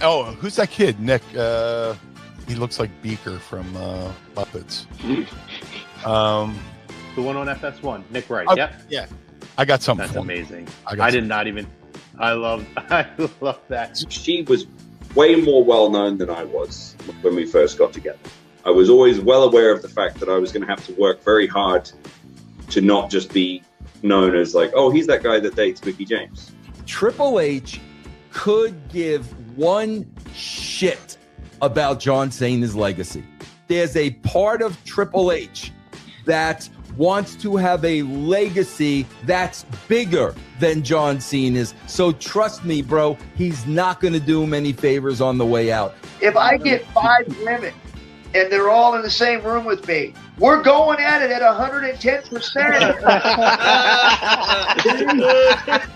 Oh, who's that kid? Nick. He looks like Beaker from Muppets. The one on FS1, Nick Wright. Yep. Yeah. I got something. That's amazing. I did not even. I love that. She was way more well known than I was when we first got together. I was always well aware of the fact that I was going to have to work very hard to not just be known as like, oh, he's that guy that dates Mickie James. Triple H could give one shit about John Cena's legacy. There's a part of Triple H that wants to have a legacy that's bigger than John Cena's. So trust me, bro, he's not going to do him any favors on the way out. If I get 5 women and they're all in the same room with me, we're going at it at 110%.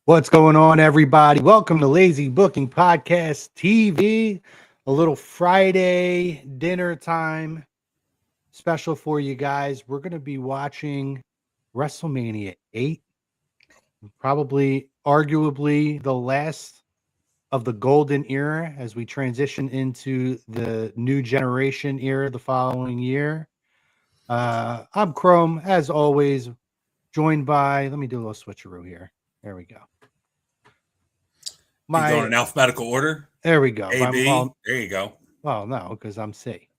What's going on, everybody? Welcome to Lazy Booking Podcast TV. A little Friday dinner time special for you guys. We're going to be watching WrestleMania VIII. Probably, arguably, the last of the golden era as we transition into the new generation era the following year. I'm Chrome, as always, joined by, let me do a little switcheroo here. There we go. You going in alphabetical order? There we go. A, B. There you go. Well, no, because I'm C.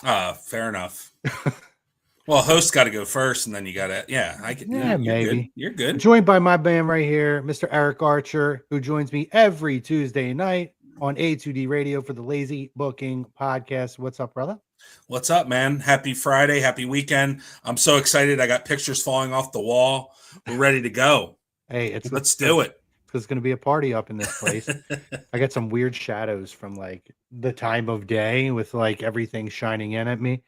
Fair enough. Well, host got to go first, and then you got to, maybe. You're good. Joined by my man right here, Mr. Eric Archer, who joins me every Tuesday night on A2D Radio for the Lazy Booking Podcast. What's up, brother? What's up, man? Happy Friday. Happy weekend. I'm so excited. I got pictures falling off the wall. We're ready to go. Hey, let's do it. It's going to be a party up in this place. I got some weird shadows from like the time of day with like everything shining in at me.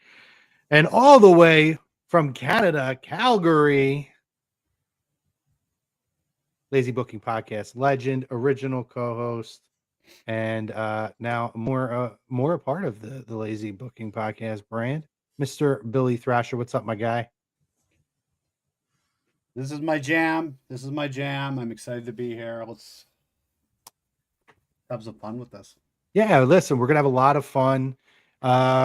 And all the way from Canada, Calgary, Lazy Booking Podcast legend, original co-host, and now more a part of the Lazy Booking Podcast brand, Mr. Billy Thrasher. What's up, my guy? This is my jam. I'm excited to be here. Let's have some fun with this. Yeah, listen, we're going to have a lot of fun.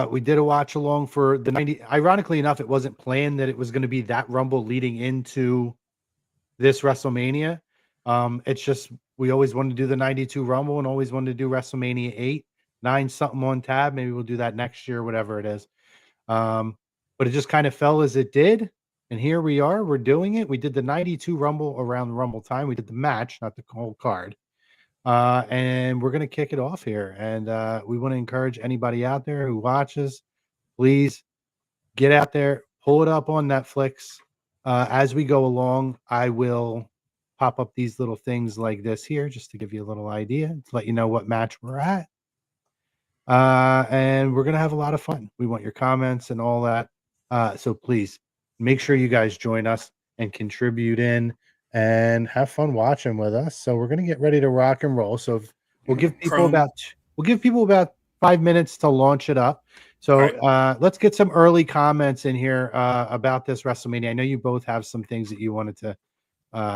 We did a watch along for the 90. Ironically enough, it wasn't planned that it was going to be that Rumble leading into this WrestleMania. It's just we always wanted to do the 92 Rumble and always wanted to do WrestleMania 8, 9 something on tab. Maybe we'll do that next year, whatever it is. But it just kind of fell as it did. And here we are. We're doing it. We did the 92 Rumble around the Rumble time. We did the match, not the whole card. And we're going to kick it off here. And we want to encourage anybody out there who watches, please get out there, pull it up on Netflix. As we go along, I will pop up these little things like this here just to give you a little idea, to let you know what match we're at. And we're going to have a lot of fun. We want your comments and all that. So please make sure you guys join us and contribute in and have fun watching with us. So we're going to get ready to rock and roll. So we'll give people about 5 minutes to launch it up. So let's get some early comments in here about this WrestleMania. I know you both have some things that you wanted to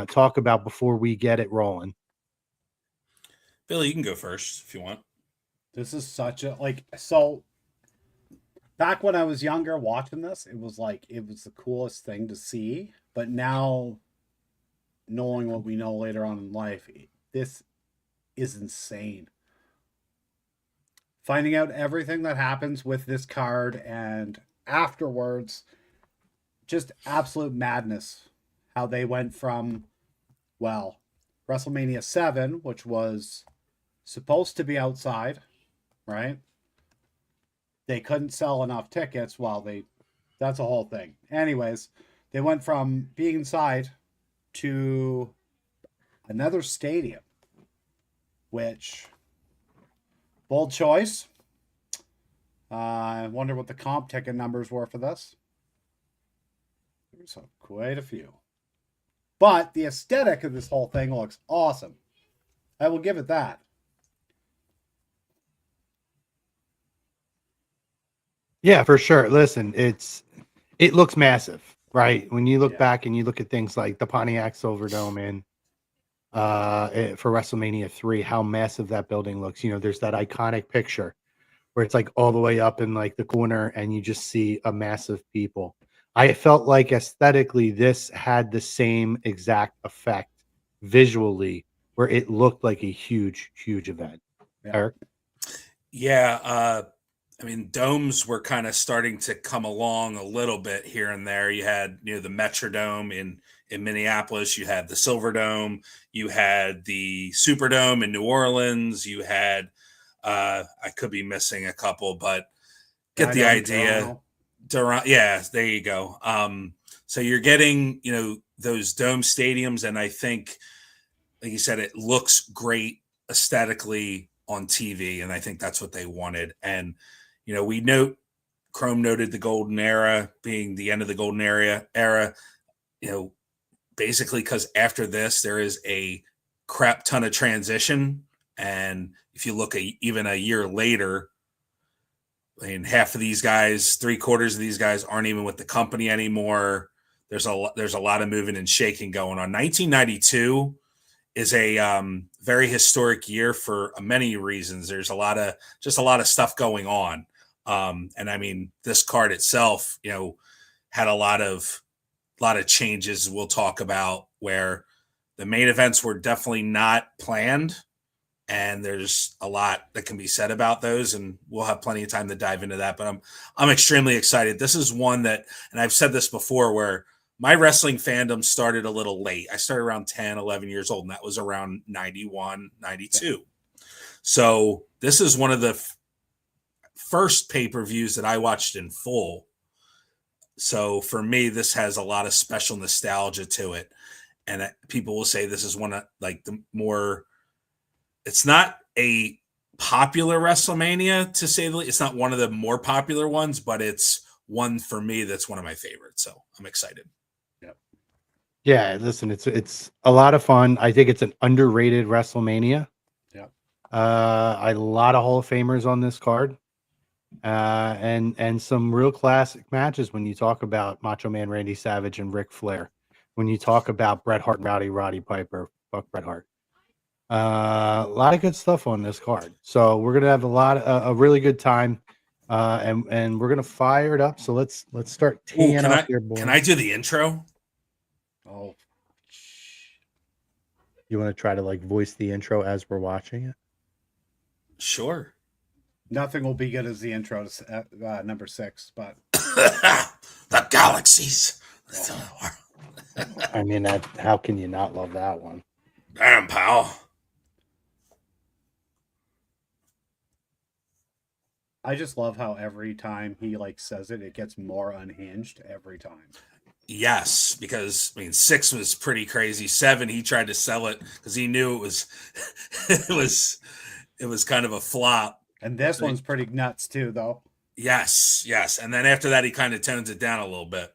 talk about before we get it rolling. Billy, you can go first if you want. This is such a so back when I was younger watching this, it was the coolest thing to see. But now, knowing what we know later on in life, this is insane. Finding out everything that happens with this card and afterwards, just absolute madness. How they went from, WrestleMania VII, which was supposed to be outside, right? They couldn't sell enough tickets. That's a whole thing. Anyways, they went from being inside to another stadium, which, bold choice. I wonder what the comp ticket numbers were for this. There's quite a few. But the aesthetic of this whole thing looks awesome. I will give it that. Yeah, for sure. Listen, it looks massive, right? When you look Yeah. back and you look at things like the Pontiac Silverdome and for WrestleMania 3, how massive that building looks. You know, there's that iconic picture where it's like all the way up in like the corner and you just see a mass of people. I felt like aesthetically this had the same exact effect visually where it looked like a huge, huge event. Yeah. Eric? Yeah, I mean, domes were kind of starting to come along a little bit here and there. You had, the Metrodome in Minneapolis. You had the Silverdome. You had the Superdome in New Orleans. You had, I could be missing a couple, but get the idea. Yeah, there you go. So you're getting, those dome stadiums, and I think, like you said, it looks great aesthetically on TV, and I think that's what they wanted. And we Chrome noted the golden era being the end of the golden era. Basically because after this there is a crap ton of transition, and if you look at even a year later, I mean, half of these guys, 3/4 of these guys aren't even with the company anymore. There's a lot of moving and shaking going on. 1992 is a very historic year for many reasons. There's a lot of stuff going on. And I mean, this card itself, had a lot of changes we'll talk about, where the main events were definitely not planned. And there's a lot that can be said about those, and we'll have plenty of time to dive into that. But I'm extremely excited. This is one that, and I've said this before, where my wrestling fandom started a little late. I started around 10, 11 years old, and that was around 91, 92. Yeah. So this is one of the first pay-per-views that I watched in full. So for me, this has a lot of special nostalgia to it. And people will say this is one of like the more, it's not a popular WrestleMania to say the least. It's not one of the more popular ones, but it's one for me that's one of my favorites. So I'm excited. Yeah, listen, it's a lot of fun. I think it's an underrated WrestleMania. Yeah. A lot of Hall of Famers on this card. And some real classic matches when you talk about Macho Man Randy Savage and Ric Flair. When you talk about Bret Hart and Roddy Piper, fuck Bret Hart. A lot of good stuff on this card. So we're gonna have a really good time. And we're gonna fire it up. So let's start teeing up here, boys. Can I do the intro? Oh, you want to try to like voice the intro as we're watching it? Sure. Nothing will be good as the intro to number 6, but the galaxies. I mean, how can you not love that one? Damn, pal. I just love how every time he like says it, it gets more unhinged every time. Yes, because I mean, 6 was pretty crazy. 7, he tried to sell it because he knew it was kind of a flop. And this one's pretty nuts too, though. Yes. And then after that, he kind of tones it down a little bit.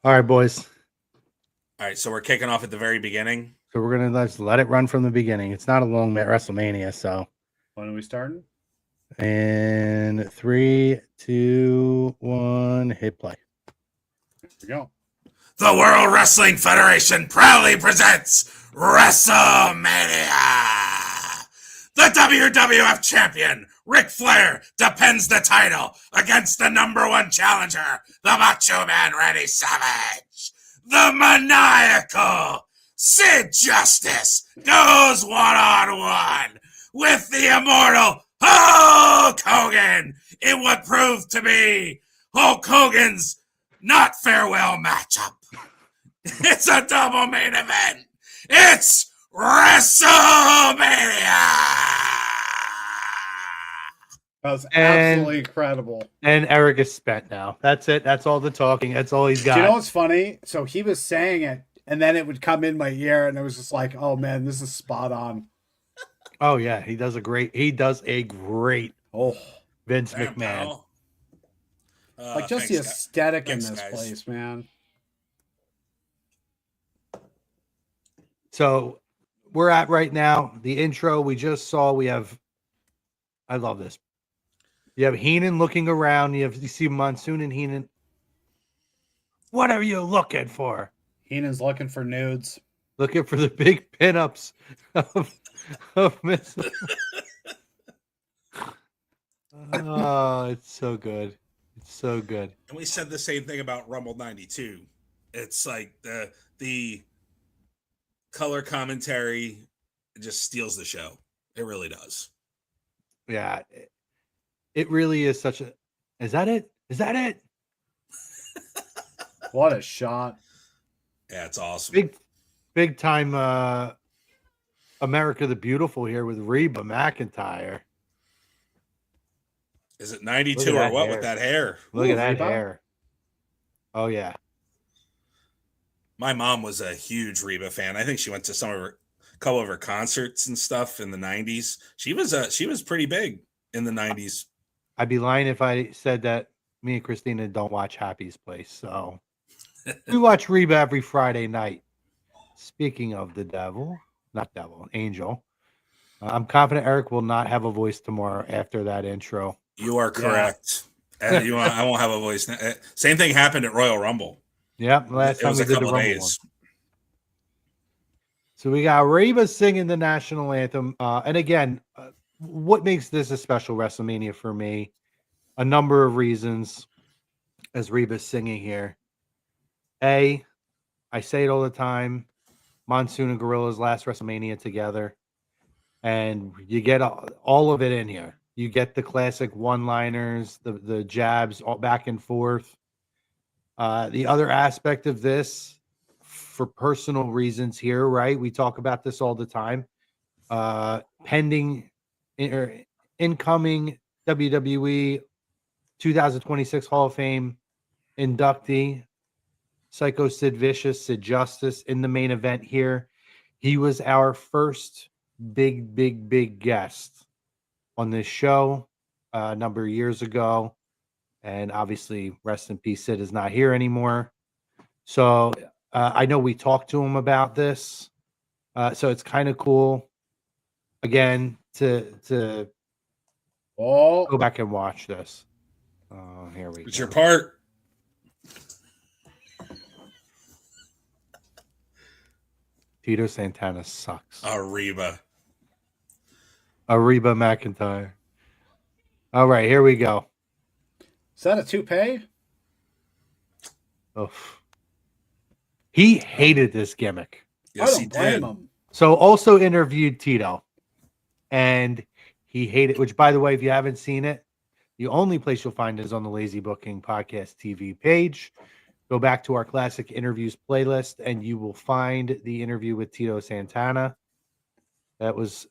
All right, boys. All right, so we're kicking off at the very beginning. So we're gonna let it run from the beginning. It's not a long WrestleMania, so. When are we starting? And 3, 2, 1, hit play. Here we go. The World Wrestling Federation proudly presents WrestleMania. The WWF champion, Ric Flair, defends the title against the number 1 challenger, the Macho Man Randy Savage. The maniacal Sid Justice goes one-on-one with the immortal Hulk Hogan in what proved to be Hulk Hogan's not farewell matchup. It's a double main event. It's WrestleMania. That was absolutely incredible. And Eric is spent now. That's it. That's all the talking. That's all he's got. Do you know what's funny? So he was saying it, and then it would come in my ear, and it was just like, oh man, this is spot on. Oh yeah, he does a great Vince McMahon. Like just the aesthetic in this place, man. So we're at right now, the intro we just saw, I love this. You have Heenan looking around. You see Monsoon and Heenan. What are you looking for? Heenan's looking for nudes. Looking for the big pinups of Miss. Oh, it's so good. It's so good. And we said the same thing about Rumble 92. It's like the color commentary just steals the show. It really does. Yeah. It really is such a... Is that it? Is that it? What a shot. Yeah, it's awesome. Big time America the Beautiful here with Reba McEntire. Is it 92 or what with that hair? Look at that hair. Oh, yeah. My mom was a huge Reba fan. I think she went to a couple of her concerts and stuff in the 90s. She was pretty big in the 90s. I'd be lying if I said that me and Christina don't watch Happy's Place. So we watch Reba every Friday night. Speaking of the devil, not devil, angel. I'm confident Eric will not have a voice tomorrow after that intro. You are correct. Yeah. I won't have a voice. Same thing happened at Royal Rumble. Yep, last time was we a did couple the Rumble days. one. So we got Reba singing the national anthem. And again, what makes this a special WrestleMania for me? A number of reasons as Reba's singing here. I say it all the time, Monsoon and Gorilla's last WrestleMania together. And you get all of it in here. You get the classic one-liners, the jabs all back and forth. The other aspect of this, for personal reasons here, right? We talk about this all the time. Pending or incoming WWE 2026 Hall of Fame inductee, Psycho Sid Vicious, Sid Justice in the main event here. He was our first big guest on this show a number of years ago. And obviously, rest in peace, Sid is not here anymore. So I know we talked to him about this. So it's kind of cool, again, to go back and watch this. Here we go. It's your part. Tito Santana sucks. Reba McEntire. All right, here we go. Is that a toupee? Oh, he hated this gimmick. Yes, I don't blame him. So also interviewed Tito, and he hated. Which, by the way, if you haven't seen it, the only place you'll find it is on the Lazy Booking Podcast TV page. Go back to our classic interviews playlist, and you will find the interview with Tito Santana. That was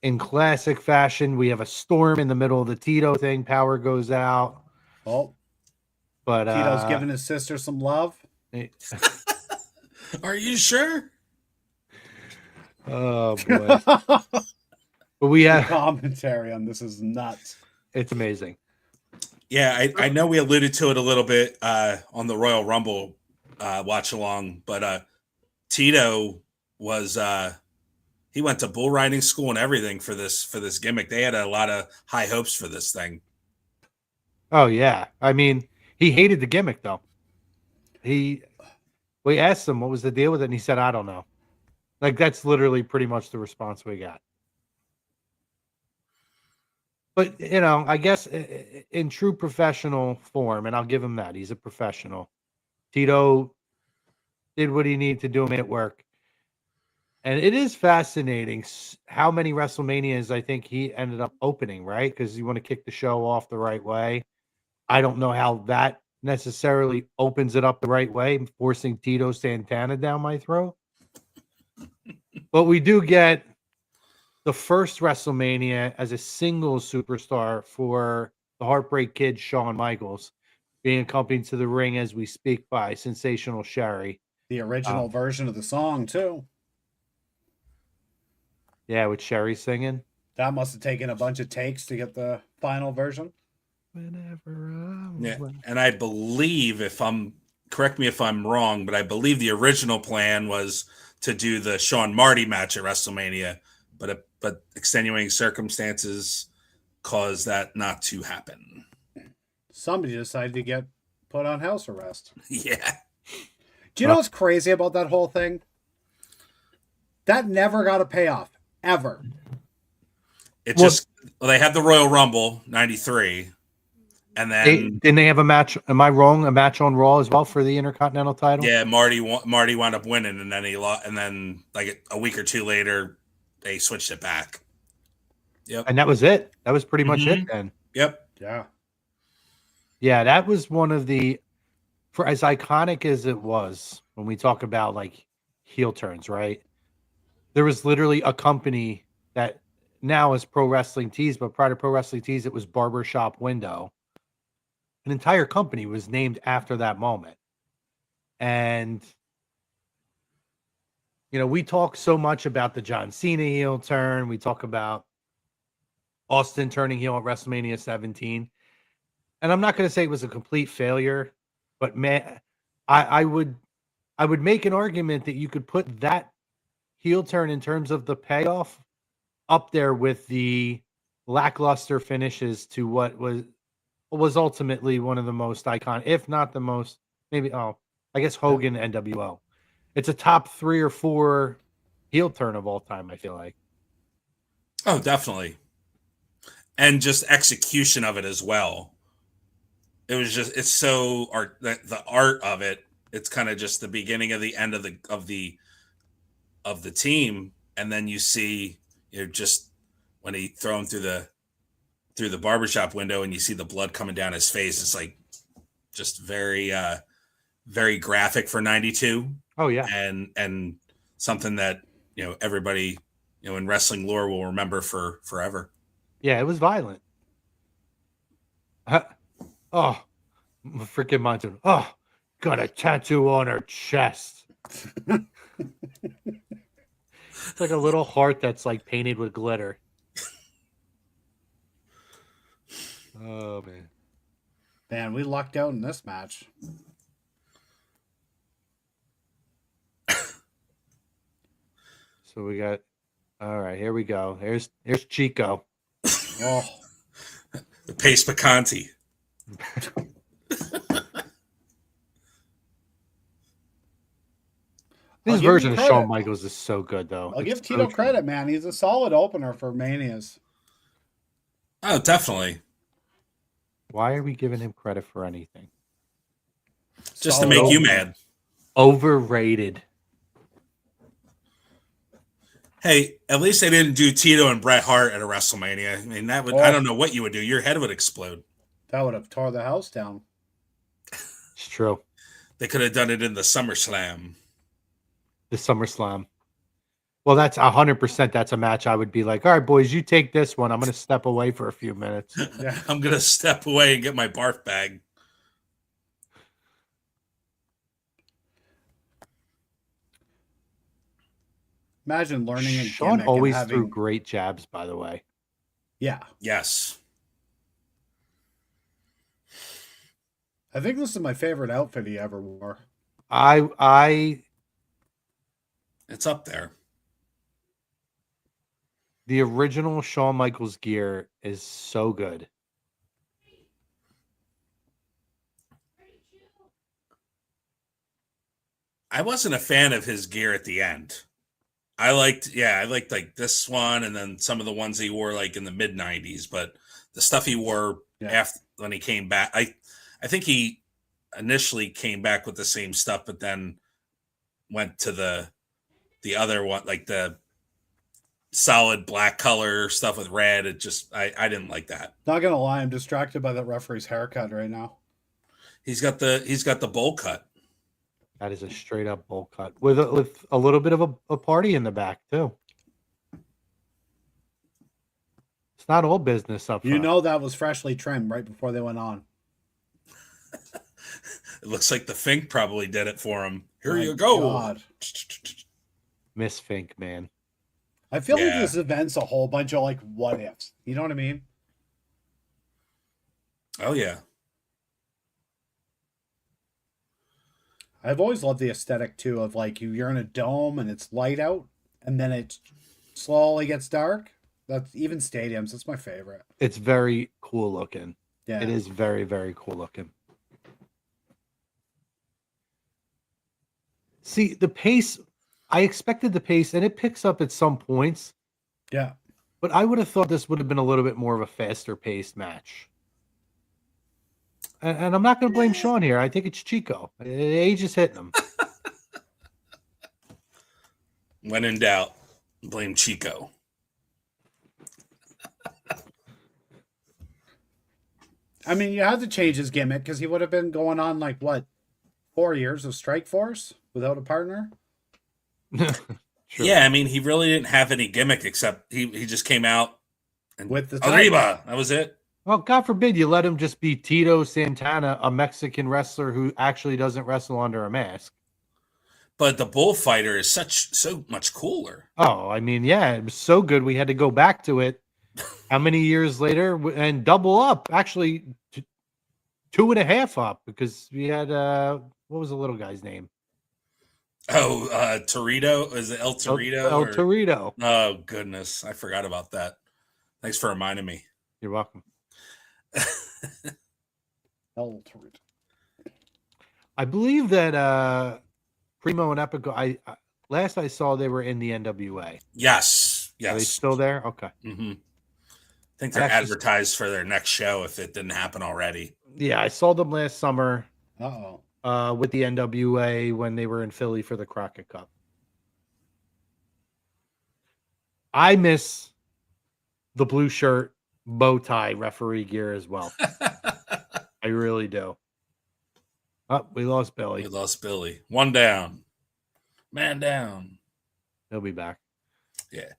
in classic fashion. We have a storm in the middle of the Tito thing. Power goes out. Oh, but Tito's giving his sister some love. Are you sure? Oh boy! But we have commentary on this is nuts. It's amazing. Yeah, I know we alluded to it a little bit on the Royal Rumble watch along, but Tito was he went to bull riding school and everything for this gimmick. They had a lot of high hopes for this thing. Oh yeah, I mean, he hated the gimmick though. We asked him what was the deal with it, and he said, "I don't know." Like that's literally pretty much the response we got. But I guess in true professional form, and I'll give him that, he's a professional. Tito did what he needed to do, made it work. And it is fascinating how many WrestleManias I think he ended up opening, right? Because you want to kick the show off the right way. I don't know how that necessarily opens it up the right way, forcing Tito Santana down my throat. But we do get the first WrestleMania as a single superstar for the Heartbreak Kid, Shawn Michaels, being accompanied to the ring as we speak by Sensational Sherry. The original version of the song, too. Yeah, with Sherry singing. That must have taken a bunch of takes to get the final version. Yeah, and I believe correct me if I'm wrong, but I believe the original plan was to do the Shawn Marty match at WrestleMania, but extenuating circumstances cause that not to happen. Somebody decided to get put on house arrest. Yeah. Do you know what's crazy about that whole thing? That never got a payoff, ever. They had the Royal Rumble 93, and then Didn't they have a match? Am I wrong? A match on Raw as well for the Intercontinental title? yeah, Marty wound up winning, and then he lost, and then like a week or two later, they switched it back. Yep, And that was it. That was pretty much it then. Yep. Yeah. Yeah, that was one of the, for as iconic as it was when we talk about like heel turns, right? There was literally a company that now is Pro Wrestling Tees, but prior to Pro Wrestling Tees, it was Barbershop Window. An entire company was named after that moment. And, you know, we talk so much about the John Cena heel turn. We talk about Austin turning heel at WrestleMania 17. And I'm not going to say it was a complete failure, but man, I would make an argument that you could put that heel turn in terms of the payoff up there with the lackluster finishes to what was ultimately one of the most iconic, if not the most, maybe, I guess Hogan NWO. It's a top 3 or 4 heel turn of all time, I feel like. Oh, definitely. And just execution of it as well. It was just, it's so art, the art of it. It's kind of just the beginning of the end of the team, and then you see, you know, just when he throw him through the barbershop window, and you see the blood coming down his face. It's like just very very graphic for 92. Oh yeah, and something that, you know, everybody, you know, in wrestling lore will remember for forever. Yeah, it was violent. Oh, freaking Monty. Oh, got a tattoo on her chest. It's like a little heart that's like painted with glitter. Oh man. Man, we lucked out in this match. So we got, all right, here we go. Here's Chico. Oh, The Pace Picante. This version of Shawn Michaels is so good, though. I'll give Tito credit, man. He's a solid opener for Manias. Oh, definitely. Why are we giving him credit for anything? Just to make you mad. Overrated. Hey, at least they didn't do Tito and Bret Hart at a WrestleMania. I mean, that would, I don't know what you would do. Your head would explode. That would have tore the house down. It's true. They could have done it in the SummerSlam. The SummerSlam. Well, that's 100%. That's a match I would be like, all right, boys, you take this one. I'm going to step away for a few minutes. Yeah. I'm going to step away and get my barf bag. Imagine learning a Shawn gimmick always and threw great jabs, by the way. Yeah. Yes. I think this is my favorite outfit he ever wore. It's up there. The original Shawn Michaels gear is so good. I wasn't a fan of his gear at the end. I liked like this one, and then some of the ones he wore like in the mid 90s, but the stuff he wore after when he came back, I think he initially came back with the same stuff, but then went to the other one, like the solid black color stuff with red. It just, I didn't like that. Not gonna lie, I'm distracted by that referee's haircut right now. He's got the bowl cut. That is a straight up bowl cut with a little bit of a party in the back too. It's not all business up front. You know that was freshly trimmed right before they went on. It looks like the Fink probably did it for him. Here you go. God. Miss Fink, man. I feel like this event's a whole bunch of like what ifs. You know what I mean? Oh yeah. I've always loved the aesthetic too of like you're in a dome and it's light out and then it slowly gets dark. That's even stadiums. That's my favorite. It's very cool looking. Yeah. It is very, very cool looking. See, the pace, I expected the pace, and it picks up at some points. Yeah. But I would have thought this would have been a little bit more of a faster paced match. And I'm not going to blame Shawn here. I think it's Chico. Age is hitting him. When in doubt, blame Chico. I mean, you had to change his gimmick because he would have been going on like what, 4 years of Strike Force without a partner. Sure. Yeah, I mean, he really didn't have any gimmick except he just came out and With the Arriba. That was it. Well, God forbid you let him just be Tito Santana, a Mexican wrestler who actually doesn't wrestle under a mask. But the bullfighter is so much cooler. Oh, I mean, yeah, it was so good we had to go back to it. How many years later and double up? Actually, 2.5 up because we had what was the little guy's name? Oh, Torito. Is it El Torito? El Torito. Oh goodness, I forgot about that. Thanks for reminding me. You're welcome. El Torito. I believe that Primo and Epico. I last I saw they were in the NWA. Yes. Are they still there? Okay. Mm-hmm. I think they're advertised for their next show if it didn't happen already. Yeah, I saw them last summer. Uh-oh. With the NWA when they were in Philly for the Crockett Cup. I miss the blue shirt, bow tie, referee gear as well. I really do. Oh, we lost Billy. We lost Billy. One down. Man down. He'll be back. Yeah.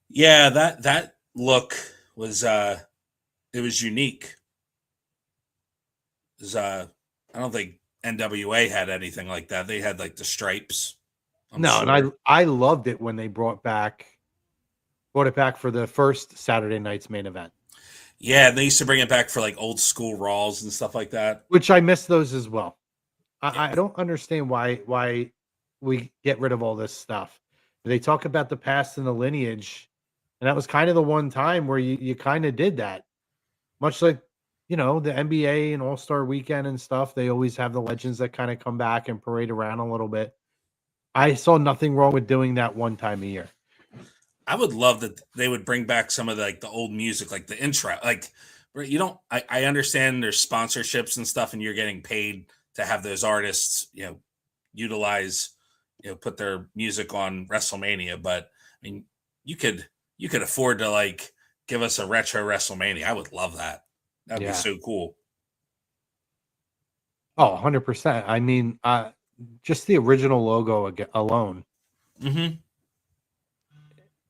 Yeah, that look was it was unique. It was, I don't think NWA had anything like that. They had like the stripes. And I loved it when they brought it back for the first Saturday night's main event. Yeah, they used to bring it back for like old school Raws and stuff like that. Which I miss those as well. I don't understand why we get rid of all this stuff. They talk about the past and the lineage, and that was kind of the one time where you kind of did that. Much like, the NBA and All-Star Weekend and stuff, they always have the legends that kind of come back and parade around a little bit. I saw nothing wrong with doing that one time a year. I would love that they would bring back some of the old music, like the intro. Like, I understand there's sponsorships and stuff, and you're getting paid to have those artists, utilize, put their music on WrestleMania. But I mean, you could afford to give us a retro WrestleMania. I would love that. That'd be so cool. Oh, 100%. I mean, just the original logo alone. Mm-hmm.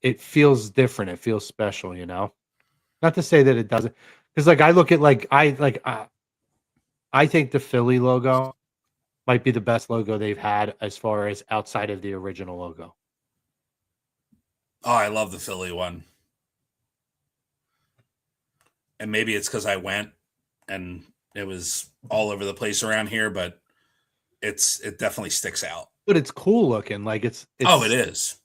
It feels different. It feels special, Not to say that it doesn't, because I look at I think the Philly logo might be the best logo they've had as far as outside of the original logo. Oh, I love the Philly one. And maybe it's because I went and it was all over the place around here, but it definitely sticks out. But it's cool looking. It's oh, it is.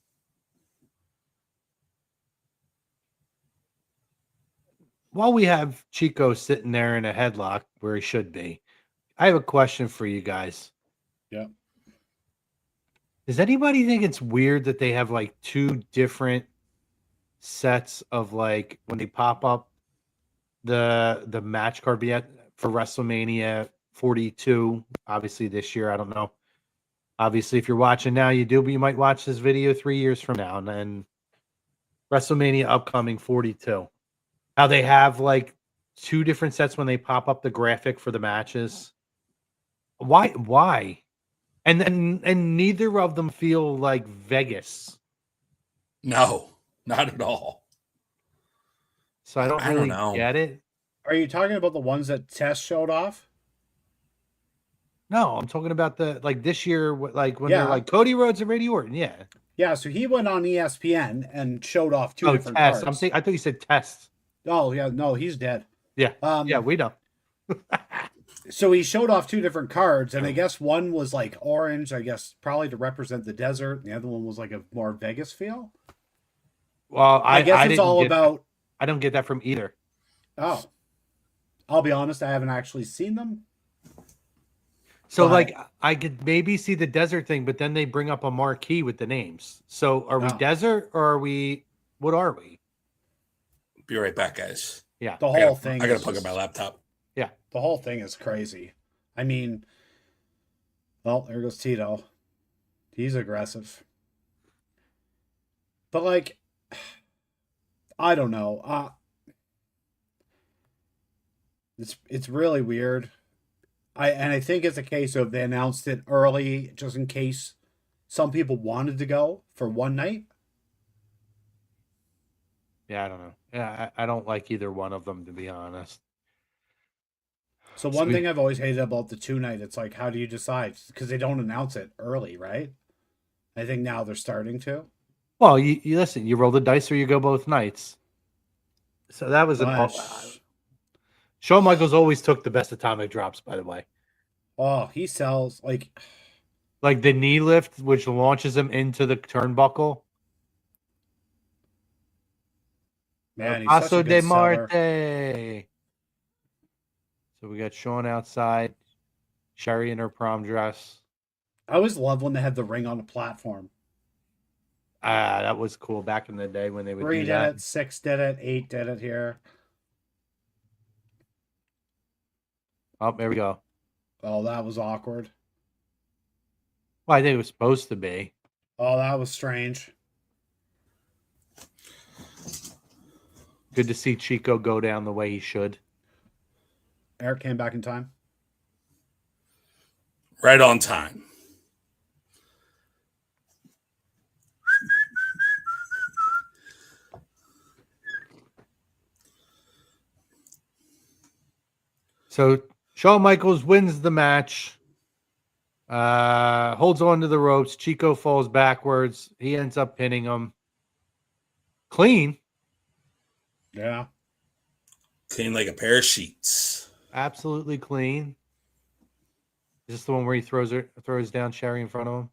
While we have Chico sitting there in a headlock where he should be, I have a question for you guys. Yeah. Does anybody think it's weird that they have 2 different sets of when they pop up the match card for WrestleMania 42? Obviously this year, I don't know. Obviously, if you're watching now, you do, but you might watch this video 3 years from now, and then WrestleMania upcoming 42. How they have 2 different sets when they pop up the graphic for the matches. Why? And neither of them feel like Vegas. No, not at all. So I don't know. Get it. Are you talking about the ones that Test showed off? No, I'm talking about the this year, when they're Cody Rhodes and Randy Orton. Yeah. Yeah. So he went on ESPN and showed off 2 different Test. cards. I thought you said Test. Oh yeah, no, he's dead. Yeah. Yeah, we know. So he showed off 2 different cards, and I guess one was orange, I guess probably to represent the desert. And the other one was a more Vegas feel. Well, I guess it's didn't all get that. about. I don't get that from either. Oh, I'll be honest. I haven't actually seen them. So, But- like, I could maybe see the desert thing, but then they bring up a marquee with the names. So, are we Oh. desert or are we? What are we? Be right back, guys. Yeah. The I whole gotta, thing. I gotta is plug in just- my laptop. The whole thing is crazy. I mean, well, there goes Tito. He's aggressive. But like, I don't know. It's really weird. I think it's a case of they announced it early just in case some people wanted to go for one night. Yeah, I don't know. Yeah, I don't like either one of them, to be honest. So one thing I've always hated about the 2-night, it's like, how do you decide? Because they don't announce it early, right? I think now they're starting to. Well, you listen. You roll the dice or you go both nights. So that was Shawn Michaels always took the best atomic drops, by the way. Oh, he sells like The knee lift, which launches him into the turnbuckle. man. He's such Paso a de good seller. Marte. So we got Shawn outside, Sherry in her prom dress. I always love when they had the ring on the platform. That was cool back in the day when they would 3 do did that. it, 6 did it, 8 did it here. Oh, there we go. Oh, that was awkward. Well, I think it was supposed to be. Oh, that was strange. Good to see Chico go down the way he should. Eric came back in time. Right on time. So Shawn Michaels wins the match. Holds on to the ropes. Chico falls backwards. He ends up pinning him. Clean. Yeah. Clean like a pair of sheets. Absolutely clean. Is this the one where he throws down Sherry in front of him?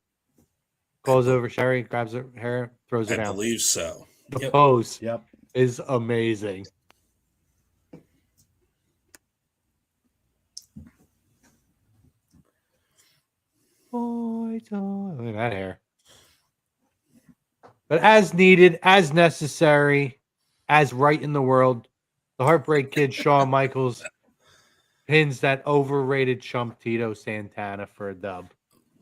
Calls over Sherry, grabs her hair, throws her I down. believe so. The Yep. pose Yep. is amazing. Look at that hair. But as needed, as necessary, as right in the world, the Heartbreak Kid, Shawn Michaels, pins that overrated chump Tito Santana for a dub.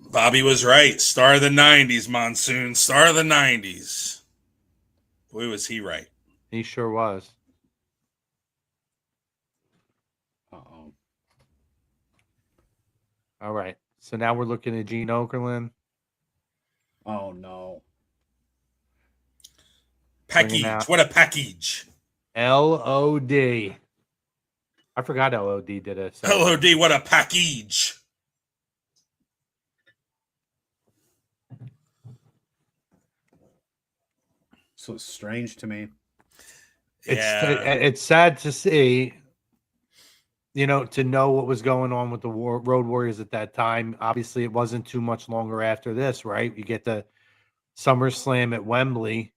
Bobby was right. Star of the 90s, Monsoon. Star of the 90s. Boy, was he right. He sure was. Uh-oh. All right. So now we're looking at Gene Okerlund. Oh, no. Bringing Package. out- What a package. LOD. I forgot LOD did a segment. LOD, what a package. So it's strange to me. It's sad to see, to know what was going on with the Road Warriors at that time. Obviously, it wasn't too much longer after this, right? You get the SummerSlam at Wembley,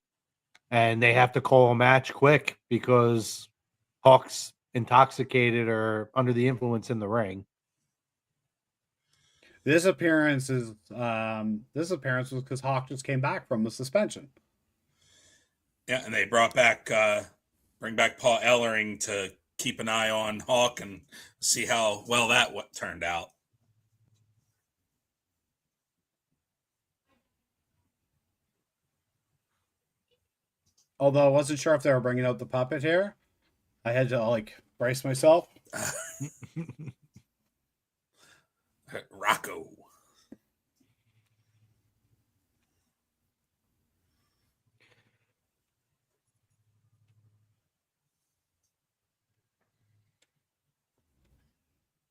and they have to call a match quick because Hawk's intoxicated or under the influence in the ring. This appearance was because Hawk just came back from the suspension. Yeah, and they bring back Paul Ellering to keep an eye on Hawk and see how well that turned out. Although I wasn't sure if they were bringing out the puppet here. I had to brace myself. Rocco.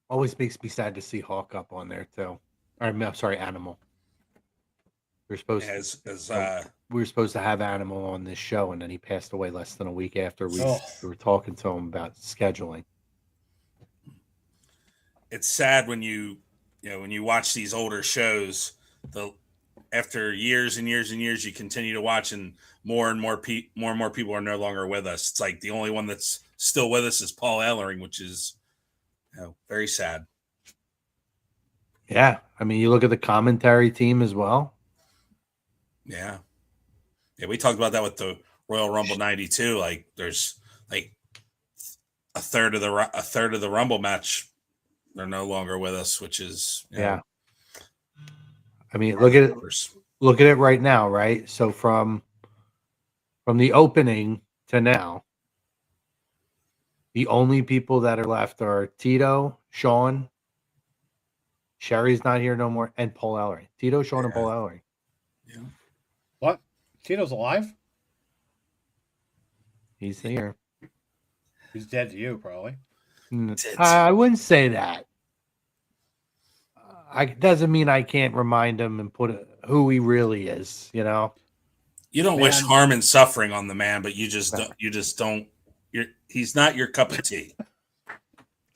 Always makes me sad to see Hawk up on there too. I'm sorry, Animal. We were supposed to have Animal on this show, and then he passed away less than a week after we were talking to him about scheduling. It's sad when you watch these older shows. after years and years and years, you continue to watch, and more and more people are no longer with us. It's like the only one that's still with us is Paul Ellering, which is very sad. Yeah, I mean, you look at the commentary team as well. Yeah, we talked about that with the Royal Rumble '92. Like, there's like a third of the Rumble match, they're no longer with us, which is yeah. I mean, look at it right now, right? So from the opening to now, the only people that are left are Tito, Shawn, Sherry's not here no more, and Paul Ellering. Tito, Shawn, and Paul Ellering. Yeah. What? Tito's alive? He's here. He's dead to you, probably. I wouldn't say that. Doesn't mean I can't remind him and put who he really is. You know. You don't wish harm and suffering on the man, but you just don't. He's not your cup of tea.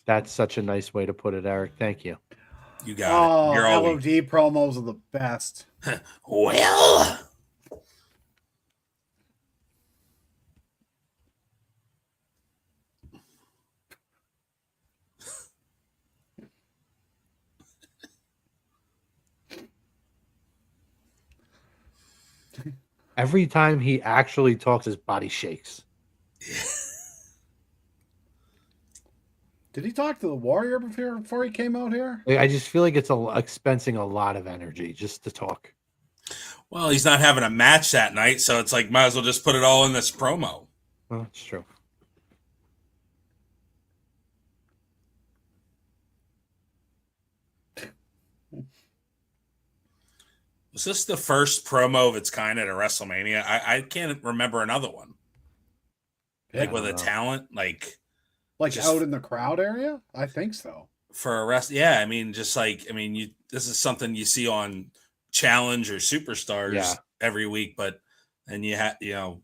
That's such a nice way to put it, Eric. Thank you. You got it. You're LOD promos are the best. Well, every time he actually talks, his body shakes. Did he talk to the Warrior before he came out here? I just feel like it's expensing a lot of energy just to talk. Well, he's not having a match that night, so it's like, might as well just put it all in this promo. Well, it's true. Was this the first promo of its kind at a WrestleMania? I can't remember another one. Like with a talent, like out in the crowd area? I think so. For a rest, yeah. I mean, just like, this is something you see on Challenge or Superstars every week, but then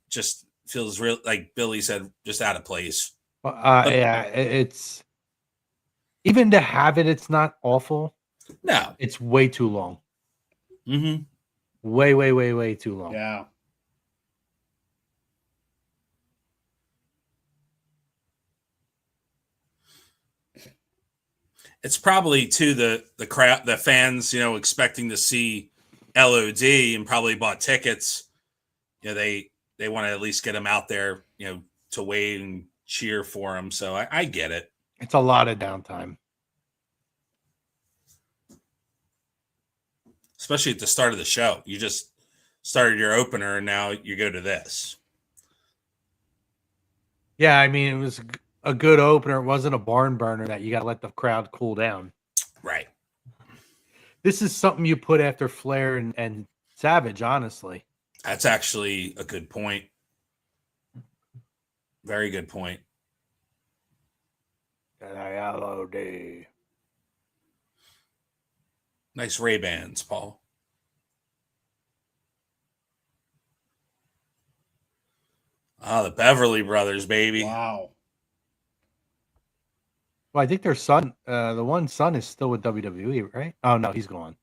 just feels real, like Billy said, just out of place. It's even to have it. It's not awful. No, it's way too long. Mm-hmm. Way too long. Yeah. It's probably too the crowd, the fans, expecting to see LOD and probably bought tickets. They want to at least get him out there, to wait and cheer for him. So I get it. It's a lot of downtime, especially at the start of the show. You just started your opener, and now you go to this. Yeah, I mean, it was a good opener. It wasn't a barn burner that you got to let the crowd cool down. Right. This is something you put after Flair and Savage, honestly. That's actually a good point. Very good point. LOD. Nice Ray-Bans, Paul. The Beverly Brothers, baby. Wow. Well, I think their son, the one son is still with WWE, right? Oh, no, he's gone.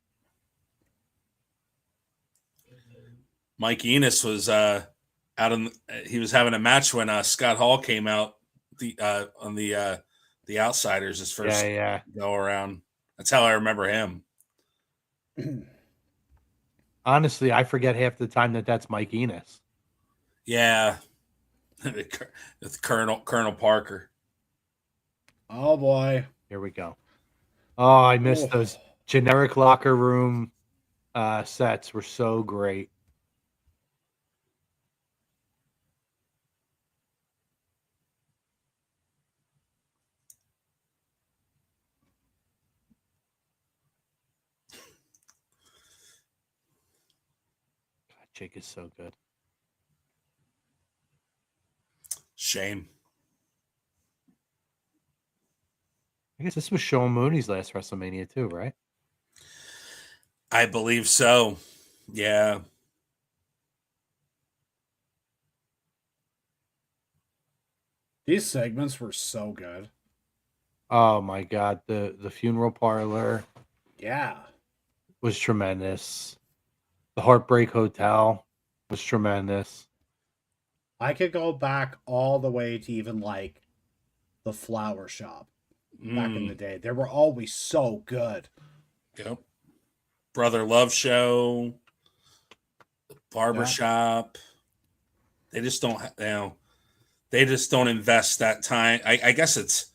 Mike Enos was he was having a match when Scott Hall came out on the Outsiders, his first go around. That's how I remember him. Honestly, I forget half the time that's Mike Enos. Yeah. With Colonel Parker. Oh boy. Here we go. Oh, I missed those generic locker room sets were so great. God, Jake is so good. Shame. I guess this was Sean Mooney's last WrestleMania too, right? I believe so. Yeah. These segments were so good. Oh my God, the funeral parlor. Yeah. Was tremendous. The Heartbreak Hotel was tremendous. I could go back all the way to even like the flower shop back in the day. They were always so good. Yep. Brother Love Show, Barbershop. They just don't, they just don't invest that time. I guess it's,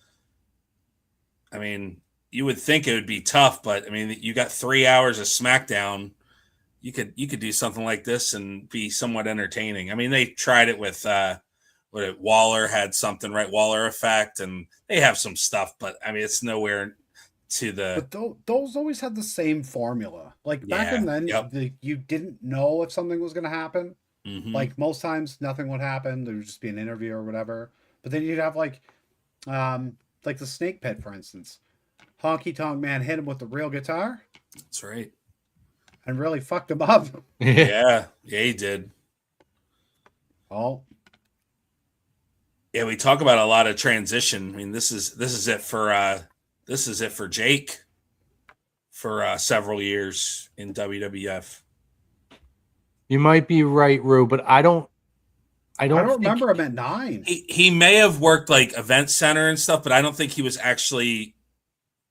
I mean, you would think it would be tough, but I mean, you got 3 hours of SmackDown. You could do something like this and be somewhat entertaining. I mean, they tried it with Waller had something, right? Waller effect, and they have some stuff, but I mean, it's nowhere to the. But those always had the same formula. Like back in then, you didn't know if something was going to happen. Mm-hmm. Like most times, nothing would happen. There would just be an interview or whatever. But then you'd have like the Snake Pit, for instance. Honky Tonk Man hit him with the real guitar. That's right. And really fucked him up. Yeah, he did. Oh. Yeah, we talk about a lot of transition. I mean, this is it for Jake for several years in WWF. You might be right, Rue, but I don't remember him at 9. He may have worked like Event Center and stuff, but I don't think he was actually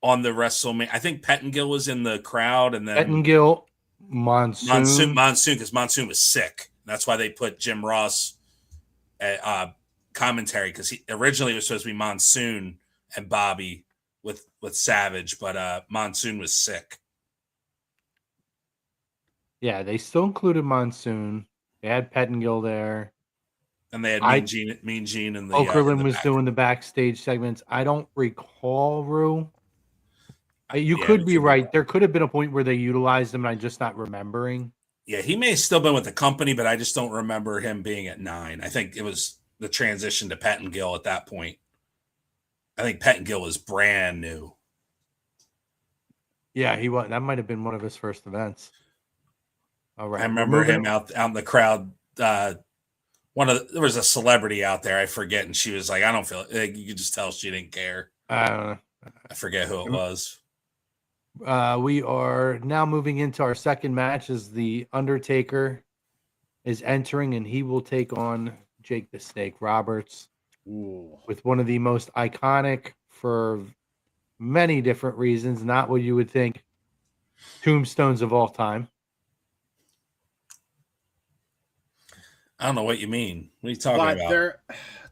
on the WrestleMania. I think Pettengill was in the crowd, and then Pettengill, Monsoon, because Monsoon was sick. That's why they put Jim Ross at commentary, because originally it was supposed to be Monsoon and Bobby with Savage, but Monsoon was sick. Yeah, they still included Monsoon. They had Pettengill there. And they had Mean Gene and the Okerlund was doing the backstage segments. I don't recall, Rue. You could be right. There could have been a point where they utilized him, and I'm just not remembering. Yeah, he may have still been with the company, but I just don't remember him being at 9. I think it was the transition to Pettengill at that point. I think Pettengill was brand new. Yeah, he was. That might have been one of his first events. All right. I remember him out in the crowd. There was a celebrity out there, I forget, and she was like, I don't feel it. You could just tell she didn't care. I forget who it was. We are now moving into our second match as the Undertaker is entering, and he will take on Jake the Snake Roberts. Ooh. With one of the most iconic, for many different reasons, not what you would think, tombstones of all time. I don't know what you mean. What are you talking about?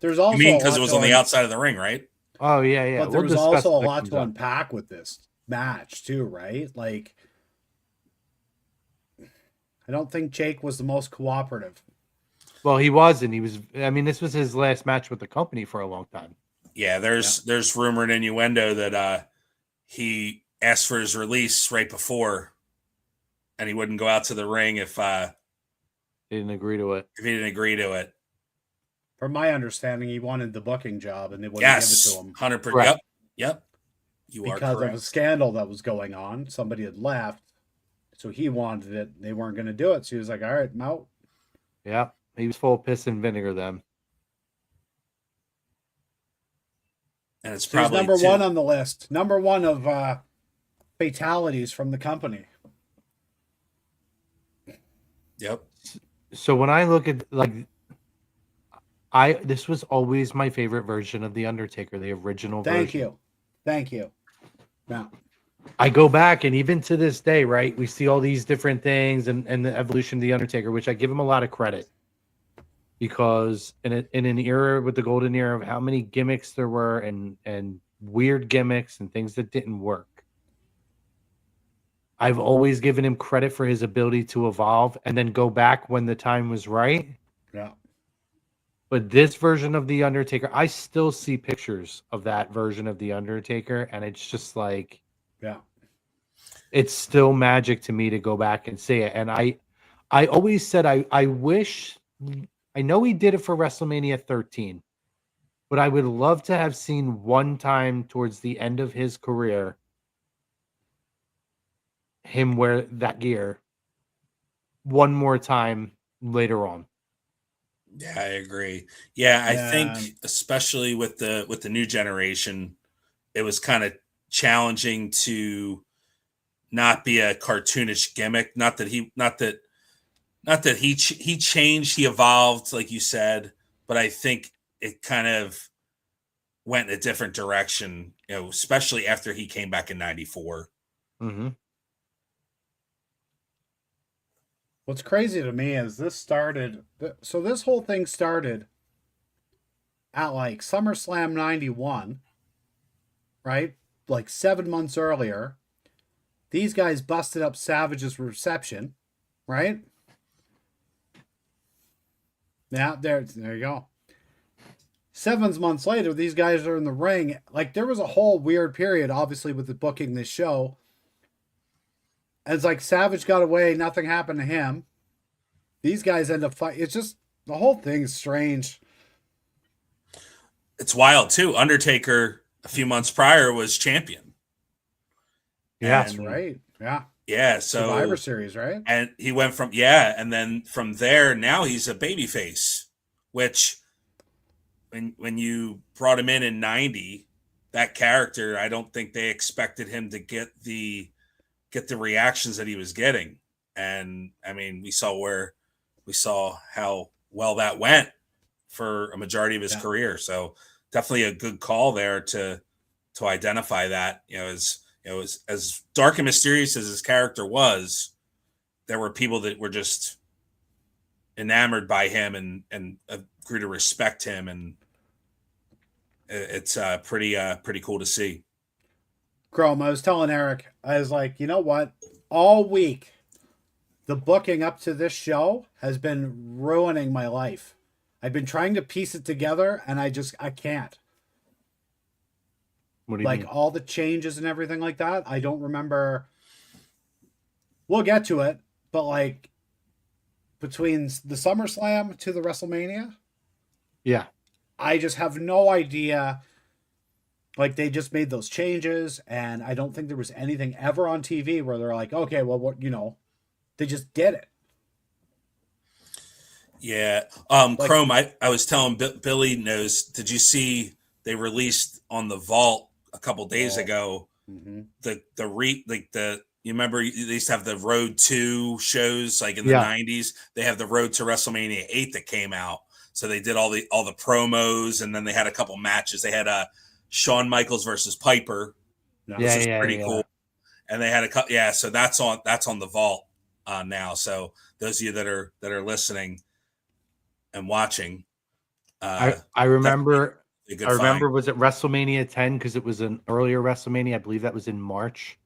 There's also, you mean because it was on the outside of the ring, right? Oh yeah. But there's also a lot to unpack with this match too, right? Like, I don't think Jake was the most cooperative. Well, he wasn't. He was. I mean, this was his last match with the company for a long time. Yeah, there's rumor and innuendo that he asked for his release right before, and he wouldn't go out to the ring if he didn't agree to it. If he didn't agree to it. From my understanding, he wanted the booking job, and they wouldn't give it to him. 100%. Yep. Because of a scandal that was going on. Somebody had left, so he wanted it. They weren't going to do it, so he was like, all right, I'm out. Yeah, he was full of piss and vinegar then. And it's probably number one on the list. Number one of fatalities from the company. Yep. So when I look at this was always my favorite version of the Undertaker, the original version. Thank you. Now, I go back, and even to this day, right, we see all these different things and the evolution of the Undertaker, which I give him a lot of credit, because in an era with the golden era of how many gimmicks there were and weird gimmicks and things that didn't work, I've always given him credit for his ability to evolve and then go back when the time was right. Yeah. But this version of The Undertaker, I still see pictures of that version of The Undertaker, and it's just like, yeah, it's still magic to me to go back and see it. And I always said, I wish, I know he did it for WrestleMania 13, but I would love to have seen one time towards the end of his career him wear that gear one more time later on. Yeah, I agree. Yeah, I think especially with the new generation, it was kind of challenging to not be a cartoonish gimmick. Not that not that he changed, he evolved, like you said, but I think it kind of went in a different direction, especially after he came back in '94. Mm-hmm. What's crazy to me is this whole thing started at like SummerSlam 91, right? Like 7 months earlier. These guys busted up Savage's reception, right? Yeah, there you go. 7 months later, these guys are in the ring. Like, there was a whole weird period, obviously, with the booking this show. It's like Savage got away, nothing happened to him. These guys end up fighting. It's just, the whole thing is strange. It's wild, too. Undertaker, a few months prior, was champion. Yeah, that's right. Yeah. Yeah, so Survivor Series, right? And he went from and then from there, now he's a babyface, which when you brought him in '90, that character, I don't think they expected him to get the reactions that he was getting. And I mean, we saw how well that went for a majority of his career. So definitely a good call there to identify that, as dark and mysterious as his character was, there were people that were just enamored by him and grew to respect him. And it's pretty cool to see. Chrome, I was telling Eric, I was like, you know what? All week, the booking up to this show has been ruining my life. I've been trying to piece it together, and I can't. What do you mean? All the changes and everything like that, I don't remember. We'll get to it, but like between the SummerSlam to the WrestleMania, yeah, I just have no idea. Like, they just made those changes, and I don't think there was anything ever on TV where they're like, okay, well, what, they just did it. Yeah. Chrome, I was telling Billy knows, did you see they released on the Vault a couple days ago, mm-hmm. you remember they used to have the Road to shows like in the 90s. They have the Road to WrestleMania VIII that came out. So they did all the promos, and then they had a couple matches. They had Shawn Michaels versus Piper, which was pretty cool. And they had a couple, so that's on the Vault now. So those of you that are listening and watching, I remember was it WrestleMania 10, because it was an earlier WrestleMania. I believe that was in March,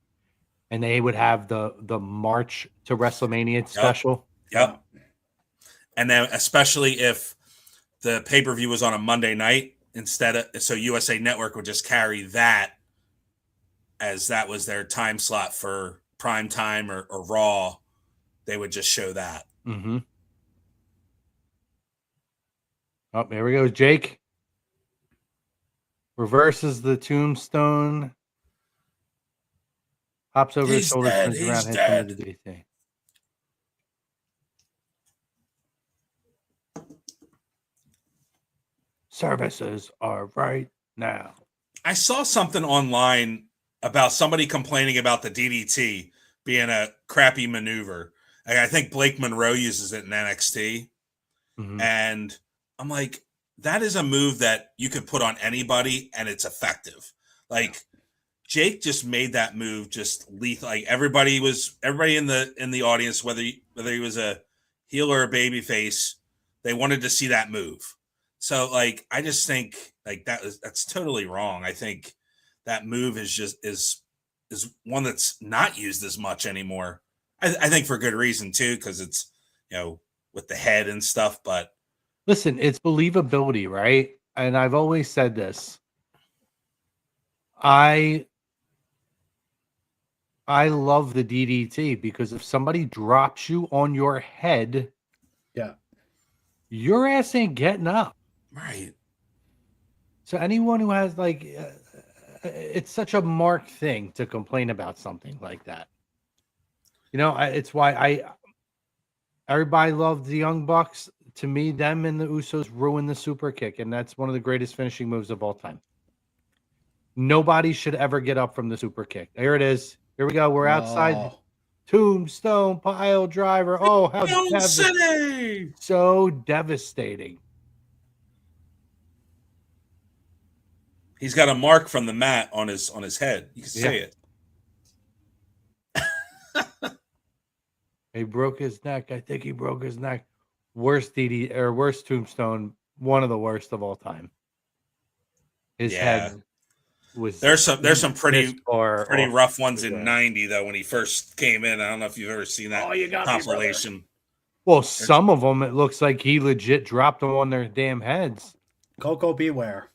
and they would have the March to WrestleMania special. Yep. And then especially if the pay-per-view was on a Monday night so USA Network would just carry that as that was their time slot for prime time or Raw. They would just show that. Mm-hmm. Oh, there we go. Jake reverses the tombstone, hops over his shoulder, turns around, hits him with the DT. Services are right now. I saw something online about somebody complaining about the DDT being a crappy maneuver. I think Blake Monroe uses it in NXT. Mm-hmm. And I'm like, that is a move that you could put on anybody and it's effective. Like, Jake just made that move just lethal. Like everybody in the audience, whether he was a heel or a babyface, they wanted to see that move. So like, I just think like that's totally wrong. I think that move is one that's not used as much anymore. I think for good reason too, because it's with the head and stuff. But listen, it's believability, right? And I've always said this. I love the DDT because if somebody drops you on your head, your ass ain't getting up. Right. So anyone who has it's such a marked thing to complain about something like that. It's why everybody loved the Young Bucks. To me, them and the Usos ruined the super kick, and that's one of the greatest finishing moves of all time. Nobody should ever get up from the super kick. There it is. Here we go. We're outside Tombstone pile driver. Oh, how City. so devastating. He's got a mark from the mat on his head. You can see it. He broke his neck. I think he broke his neck. Worst worst Tombstone. One of the worst of all time. His head was. There's some pretty rough ones in '90 though when he first came in. I don't know if you've ever seen that compilation. Well, some of them it looks like he legit dropped them on their damn heads. Coco beware.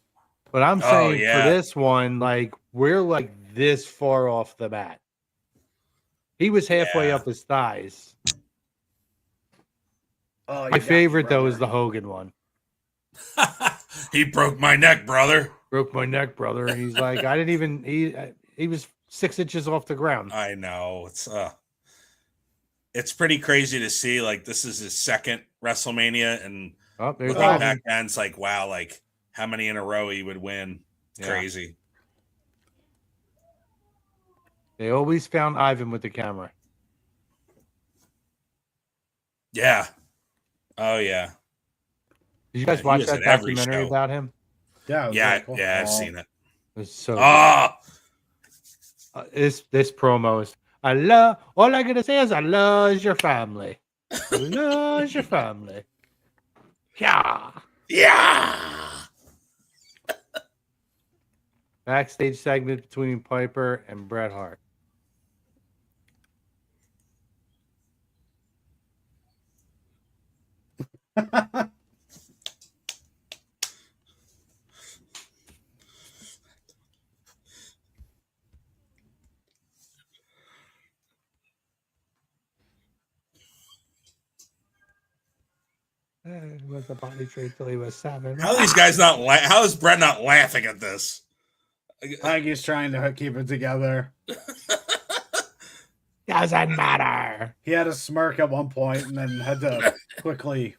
But I'm saying for this one, like we're like this far off the mat. He was halfway up his thighs. Oh, my favorite though is the Hogan one. He broke my neck, brother. Broke my neck, brother. And he's like, I didn't even. He was 6 inches off the ground. I know it's pretty crazy to see. Like this is his second WrestleMania, and looking back then, it's like wow, like how many in a row he would win. Crazy. They always found Ivan with the camera. Yeah. Oh yeah. Did you guys watch that documentary about him? Yeah. Yeah. Cool. Yeah. I've seen it. It was so. Good. This promo is. All I gotta say is I love your family. I love your family. Yeah. Yeah. Backstage segment between Piper and Bret Hart. He was a body trade till he was 7. How are these guys not? How is Bret not laughing at this? I think he's trying to keep it together. Doesn't matter. He had a smirk at one point and then had to quickly.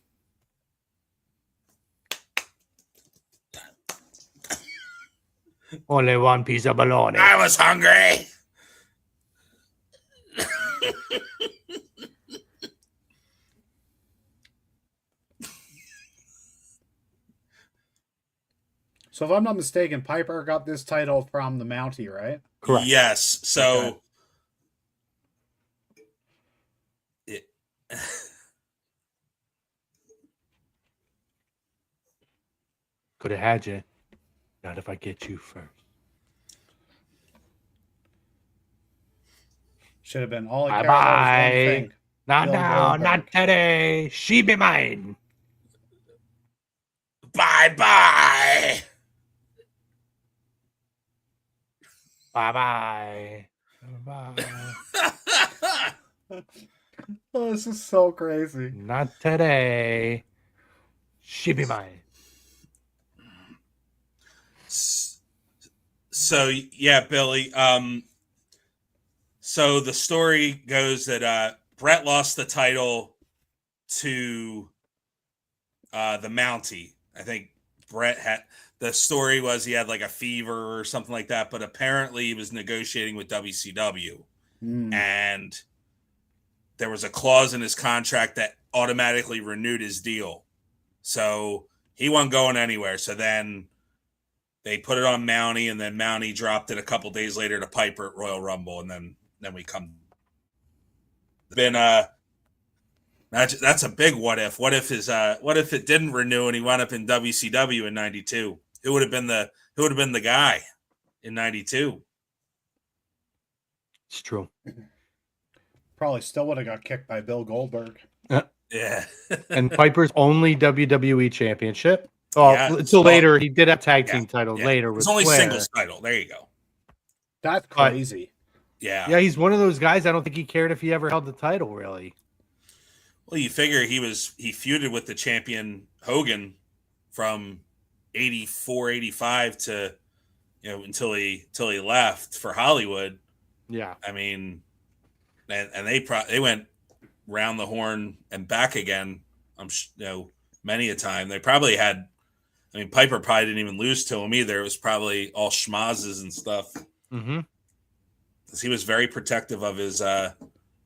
Only one piece of bologna. I was hungry. So if I'm not mistaken, Piper got this title from the Mountie, right? Correct. Yes. So could have had you. Not if I get you first. Should have been all Bye I care about is one thing. Not Bill now, Goldberg. not today. She be mine. bye. Bye. Bye. Oh, this is so crazy. Not today. She be mine. So yeah, Billy. So the story goes that Bret lost the title to the Mountie. I think Bret had the story was he had like a fever or something like that, but apparently he was negotiating with WCW, and there was a clause in his contract that automatically renewed his deal, so he wasn't going anywhere. So then they put it on Mountie, and then Mountie dropped it a couple days later to Piper at Royal Rumble, and then we come. That's a big what if. What if it didn't renew and he wound up in WCW in '92? Who would have been the guy in '92? It's true. Probably still would have got kicked by Bill Goldberg. Yeah. And Piper's only WWE Championship. Oh, Yeah, until later he did have tag team title Yeah. later with It's only Flair. singles title. There you go. That's crazy. Yeah. Yeah, he's one of those guys. I don't think he cared if he ever held the title, really. Well, you figure he feuded with the champion Hogan from 84, 85 to until he left for Hollywood. Yeah. I mean, and they went round the horn and back again. Many a time. They probably had. I mean, Piper probably didn't even lose to him either. It was probably all schmazes and stuff. Mm-hmm. He was very protective of his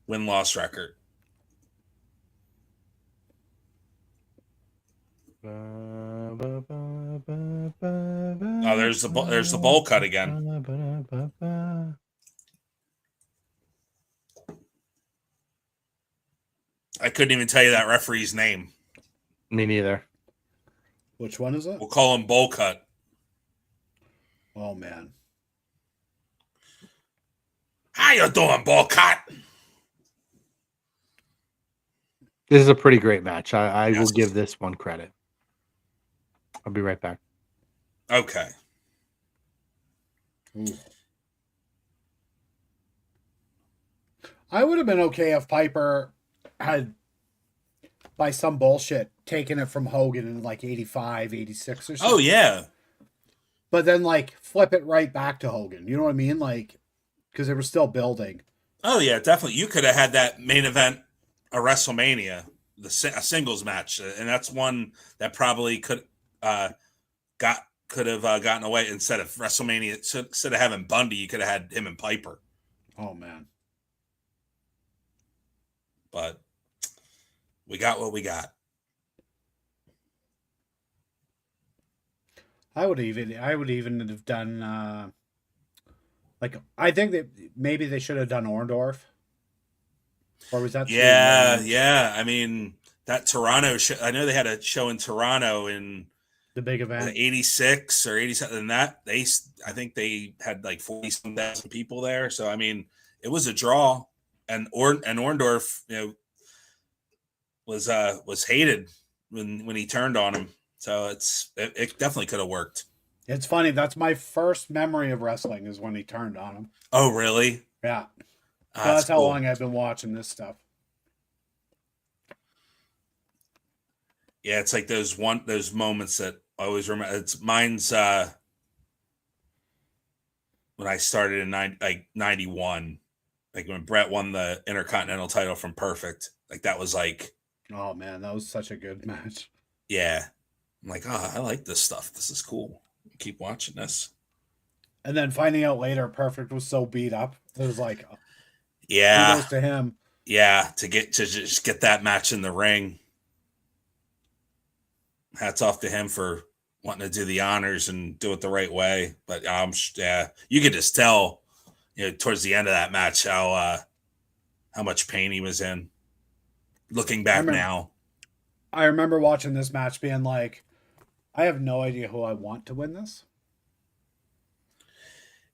win-loss record. Oh, there's the bowl cut again. I couldn't even tell you that referee's name. Me neither. Which one is it? We'll call him Bowl Cut. Oh man. How you doing, Bowl Cut? This is a pretty great match. I Yes. will give this one credit. I'll be right back. Okay. Ooh. I would have been okay if Piper had, by some bullshit, taken it from Hogan in like 85, 86 or something. Oh, yeah. But then, like, flip it right back to Hogan. You know what I mean? Like, because they were still building. Oh, yeah, definitely. You could have had that main event a WrestleMania, a singles match, and that's one that probably could have gotten away instead of WrestleMania. Instead of having Bundy, you could have had him and Piper. Oh man! But we got what we got. I would even have done like I think that maybe they should have done Orndorff. Or was that? Yeah. I mean, that Toronto show, I know they had a show in Toronto in the big event, 86 or 87. And that I think they had like 40,000 people there. So I mean, it was a draw, and Orndorff, was hated when he turned on him. So it definitely could have worked. It's funny. That's my first memory of wrestling is when he turned on him. Oh, really? Yeah. That's how cool. long I've been watching this stuff. Yeah, it's like those moments that I always remember. Mine's when I started in 91, like when Brett won the Intercontinental title from Perfect. Like that was like, oh man, that was such a good match. Yeah, I'm like, I like this stuff. This is cool. Keep watching this. And then finding out later, Perfect was so beat up. It was like, yeah, kudos to him. Yeah, to just get that match in the ring. Hats off to him for wanting to do the honors and do it the right way. But you could just tell, towards the end of that match how much pain he was in. Looking back now, I remember watching this match being like, I have no idea who I want to win this.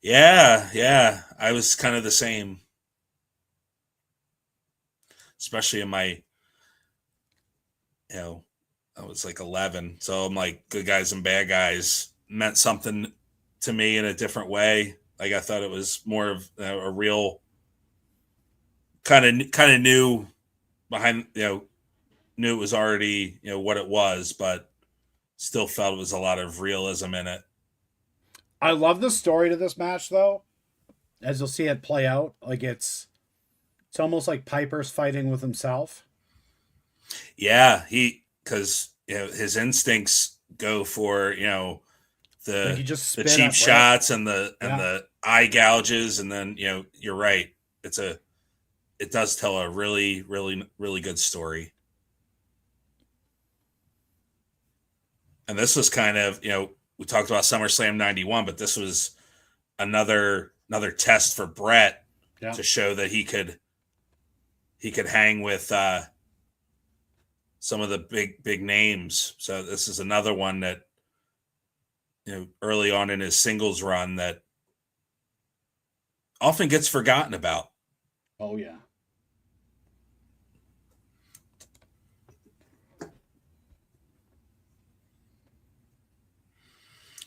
Yeah, I was kind of the same, especially in my, I was like 11. So I'm like, good guys and bad guys meant something to me in a different way. Like I thought it was more of a real kind of knew behind, knew it was already, what it was, but still felt it was a lot of realism in it. I love the story to this match though, as you'll see it play out. Like it's almost like Piper's fighting with himself. Yeah, because his instincts go for the cheap shots and the eye gouges, and then you're right. It does tell a really, really, really good story. And this was kind of we talked about SummerSlam '91, but this was another test for Brett to show that he could hang with some of the big names. So this is another one that early on in his singles run that often gets forgotten about. Oh yeah.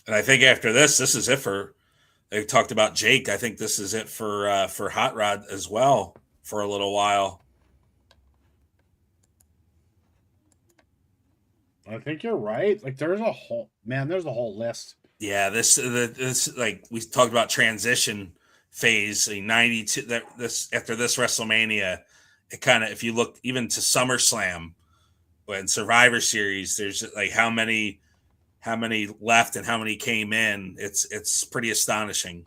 And I think after this is it for. They talked about Jake. I think this is it for Hot Rod as well for a little while. I think you're right. Like there's a whole list. Yeah, this like we talked about transition phase in 92. After this WrestleMania, it kind of, if you look even to SummerSlam and Survivor Series, there's like how many left and how many came in. It's pretty astonishing.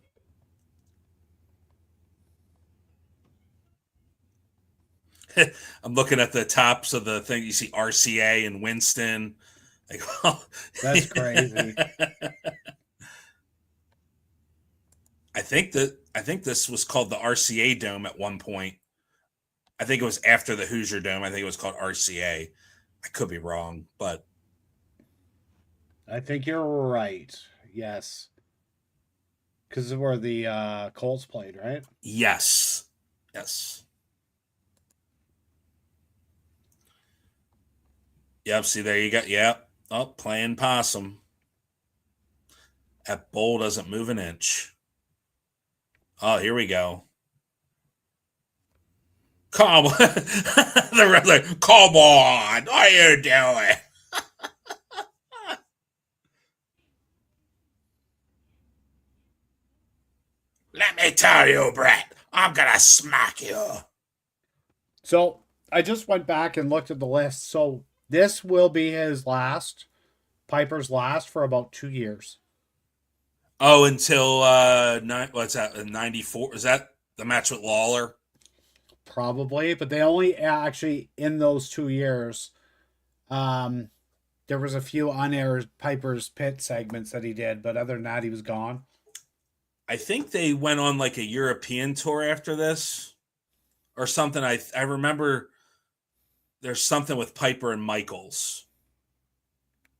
I'm looking at the tops of the thing. You see RCA and Winston. Like, That's crazy. I think this was called the RCA Dome at one point. I think it was after the Hoosier Dome. I think it was called RCA. I could be wrong, but I think you're right. Yes. Because of where the Colts played, right? yes. Yep, see, there you go. Yep. Oh, playing possum. That bull doesn't move an inch. Oh, here we go. Come on. The wrestler, come on. What are you doing? Let me tell you, Brett, I'm going to smack you. So I just went back and looked at the list. So this will be his last, Piper's last for about 2 years. Oh, until, what's that, 94? Is that the match with Lawler? Probably, but they only actually, in those 2 years, there was a few unaired Piper's Pit segments that he did, but other than that, he was gone. I think they went on like a European tour after this or something. I remember there's something with Piper and Michaels.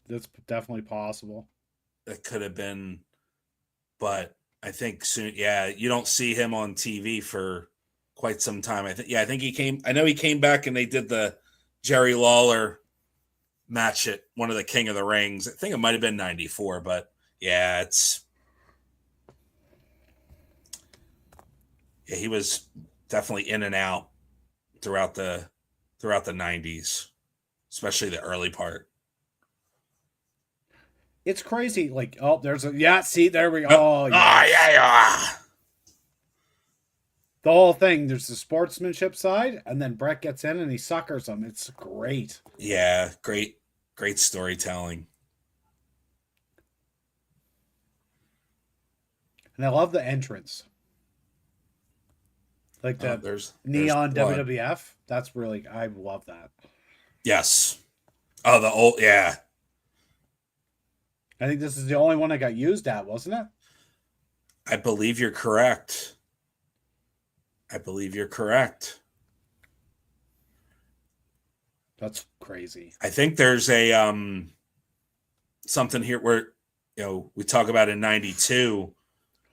That's definitely possible. That could have been, but I think soon, yeah, you don't see him on TV for quite some time. I think he came, I know he came back and they did the Jerry Lawler match at one of the King of the Rings. I think it might have been 94, but yeah, he was definitely in and out throughout the 90s, especially the early part. It's crazy. Like, oh, there's a, see, there we go. Oh, yeah. The whole thing, there's the sportsmanship side, and then Brett gets in and he suckers him. It's great. Yeah, great storytelling. And I love the entrance. Like the there's neon blood. WWF. That's really, I love that. Yes. Oh, the old, yeah. I think this is the only one I got used at, wasn't it? I believe you're correct. That's crazy. I think there's a something here where we talk about in 92.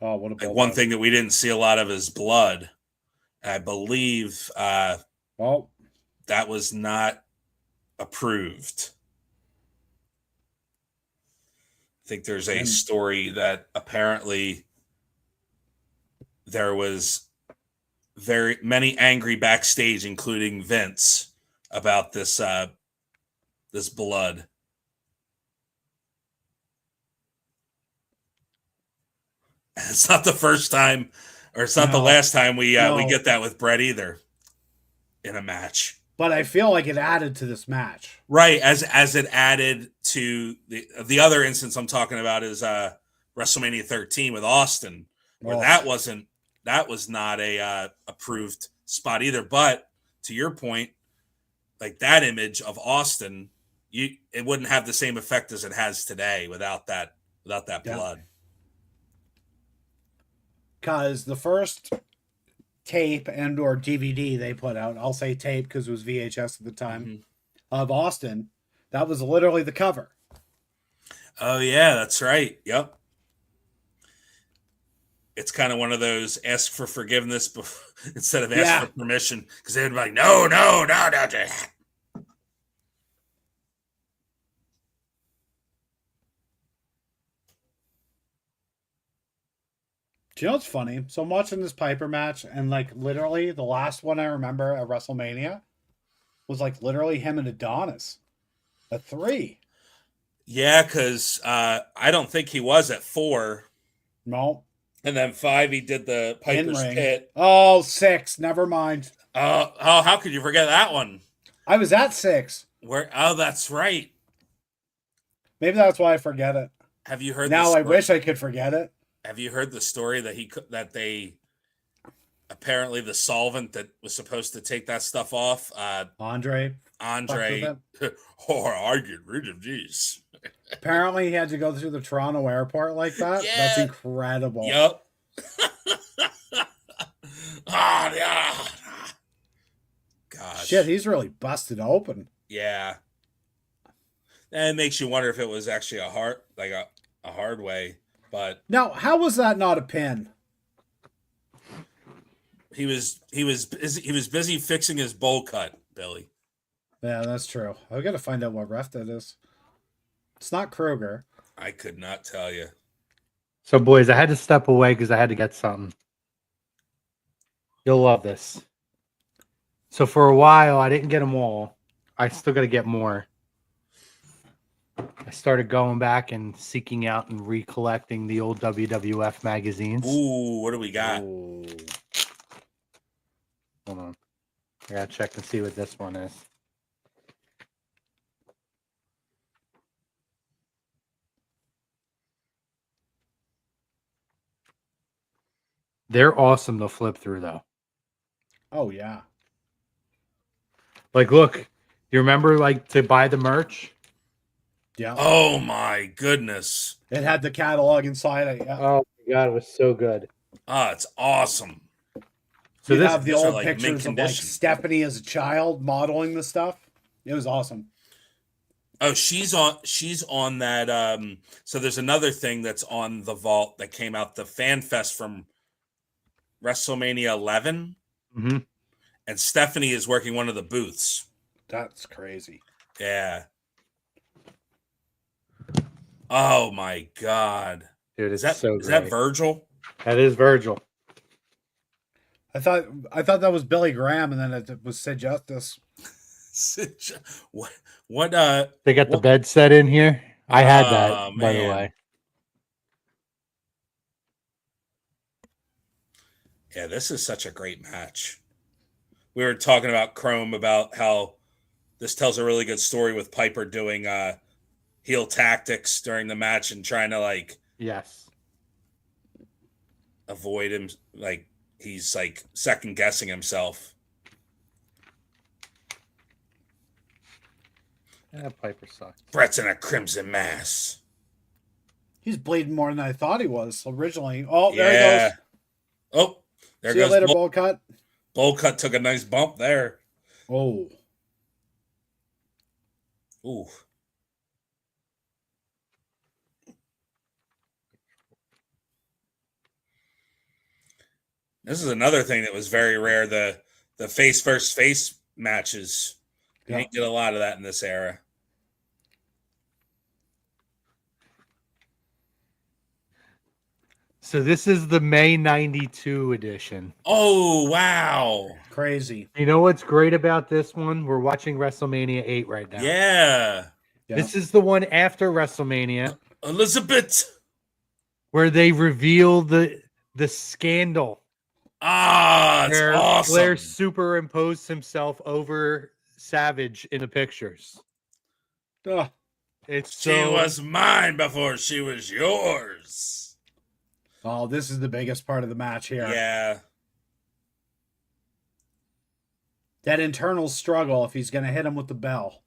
Oh, what a one thing that we didn't see a lot of is blood. I believe that was not approved. I think there's a story that apparently there was very many angry backstage, including Vince, about this this blood. It's not the first time, or it's not the last time we get that with Brett either in a match. But I feel like it added to this match. Right, as it added to the other instance I'm talking about is WrestleMania 13 with Austin, where that was not a approved spot either. But to your point, like that image of Austin, it wouldn't have the same effect as it has today without that blood. Because the first tape and or DVD they put out, I'll say tape because it was VHS at the time, of Austin, that was literally the cover. Oh yeah, that's right. Yep. It's kind of one of those ask for forgiveness instead of ask for permission, because they would be like, no, don't do that. Do you know what's funny? So I'm watching this Piper match, and like literally the last one I remember at WrestleMania was like literally him and Adonis. A 3. Yeah, because I don't think he was at 4. No. And then 5, he did the Piper's In-ring. Pit. Oh, 6. Never mind. How could you forget that one? I was at 6. Where? Oh, that's right. Maybe that's why I forget it. Have you heard? Now I wish I could forget it. Have you heard the story that apparently the solvent that was supposed to take that stuff off, Andre, or I get rid of these. apparently he had to go through the Toronto airport like that. Yeah. That's incredible. Yep. Yeah. Gosh. Shit, he's really busted open. Yeah. And it makes you wonder if it was actually a hard way, but Now, how was that not a pin? he was busy fixing his bowl cut, Billy. Yeah, that's true. I've got to find out what ref that is. It's not Kruger. I could not tell you. So, boys, I had to step away because I had to get something. You'll love this. So, for a while, I didn't get them all. I still got to get more. I started going back and seeking out and recollecting the old WWF magazines. Ooh, what do we got? Ooh. Hold on. I got to check and see what this one is. They're awesome to flip through, though. Oh, yeah. Like, look, you remember, like, to buy the merch? Yeah. Oh my goodness. It had the catalog inside it. Yeah. Oh, my God, it was so good. It's awesome. So So you this have the these are old like mint pictures of like condition. Stephanie as a child modeling the stuff. It was awesome. Oh, she's on that. So there's another thing that's on the vault that came out, the Fan Fest from WrestleMania 11. Mm-hmm. And Stephanie is working one of the booths. That's crazy. Yeah. Oh my God. Dude, Is it's so that great. Virgil? That is Virgil. I thought that was Billy Graham, and then it was Sid Justice. What They got the bed set in here. I had that, Oh, by the man. way. Yeah, this is such a great match. We were talking about Chrome about how this tells a really good story with Piper doing heel tactics during the match and trying to like Yes. avoid him, like he's like second guessing himself. Piper sucks. Brett's in a crimson mass. He's bleeding more than I thought he was originally. Oh, there Yeah. he goes. Oh, there See you goes later, bowl cut. Bowl cut took a nice bump there. Oh, Ooh. This is another thing that was very rare. The face versus face matches. You Yeah. didn't get a lot of that in this era. So this is the May 92 edition. Oh, wow. crazy. You know what's great about this one? We're watching WrestleMania 8 right now. Yeah. Yeah. This is the one after WrestleMania Elizabeth. where they reveal the scandal. Ah, it's Where awesome. Flair superimposed himself over Savage in the pictures. Ugh. It's She so was mine before she was yours. Oh, this is the biggest part of the match here. Yeah. That internal struggle if he's going to hit him with the bell.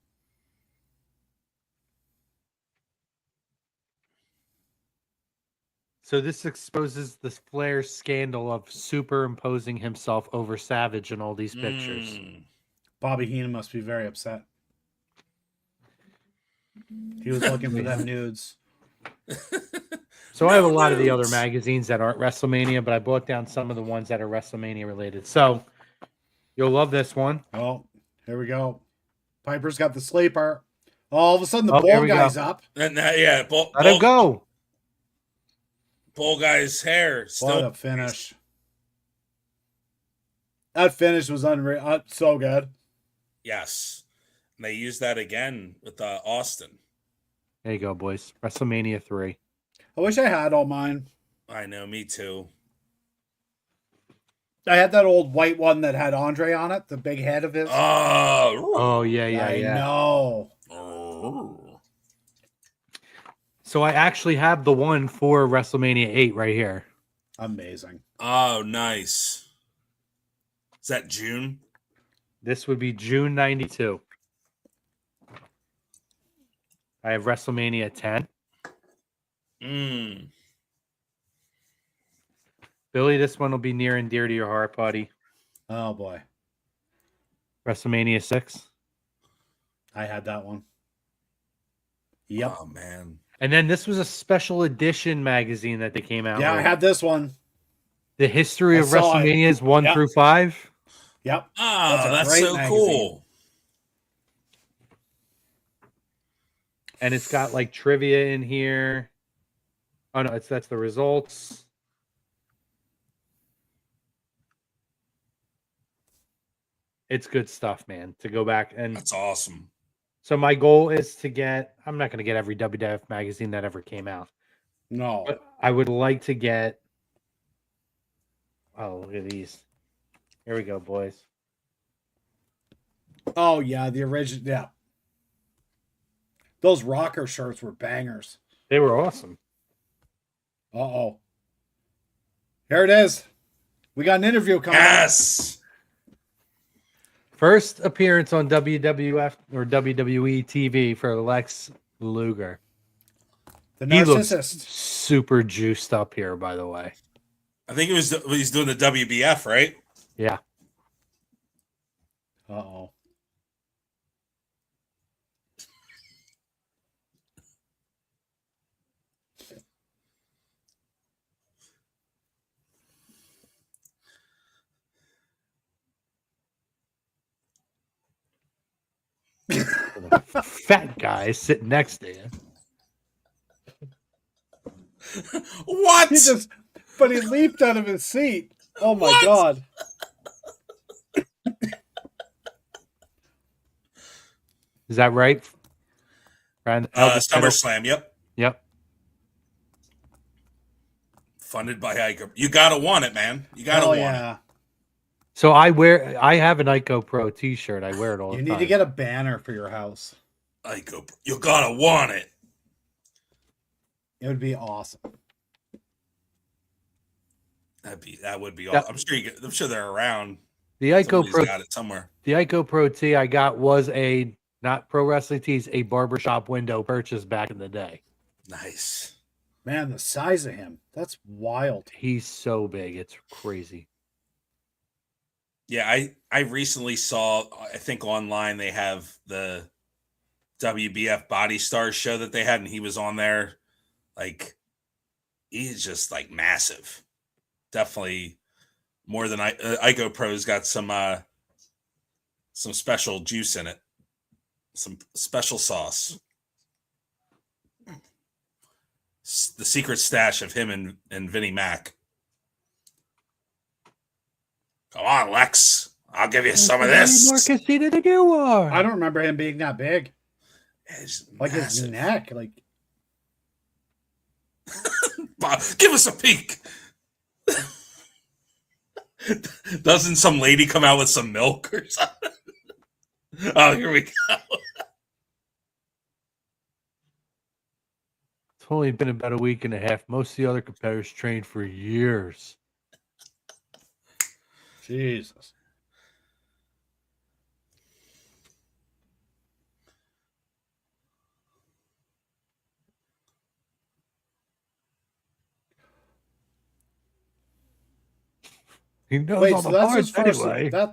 So this exposes the Flair scandal of superimposing himself over Savage in all these pictures. Mm. Bobby Heenan must be very upset. He was looking for them nudes. So I have a lot of the nudes. other magazines that aren't WrestleMania, but I brought down some of the ones that are WrestleMania related. So you'll love this one. Oh, here we go. Piper's got the sleeper. All of a sudden, the Oh, here ball we go. guy's up. And that, yeah, Let him go. Bull guy's hair What still a finish. That finish was unreal. So good. Yes. And they used that again with Austin. There you go, boys. WrestleMania 3. I wish I had all mine. I know, me too. I had that old white one that had Andre on it, the big head of his. Oh, yeah, yeah, I yeah. know. So I actually have the one for WrestleMania 8 right here. Amazing. Oh, nice. Is that June? This would be June 92. I have WrestleMania 10. Billy, this one will be near and dear to your heart, buddy. Oh boy. WrestleMania 6. I had that one. Yep. Oh man. And then this was a special edition magazine that they came out Yeah, with. I had this one. The history I of saw it. WrestleManias 1 Yep. through 5. Yep. Oh, a that's great so magazine. cool. And it's got like trivia in here. Oh no, that's the results. It's good stuff, man. To go back and That's awesome. so my goal is to get. I'm not going to get every WWF magazine that ever came out, No. but I would like to get. Oh, look at these! Here we go, boys. Oh yeah, the original. Yeah. Those rocker shirts were bangers. They were awesome. Uh-oh. Here it is. We got an interview coming up. Yes. First appearance on WWF or WWE TV for Lex Luger. The He looks narcissist. super juiced up here, by the way. I think he's doing the WBF, right? Yeah. Uh-oh. Fat guy sitting next to you. What? But he leaped out of his seat. Oh my What? God. Is that right? SummerSlam, yep. Yep. Funded by Ico. You gotta want it, man. You gotta Oh want yeah. So I have an Ico Pro t-shirt. I wear it all You the need time. to get a banner for your house. it. Ico. You gotta want it. It would be awesome. That would be That- awesome. I'm sure they're around. The Ico Somebody's Pro got it somewhere. The Ico Pro tee I got was a not pro wrestling tees, a barbershop window purchase back in the day. Nice. Man, the size of him. That's wild. He's so big, it's crazy. Yeah, I recently saw, I think online they have the WBF Body Stars show that they had, and he was on there. Like, he's just like massive. Definitely more than Ico Pro's got some special juice in it, some special sauce. The secret stash of him and Vinnie Mac. Come on, Lex. I'll give you some of this. More conceited than you are. I don't remember him being that big. It's Like his massive. neck. Like Bob, give us a peek. Doesn't some lady come out with some milk or something? Oh, here we go. It's only been about a week and a half. Most of the other competitors trained for years. Jesus. He knows Wait, all so the that's his parts first anyway.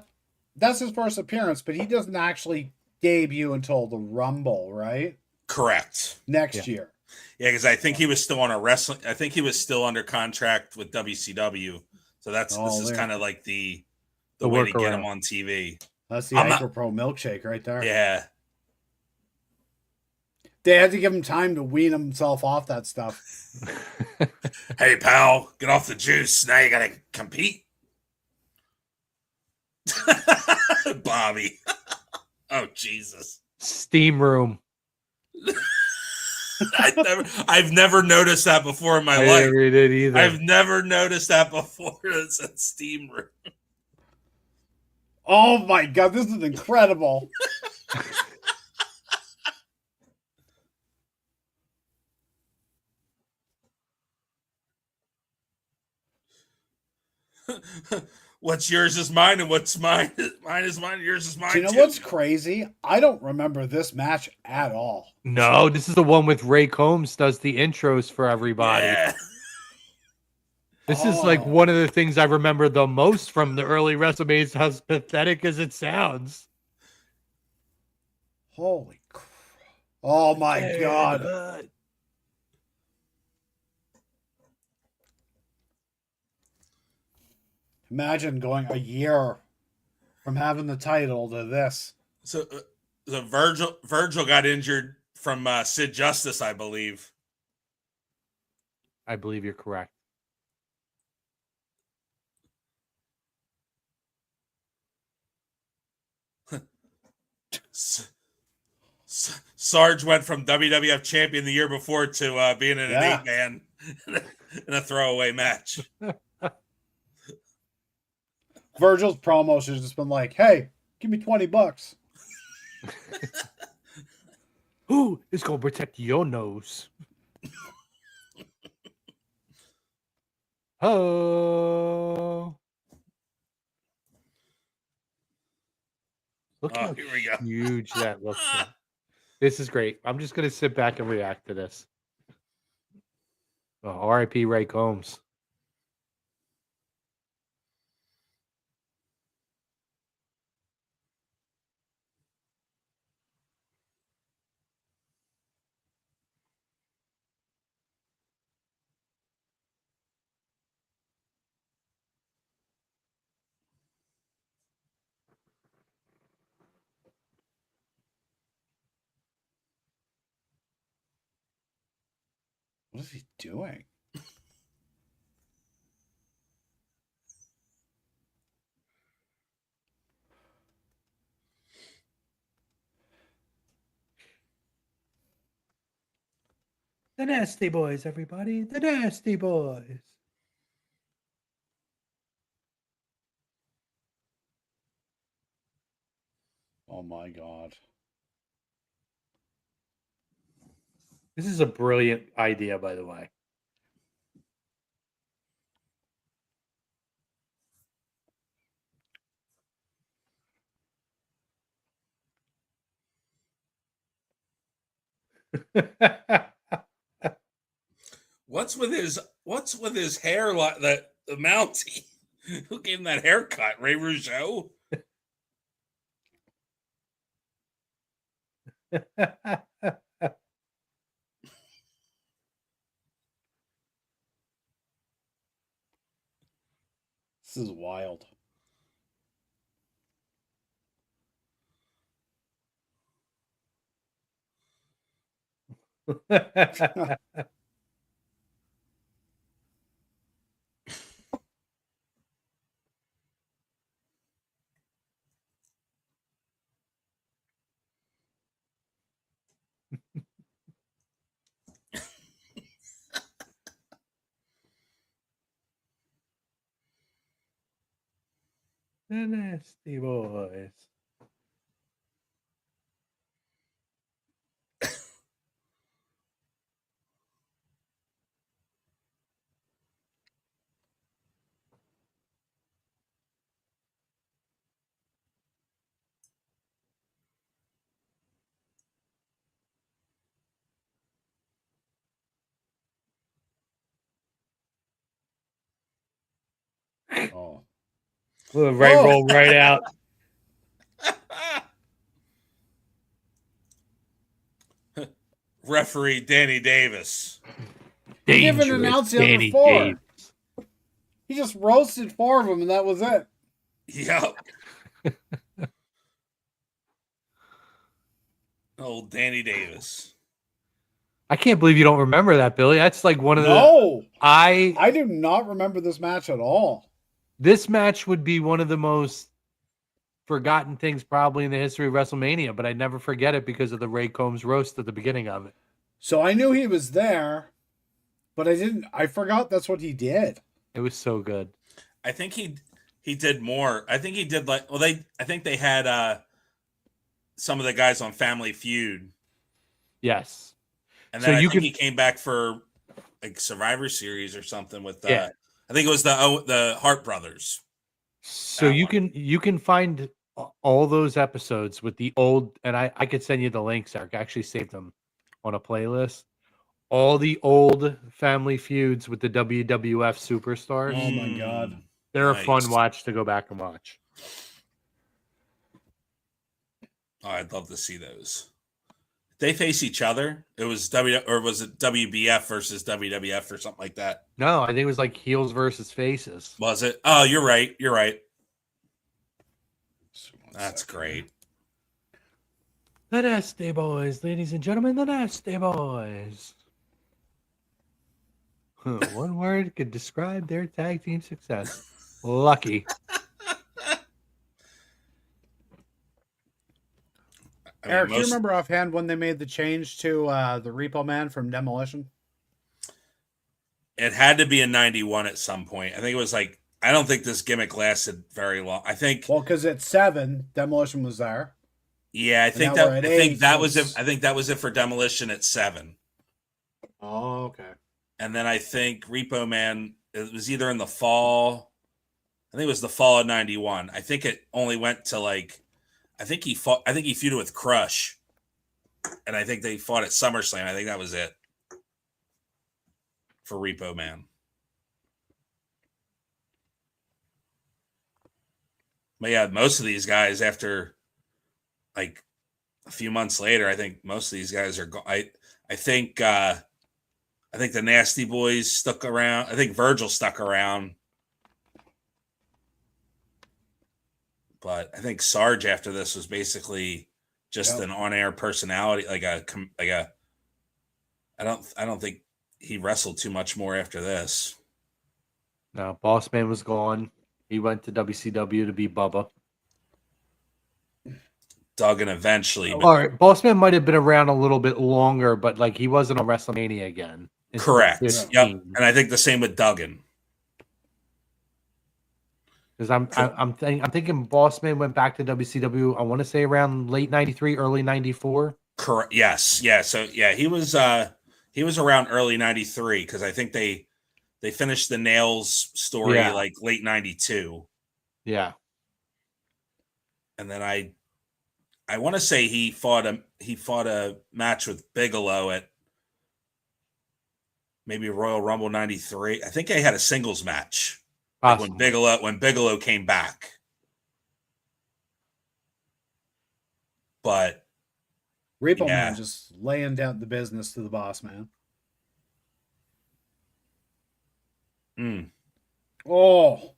that's his first appearance, but he doesn't actually debut until the Rumble, right? Correct. Next year. Yeah, because I think he was still on a wrestling. I think he was still under contract with WCW. So this is there. kind of like the The way to get workaround. him on TV. That's the I'm Ico not- Pro milkshake right there. Yeah. They had to give him time to wean himself off that stuff. Hey, pal, get off the juice. Now you got to compete. Bobby. Oh, Jesus. Steam room. I've never noticed that before in my I life. never did either. I've never noticed that before. It's a steam room. Oh my God, this is incredible. what's yours is mine, and what's mine is mine, and yours is mine. Do you know too. what's crazy? I don't remember this match at all. No, this is the one with Ray Combs does the intros for everybody. Yeah. This is like one of the things I remember the most from the early WrestleMania, as pathetic as it sounds. Holy crap. Oh my God. Imagine going a year from having the title to this. So Virgil got injured from Sid Justice, I believe. I believe you're correct. Sarge went from WWF champion the year before to being in an 8-man in a throwaway match. Virgil's promo should have just been like, hey, give me $20. Who is going to protect your nose? Oh. Look how here we go. huge that looks. This is great. I'm just going to sit back and react to this. Oh, R.I.P. Ray Combs. What is he doing? The Nasty Boys, everybody. The Nasty Boys. Oh my God. This is a brilliant idea, by the way. What's with his hair like the Mountie? Who gave him that haircut? Ray Rougeau? This is wild. The Nasty Boys. Oh. Roll right out. Referee Danny Davis. He didn't even announce the other four. He just roasted 4 of them, and that was it. Yep. Old Danny Davis. I can't believe you don't remember that, Billy. That's like one of the. No, I do not remember this match at all. This match would be one of the most forgotten things probably in the history of WrestleMania, but I never forget it because of the Ray Combs roast at the beginning of it. So I knew he was there, but I forgot that's what he did. It was so good. I think he did more. I think he did I think they had some of the guys on Family Feud. Yes. And then he came back for like Survivor Series or something with I think it was the Hart brothers. So That you can find all those episodes with the old, and I could send you the links, Eric. I actually saved them on a playlist. All the old Family Feuds with the WWF superstars. Oh my God. They're a fun Nice. watch to go back and watch. Oh, I'd love to see those. They face each other. It was was it WBF versus WWF or something like that? No, I think it was like heels versus faces. Was it? Oh, you're right. You're right. That's great. The Nasty Boys, ladies and gentlemen, the Nasty Boys. One word could describe their tag team success. Lucky. Eric, do you remember offhand when they made the change to the Repo Man from Demolition? It had to be in 91 at some point. I think it was like, I don't think this gimmick lasted very long. I think, Well, because at 7, Demolition was there. yeah, I think now we're at I think 8, that so was it. it's- I think that was it for Demolition at 7. Oh, okay. And then I think Repo Man, it was either in the fall. I think it was the fall of 91. I think it only went to like, I think he feuded with Crush. And I think they fought at SummerSlam. I think that was it for Repo Man. But yeah, most of these guys, after like a few months later, I think most of these guys are I think the Nasty Boys stuck around. I think Virgil stuck around. But I think Sarge after this was basically just an on-air personality, I don't think he wrestled too much more after this. No, Boss Man was gone. He went to WCW to be Bubba. Duggan eventually. All right, Boss Man might have been around a little bit longer, but like he wasn't on WrestleMania again. Correct. 15. Yep. And I think the same with Duggan. Because I'm thinking Boss Man went back to WCW. I want to say around late '93, early '94. Correct. Yes. Yeah. So yeah, he was around early '93 because I think they finished the Nails story like late '92. Yeah. And then I want to say he fought a match with Bigelow at maybe Royal Rumble '93. I think they had a singles match like when Bigelow came back. But Repo Man just laying down the business to the Boss Man. Oh.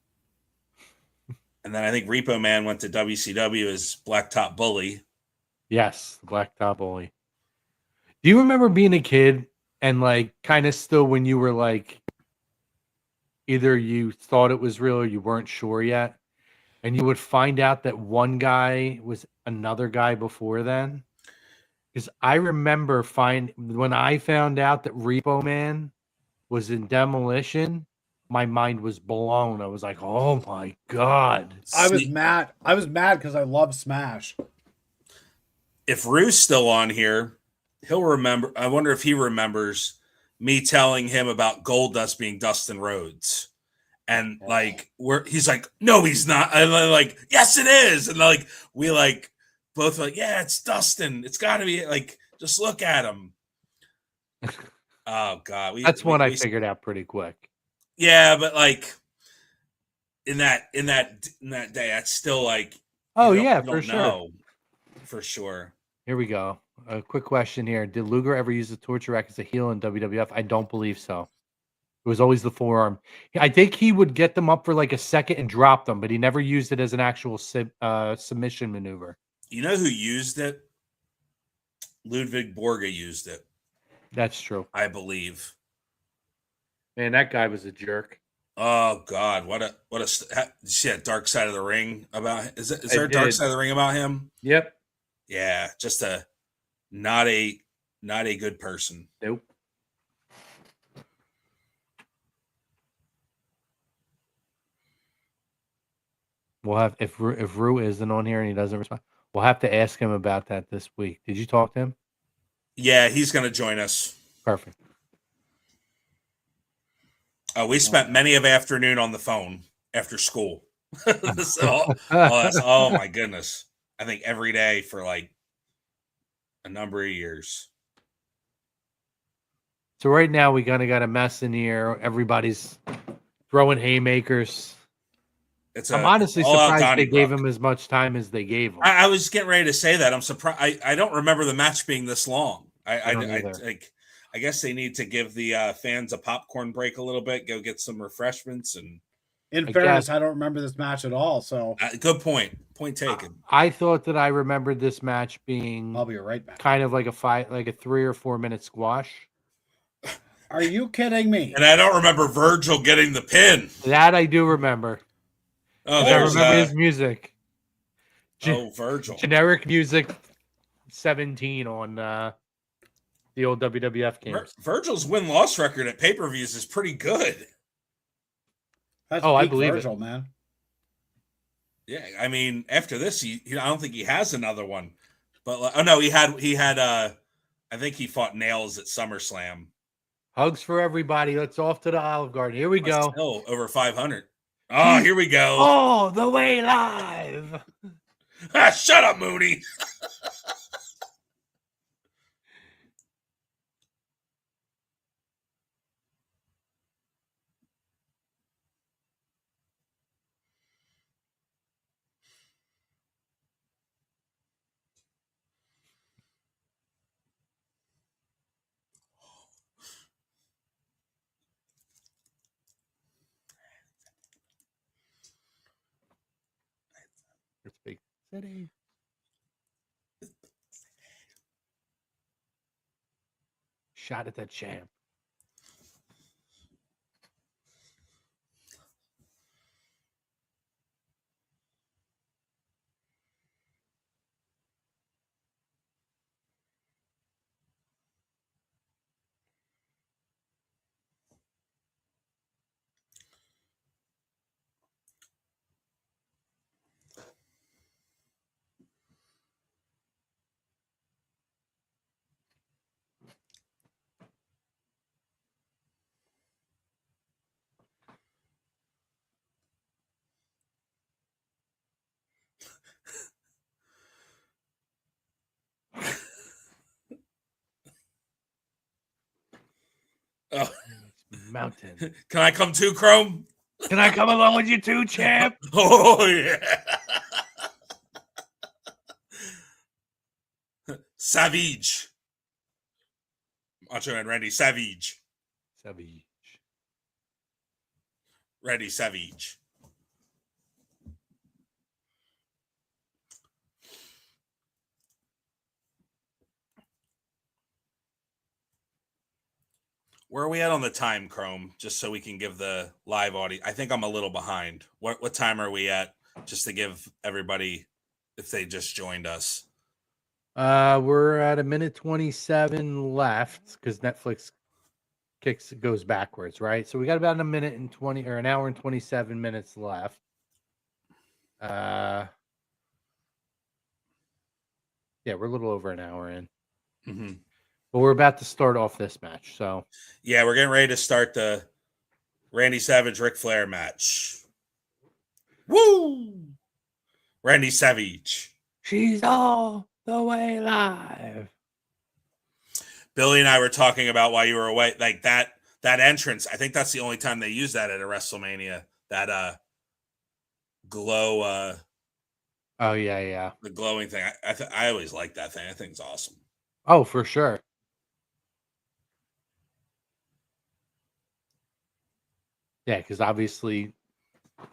And then I think Repo Man went to WCW as Blacktop Bully. Yes, the Blacktop Bully. Do you remember being a kid and like kind of still when you were like either you thought it was real or you weren't sure yet, and you would find out that one guy was another guy before then? Because I remember when I found out that Repo Man was in Demolition, my mind was blown. I was like, "Oh my god!" I was mad. I was mad because I love Smash. If Rue's still on here, he'll remember. I wonder if he remembers me telling him about Goldust being Dustin Rhodes, and like he's like, "No, he's not." And I'm like, "Yes, it is." And like we like both like, "Yeah, it's Dustin. It's got to be like, just look at him." Oh God, That's one I figured out pretty quick. Yeah, but like in that day, that's still like, for sure. Here we go. A quick question here: did Luger ever use the torture rack as a heel in WWF? I don't believe so. It was always the forearm. I think he would get them up for like a second and drop them, but he never used it as an actual submission maneuver. You know who used it? Ludwig Borga used it. That's true. I believe. Man, that guy was a jerk. Oh God, what a see that Dark Side of the Ring about? Is there a Dark Side of the Ring about him? Yep. Yeah, just not a good person. Nope. We'll have if Rue isn't on here and he doesn't respond, we'll have to ask him about that this week. Did you talk to him? Yeah, he's going to join us. Perfect. We spent many of afternoon on the phone after school. Oh my goodness. I think every day for like a number of years. So right now we kind of got a mess in here. Everybody's throwing haymakers. I'm honestly surprised they gave him as much time as they gave him. I was getting ready to say that. I'm surprised. I don't remember the match being this long. I guess they need to give the fans a popcorn break a little bit, go get some refreshments. And in fairness, I don't remember this match at all. So good point. Point taken. I thought that I remembered this match being I'll be right back. Kind of like a 3 or 4 minute squash. Are you kidding me? And I don't remember Virgil getting the pin. That I do remember. Oh, I remember his music. Virgil. Generic music 17 on the old WWF games. Virgil's win-loss record at pay-per-views is pretty good. That's I believe Virgil, it. Man. Yeah, I mean, after this, I don't think he has another one. But no, he had. I think he fought Nails at SummerSlam. Hugs for everybody. Let's off to the Olive Garden. Here we go. Still over 500. Oh, here we go. Oh, the way live. Shut up, Mooney. It's big city. Shot at that champ. Oh. Mountain. Can I come too, Chrome? Can I come along with you too, champ? Oh, yeah. Savage. Macho Man Randy Savage. Randy Savage. Where are we at on the time, Chrome? Just so we can give the live audience. I think I'm a little behind. What time are we at? Just to give everybody, if they just joined us. We're at 1:27 left because Netflix goes backwards, right? So we got about 1:20 or an hour and 27 minutes left. Yeah, we're a little over an hour in. Mm-hmm. But we're about to start off this match, so yeah, we're getting ready to start the Randy Savage Ric Flair match. Woo! Randy Savage. She's all the way live. Billy and I were talking about while you were away, like that entrance. I think that's the only time they use that at a WrestleMania. That glow. Oh yeah. The glowing thing. I always like that thing. I think it's awesome. Oh, for sure. Yeah, because obviously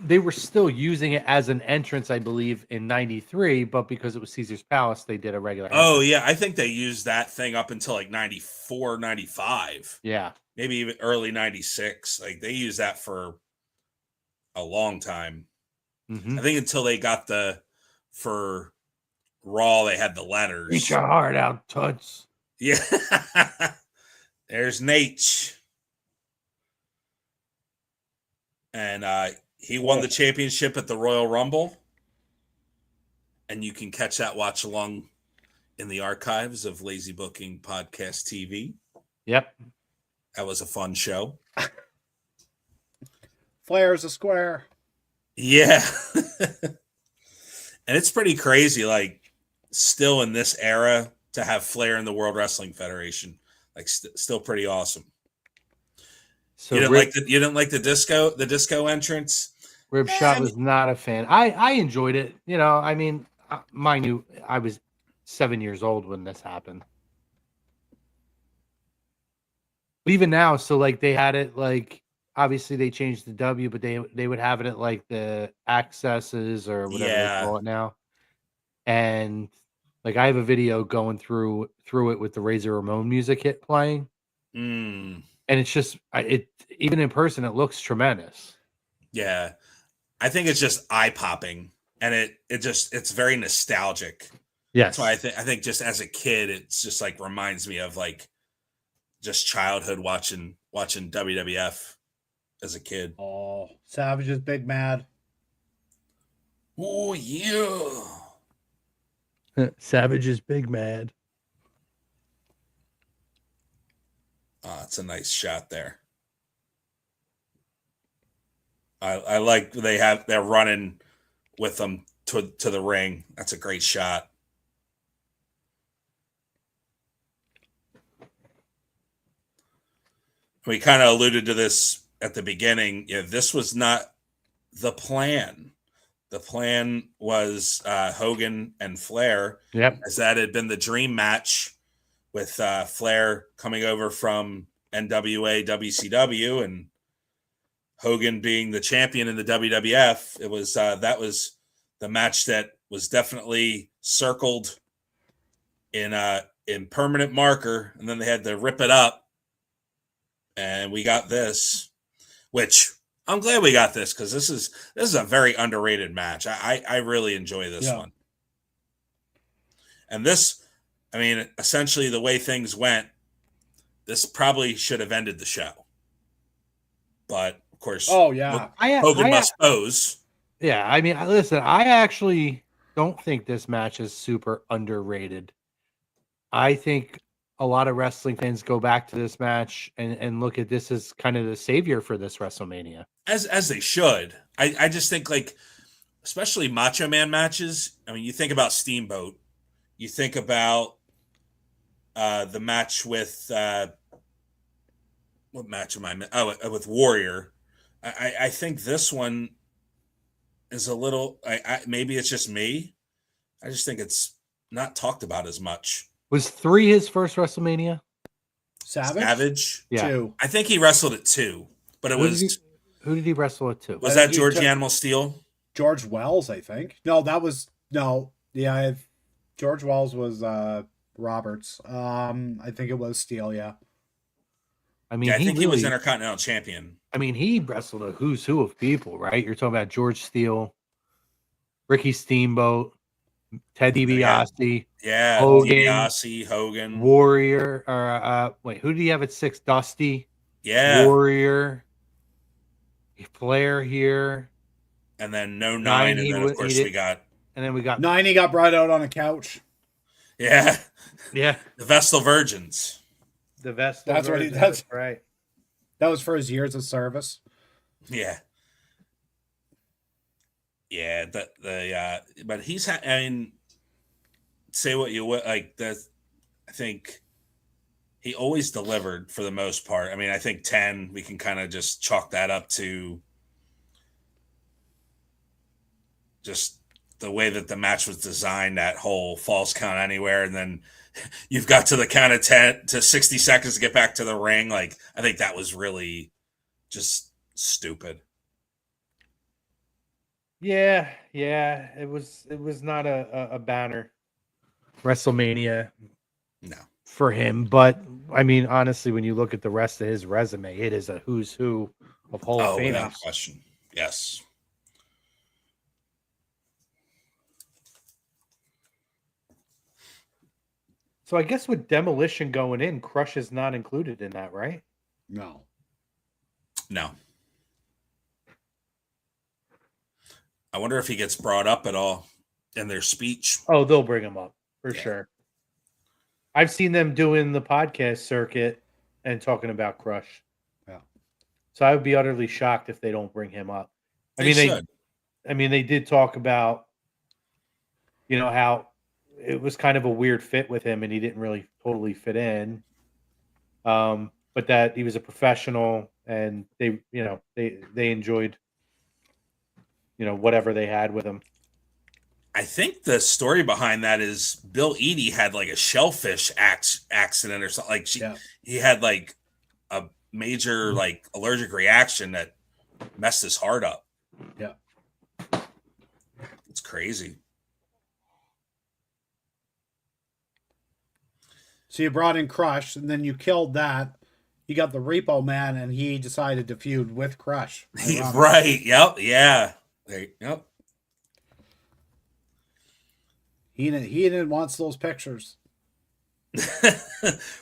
they were still using it as an entrance, I believe, in '93, but because it was Caesar's Palace, they did a regular entrance. Oh, yeah. I think they used that thing up until like 94, 95. Yeah. Maybe even early 96. Like they used that for a long time. Mm-hmm. I think until they got for Raw, they had the letters. Reach your heart out, Toots. Yeah. There's Nate. And he won the championship at the Royal Rumble. And you can catch that watch along in the archives of Lazy Booking Podcast TV. Yep. That was a fun show. Flair's a square. Yeah. And it's pretty crazy, like, still in this era to have Flair in the World Wrestling Federation. Like, still pretty awesome. So You didn't like the disco entrance? Rib Shot was not a fan. I enjoyed it. You know, I mean, mind you, I was 7 years old when this happened. But even now, so like they had it like obviously they changed the W, but they would have it at like the accesses or whatever they call it now. And like I have a video going through it with the Razor Ramon music hit playing. Mm. And it's just it even in person, it looks tremendous. Yeah. I think it's just eye-popping, and it's very nostalgic. Yes. That's why I think just as a kid, it's just like reminds me of like just childhood watching WWF as a kid. Oh, Savage is big mad. Oh yeah. Savage is big mad. Oh, it's a nice shot there. I like they're running with them to the ring. That's a great shot. We kind of alluded to this at the beginning. Yeah, this was not the plan. The plan was Hogan and Flair. Yep. As that had been the dream match with Flair coming over from NWA WCW and Hogan being the champion in the WWF. It was that was the match that was definitely circled in permanent marker, and then they had to rip it up. And we got this, which I'm glad we got this because this is a very underrated match. I really enjoy this one. And this, I mean, essentially the way things went, this probably should have ended the show. But of course, Hogan must pose. Yeah, I mean, listen, I actually don't think this match is super underrated. I think a lot of wrestling fans go back to this match and look at this as kind of the savior for this WrestleMania. As they should. I just think, like, especially Macho Man matches. I mean, you think about Steamboat. You think about the match with what match am I? With Warrior. I think this one is a little. Maybe it's just me. I just think it's not talked about as much. Was 3 his first WrestleMania? Savage? Yeah. 2. I think he wrestled at 2, but it was. Who did he wrestle at 2? Was that George Animal Steel? George Wells, I think. No, that was no. Yeah, George Wells was Roberts. I think it was Steel. Yeah. I mean, I think he was Intercontinental Champion. I mean, he wrestled a who's who of people, right? You're talking about George Steele, Ricky Steamboat, Ted DiBiase, Hogan, DiBiase, Hogan, Warrior. Or wait, who did he have at 6? Dusty. Yeah. Warrior. Flair here. And then 9, and then of course we got. And then we got 9. He got brought out on a couch. Yeah. Yeah. The Vestal Virgins. The Vestal. That's Virgins, what that's right. That was for his years of service. Yeah. Yeah, but he's I mean, say what you will, like that. I think he always delivered for the most part. I mean, I think 10 we can kind of just chalk that up to just the way that the match was designed. That whole false count anywhere, and then you've got to the count of 10 to 60 seconds to get back to the ring. Like, I think that was really just stupid. Yeah, it was not a banner WrestleMania, no, for him. But I mean, honestly, when you look at the rest of his resume, it is a who's who of Hall of Fame. Without question, yes. So I guess with Demolition going in, Crush is not included in that, right? No. I wonder if he gets brought up at all in their speech. Oh, they'll bring him up for sure. I've seen them doing the podcast circuit and talking about Crush. Yeah. So I would be utterly shocked if they don't bring him up. I They mean, should. I mean, they did talk about, how it was kind of a weird fit with him and he didn't really totally fit in. But that he was a professional and they enjoyed, whatever they had with him. I think the story behind that is Bill Eadie had like a shellfish accident or something. Like he had like a major like allergic reaction that messed his heart up. Yeah. It's crazy. So you brought in Crush, and then you killed that. You got the Repo Man, and he decided to feud with Crush. Right. Yep. Yeah. Yep. He didn't want those pictures. I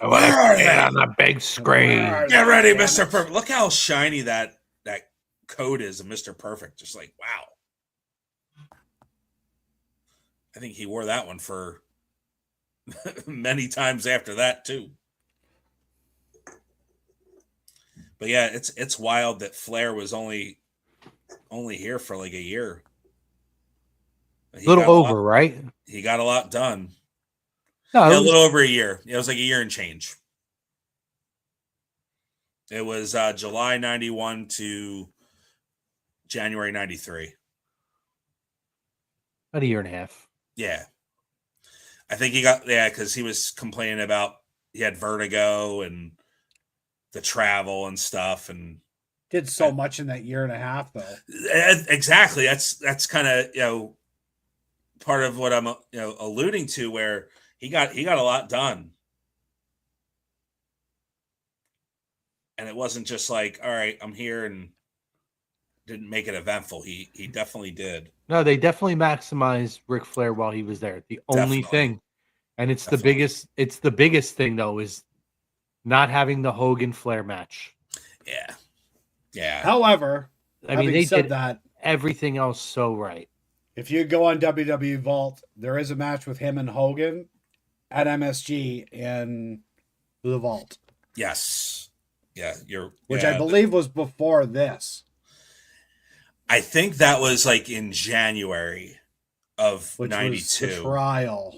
want to see it on the big screen. Get ready, Mr. Perfect. Look how shiny that coat is of Mr. Perfect. Just like, wow. I think he wore that one for many times after that too. But yeah, it's wild that Flair was only here for like a year. A little over, right? He got a lot done. No, a little over a year. It was like a year and change. It was July 91 to January 93. About a year and a half. Yeah. I think because he was complaining about he had vertigo and the travel and stuff, and did so much in that year and a half though. Exactly. That's kind of part of what I'm alluding to, where he got a lot done. And it wasn't just like, all right, I'm here, and didn't make it eventful. He definitely did. No, they definitely maximized Ric Flair while he was there. The only thing, and it's the biggest thing though, is not having the Hogan Flair match. Yeah. Yeah. However, I mean, they did that everything else so right. If you go on WWE Vault, there is a match with him and Hogan at MSG in the Vault. Yes. Yeah, which I believe was before this. I think that was like in January of 92. Was the trial.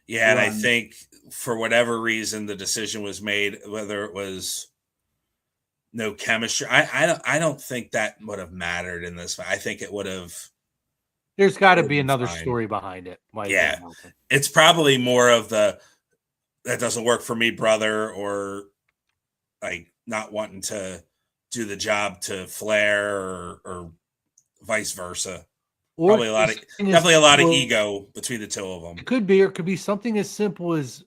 Yeah, and I think for whatever reason the decision was made, whether it was no chemistry. I don't think that would have mattered in this. I think it would have. There's got to be another story behind it. Yeah, it's probably more of that doesn't work for me, brother, or like not wanting to do the job to Flair or vice versa. Or probably definitely a lot of ego between the two of them. It could be, or it could be something as simple as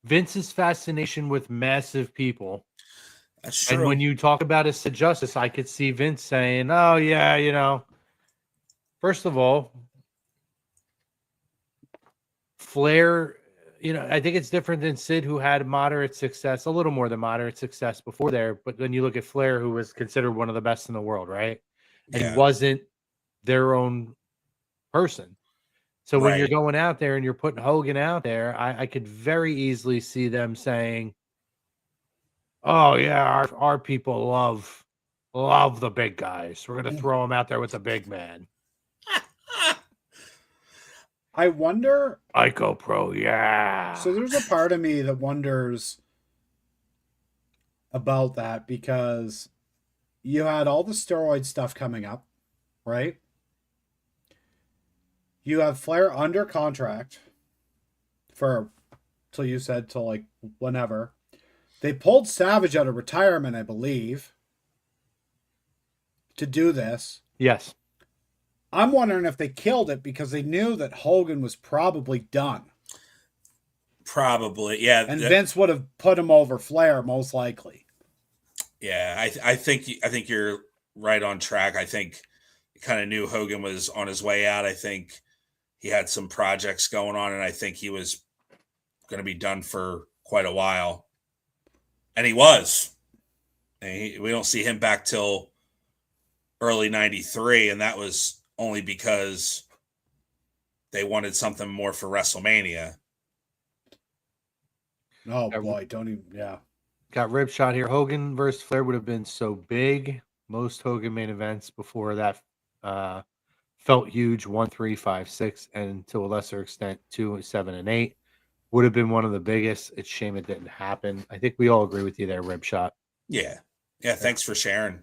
Vince's fascination with massive people. That's true. And when you talk about a Sid Justice, I could see Vince saying, "Oh yeah, first of all, Flair, I think it's different than Sid, who had moderate success, a little more than moderate success before there. But then you look at Flair, who was considered one of the best in the world, right? And he wasn't their own person. So when you're going out there and you're putting Hogan out there, I could very easily see them saying, "Oh yeah, our people love the big guys. We're going to throw them out there with the big man." I wonder. Ico Pro, yeah. So there's a part of me that wonders about that, because you had all the steroid stuff coming up, right? You have Flair under contract till like whenever. They pulled Savage out of retirement, I believe, to do this. Yes. I'm wondering if they killed it because they knew that Hogan was probably done. Probably, yeah. And Vince would have put him over Flair, most likely. Yeah, I think you're right on track. I think he kind of knew Hogan was on his way out. I think he had some projects going on, and I think he was going to be done for quite a while. And he was. And we don't see him back till early 93, and that was only because they wanted something more for WrestleMania. Oh, boy, don't even, yeah. Got rib shot here. Hogan versus Flair would have been so big. Most Hogan main events before that felt huge. 1, 3, 5, 6, and to a lesser extent 2, 7, and 8 would have been one of the biggest. It's a shame it didn't happen. I think we all agree with you there, Rib Shot. Yeah. Thanks for sharing.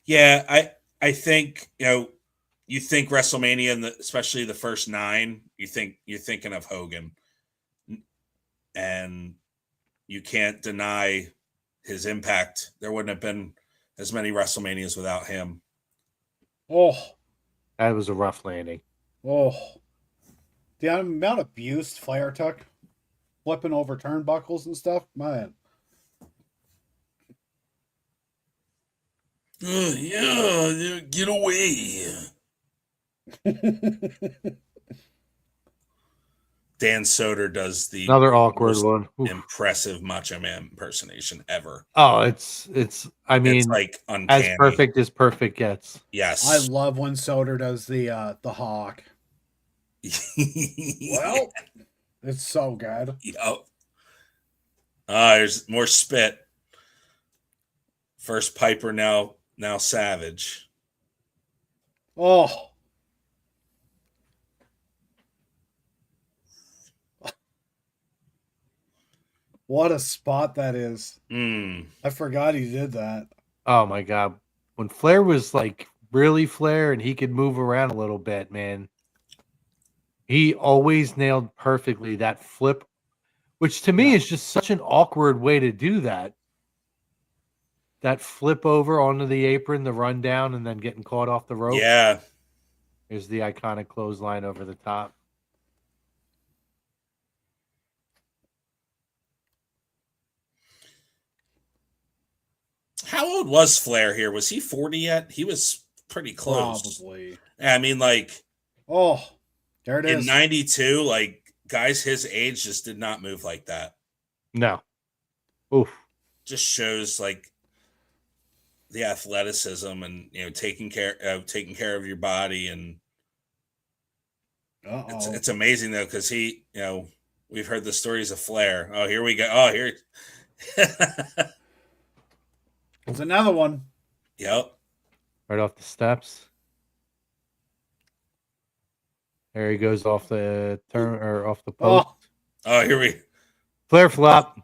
Yeah, I think you think WrestleMania and especially the first 9, you're thinking of Hogan, and you can't deny his impact. There wouldn't have been as many WrestleManias without him. Oh, that was a rough landing. Oh, the amount of abuse Flair took, flipping over turnbuckles and stuff, man. Yeah, get away. Dan Soder does another awkward one. Impressive Macho Man impersonation ever. Oh, it's I mean, it's like uncanny. As perfect as perfect gets. Yes. I love when Soder does the Hawk. Well, it's so good. Yep. There's more spit. First Piper, now Savage. Oh. What a spot that is. I forgot he did that. Oh my God. When Flair was like really Flair and he could move around a little bit, man, he always nailed perfectly that flip, which to me is just such an awkward way to do that. That flip over onto the apron, the rundown, and then getting caught off the rope. Yeah. Here's the iconic clothesline over the top. How old was Flair here? Was he 40 yet? He was pretty close. Probably. I mean, like, there it is. In 92, like, guys his age just did not move like that. No. Oof. Just shows, like, the athleticism and, taking care of your body. And it's amazing, though, because he, we've heard the stories of Flair. Oh, here we go. Oh, here. There's another one. Yep. Right off the steps. There he goes off the turn or off the post. Oh, here we Flair flop.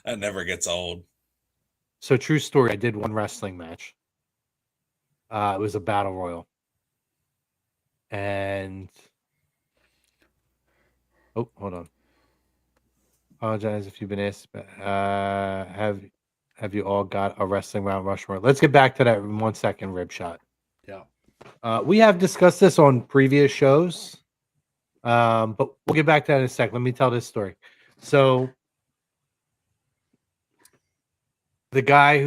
That never gets old. So true story. I did one wrestling match. It was a battle royal. And hold on. Apologize if you've been asked, but have you all got a wrestling Mount Rushmore? Let's get back to that in 1 second, Rib Shot. Yeah. We have discussed this on previous shows, but we'll get back to that in a sec. Let me tell this story. So the guy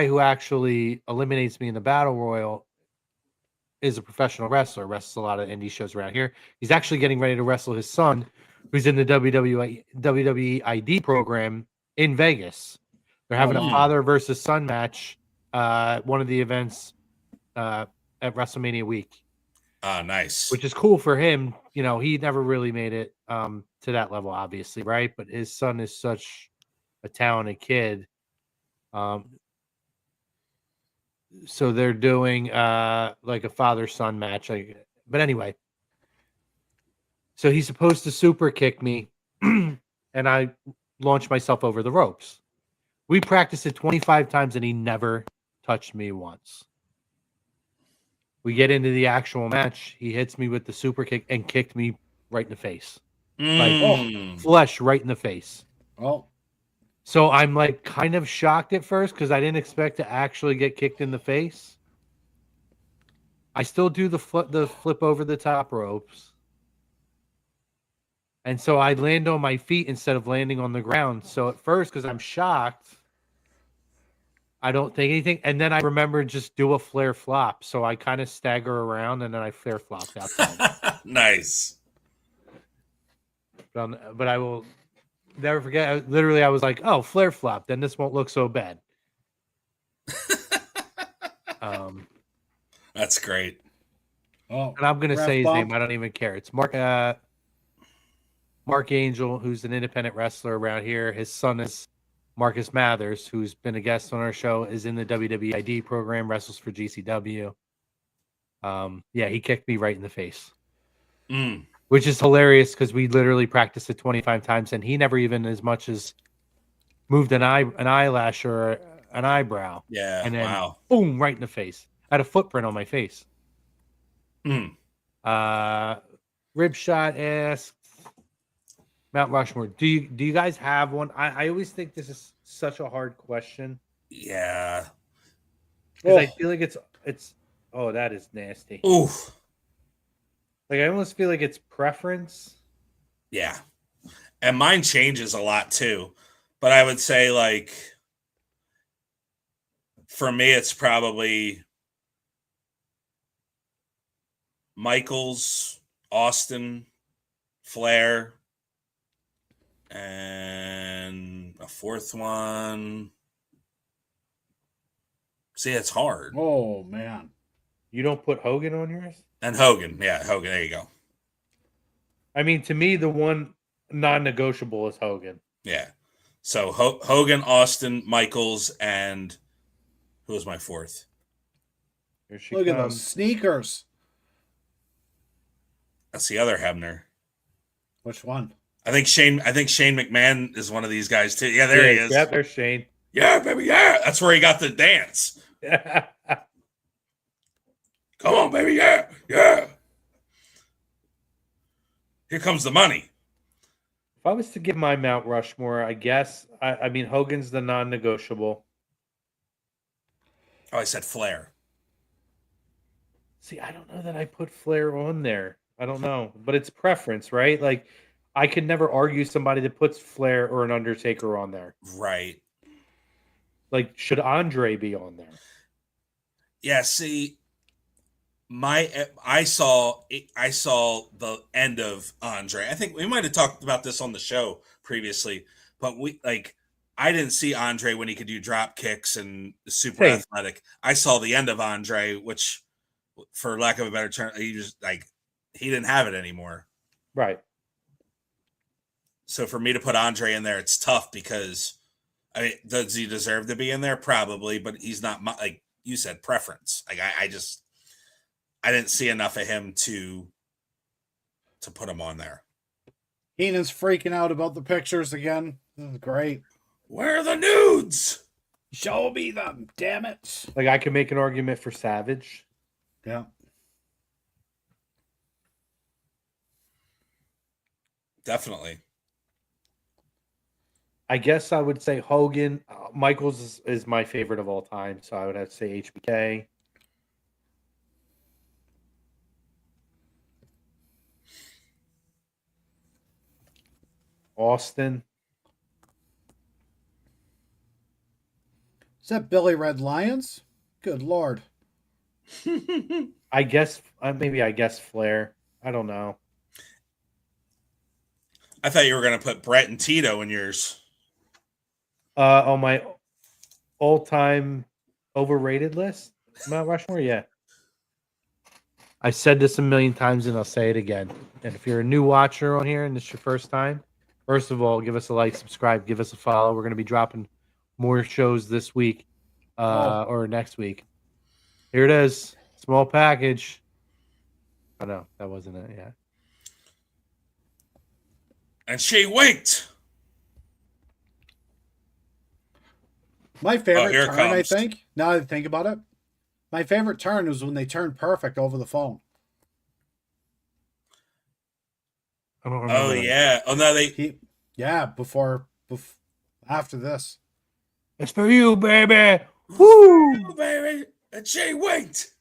who actually eliminates me in the battle royal is a professional wrestler, wrestles a lot of indie shows around here. He's actually getting ready to wrestle his son, who's in the WWE ID program in Vegas. They're having a father versus son match, one of the events at WrestleMania week. Nice. Which is cool for him. He never really made it to that level, obviously, right? But his son is such a talented kid. So they're doing like a father-son match. But anyway, so he's supposed to super kick me, and I launch myself over the ropes. We practiced it 25 times, and he never touched me once. We get into the actual match. He hits me with the super kick and kicked me right in the face. Like, flesh right in the face. Oh. So I'm like kind of shocked at first because I didn't expect to actually get kicked in the face. I still do the flip over the top ropes. And so I land on my feet instead of landing on the ground. So at first, because I'm shocked, I don't think anything. And then I remember just do a Flair flop. So I kind of stagger around and then I Flair flopped outside. Nice. But I will never forget. I was like, oh, Flair flop. Then this won't look so bad. That's great. Oh, and I'm going to say his name. I don't even care. It's Mark Angel, who's an independent wrestler around here. His son is Marcus Mathers, who's been a guest on our show, is in the WWE ID program, wrestles for GCW. Yeah, he kicked me right in the face, which is hilarious because we literally practiced it 25 times, and he never even as much as moved an eyelash or an eyebrow. Yeah, and then wow. boom, right in the face. I had a footprint on my face. Rib Shot asked Mount Rushmore. Do you guys have one? I always think this is such a hard question. Yeah. Because I feel like it's oh, that is nasty. Oof. Like I almost feel like it's preference. Yeah. And mine changes a lot too. But I would say, like, for me, it's probably Michaels, Austin, Flair, and a fourth one. See, it's hard. Oh, man. You don't put Hogan on yours? And Hogan. Yeah, Hogan. There you go. I mean, to me, the one non-negotiable is Hogan. Yeah. So Hogan, Austin, Michaels, and who was my fourth? Here she Look comes. at those sneakers. That's the other Hebner. Which one? I think Shane McMahon is one of these guys too. Yeah, there he is. Yeah, there's Shane. Yeah, baby, yeah. That's where he got the dance. Come on, baby, yeah, yeah. Here comes the money. If I was to give my Mount Rushmore, I guess I mean Hogan's the non-negotiable. Oh, I said Flair. See, I don't know that I put Flair on there. I don't know, but it's preference, right? Like I could never argue somebody that puts Flair or an Undertaker on there. Right. Like, should Andre be on there? Yeah. See, I saw the end of Andre. I think we might have talked about this on the show previously, but I didn't see Andre when he could do drop kicks and super athletic. I saw the end of Andre, which, for lack of a better term, he didn't have it anymore. Right. So for me to put Andre in there, it's tough because, I mean, does he deserve to be in there? Probably, but he's not, like you said, preference. Like I didn't see enough of him to put him on there. Heenan's freaking out about the pictures again. This is great. Where are the nudes? Show me them, damn it. Like I could make an argument for Savage. Yeah. Definitely. I guess I would say Hogan. Michaels is my favorite of all time, so I would have to say HBK. Austin. Is that Billy Red Lions? Good Lord. I guess Flair. I don't know. I thought you were going to put Brett and Tito in yours. On my all-time overrated list, Mount Rushmore. Yeah. I said this a million times, and I'll say it again. And if you're a new watcher on here and this is your first time, first of all, give us a like, subscribe, give us a follow. We're going to be dropping more shows this week or next week. Here it is. Small package. Oh, no, that wasn't it yet. And she winked. My favorite here it turn, I comes. think, now that I think about it, my favorite turn was when they turned perfect over the phone. I don't remember. Oh, yeah. Oh, no, Before after this. It's for you, baby. Woo! Oh, baby. And she winked.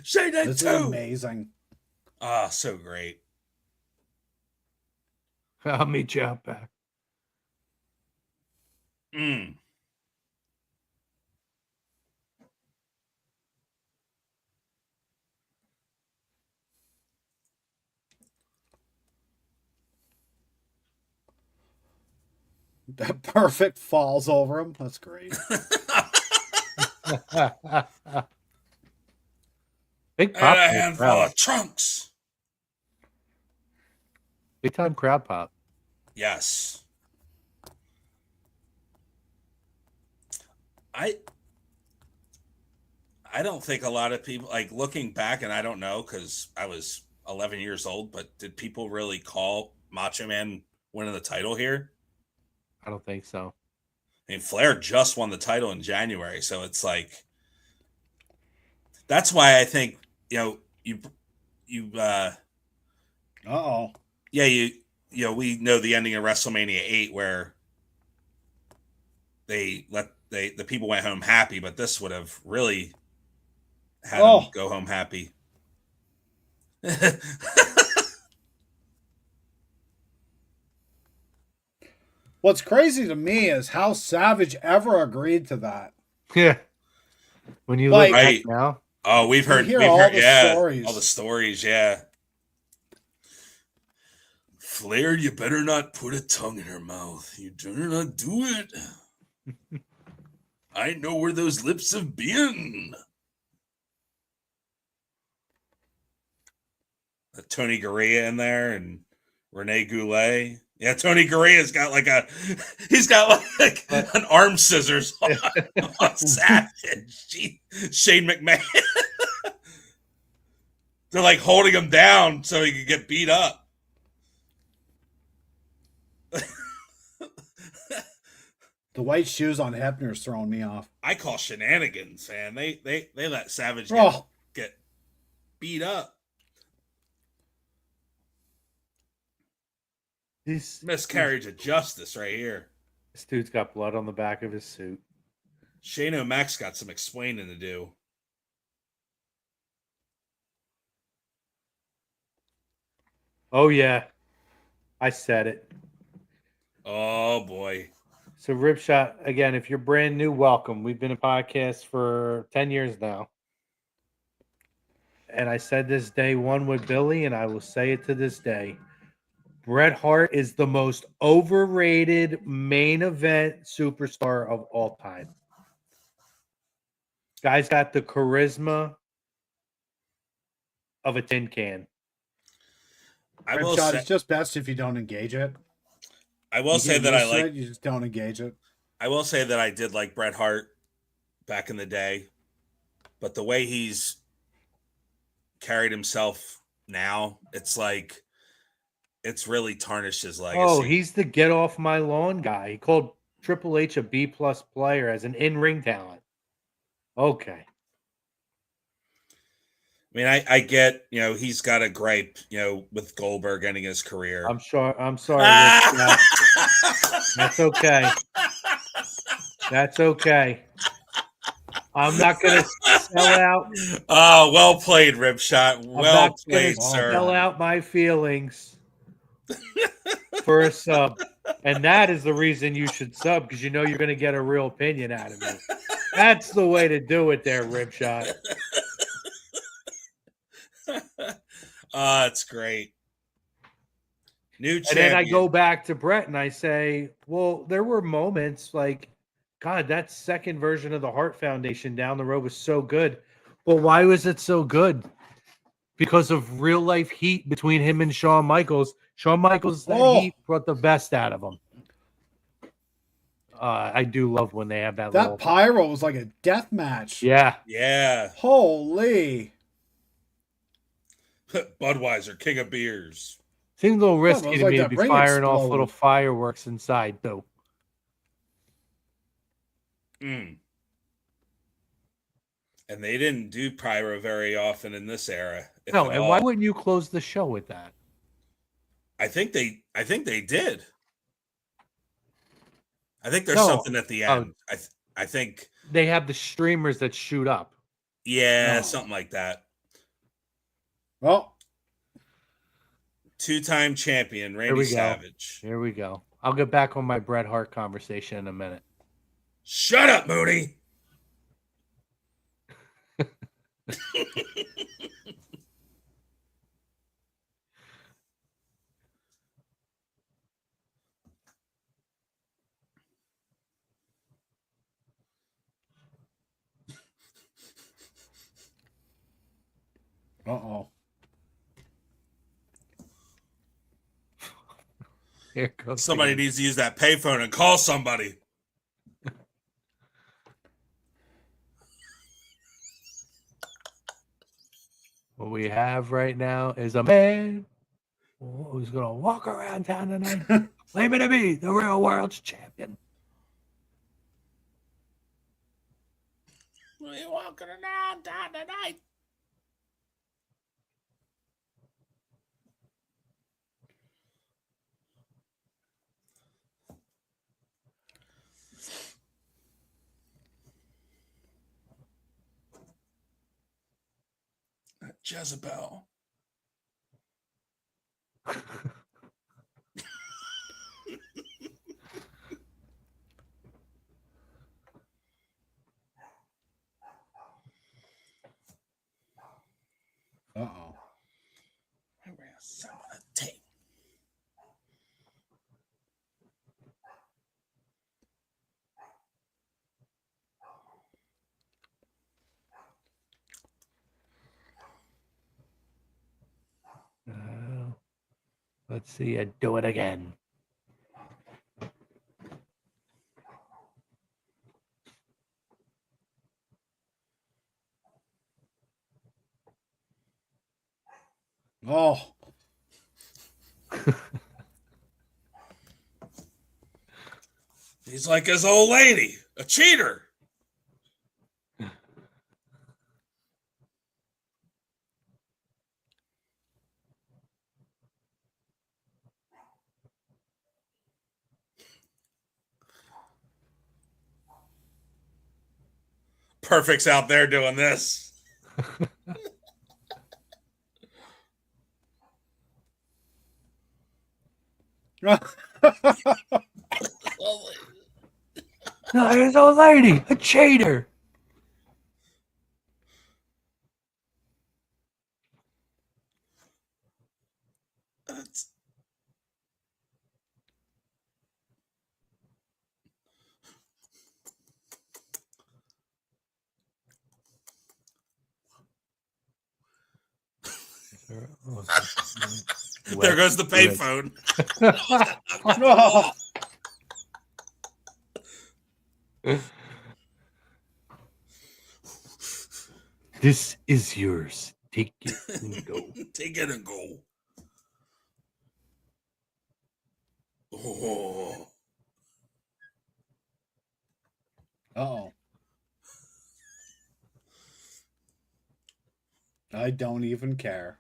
She did This too. is amazing. Ah, so great. I'll meet you out back. Mm. That perfect falls over him. That's great. Big And pop. a handful of trunks. Big time crowd pop. Yes. I don't think a lot of people, like, looking back, and I don't know because I was 11 years old, but did people really call Macho Man winning the title here? I don't think so. I mean, Flair just won the title in January, so it's like, that's why I think, Uh-oh. yeah, we know the ending of WrestleMania VIII where the people went home happy, but this would have really had them go home happy. What's crazy to me is how Savage ever agreed to that. Yeah. When you Like- look back Right. now, Oh, we've heard hear all the yeah, stories. all the stories, yeah. Flair, you better not put a tongue in her mouth. You better not do it. I know where those lips have been. Tony Garea in there and Rene Goulet. Yeah, Tony Garea's got like an arm scissors on Savage. Shane McMahon. They're like holding him down so he could get beat up. The white shoes on Hebner's throwing me off. I call shenanigans, man. They let Savage get beat up. Miscarriage of justice right here. This dude's got blood on the back of his suit. Shane O'Mac's got some explaining to do. Oh, yeah. I said it. Oh, boy. So, Ripshot, again, if you're brand new, welcome. We've been a podcast for 10 years now. And I said this day one with Billy, and I will say it to this day. Bret Hart is the most overrated main event superstar of all time. Guy's got the charisma of a tin can. I will Ripshot, say, it's just best if you don't engage it. I will You say get that I used to like. it, you just don't engage it. I will say that I did like Bret Hart back in the day, but the way he's carried himself now, it's like it's really tarnished his legacy. Oh, he's the get off my lawn guy. He called Triple H a B+ player as an in-ring talent. Okay. I mean, I get, he's got a gripe, with Goldberg ending his career. I'm sorry, Rich. That's okay. That's okay. I'm not going to sell out. Oh, well played, Ripshot. Well played, sir. Sell out my feelings for a sub. And that is the reason you should sub, because you know you're going to get a real opinion out of me. That's the way to do it there, Ripshot. It's great. New And champion. then I go back to Brett and I say, well, there were moments like, God, that second version of the Hart Foundation down the road was so good. Well, why was it so good? Because of real life heat between him and Shawn Michaels. Shawn Michaels, that heat brought the best out of him. I do love when they have that. That pyro was like a death match. Yeah. Yeah. Holy. Budweiser, king of beers. Seems a little risky it was to like me to that be ring firing off exploded. little fireworks inside, though. And they didn't do pyro very often in this era. No, and why wouldn't you close the show with that? I think they did. I think there's something at the end. I think they have the streamers that shoot up. Yeah, something like that. Well, two-time champion Randy Savage. Here we go. I'll get back on my Bret Hart conversation in a minute. Shut up, Mooney. Here goes Somebody again. needs to use that payphone and call somebody. What we have right now is a man who's going to walk around town tonight claiming to be the real world's champion. We walking around town tonight. Jezebel. Uh-oh. I ran some of the tape. Let's see you do it again. Oh. He's like his old lady, a cheater. Perfect's out there doing this. No, his old lady, a cheater. That's... There goes the payphone. This is yours. Take it and go. Take it and go. Oh. Uh-oh. I don't even care.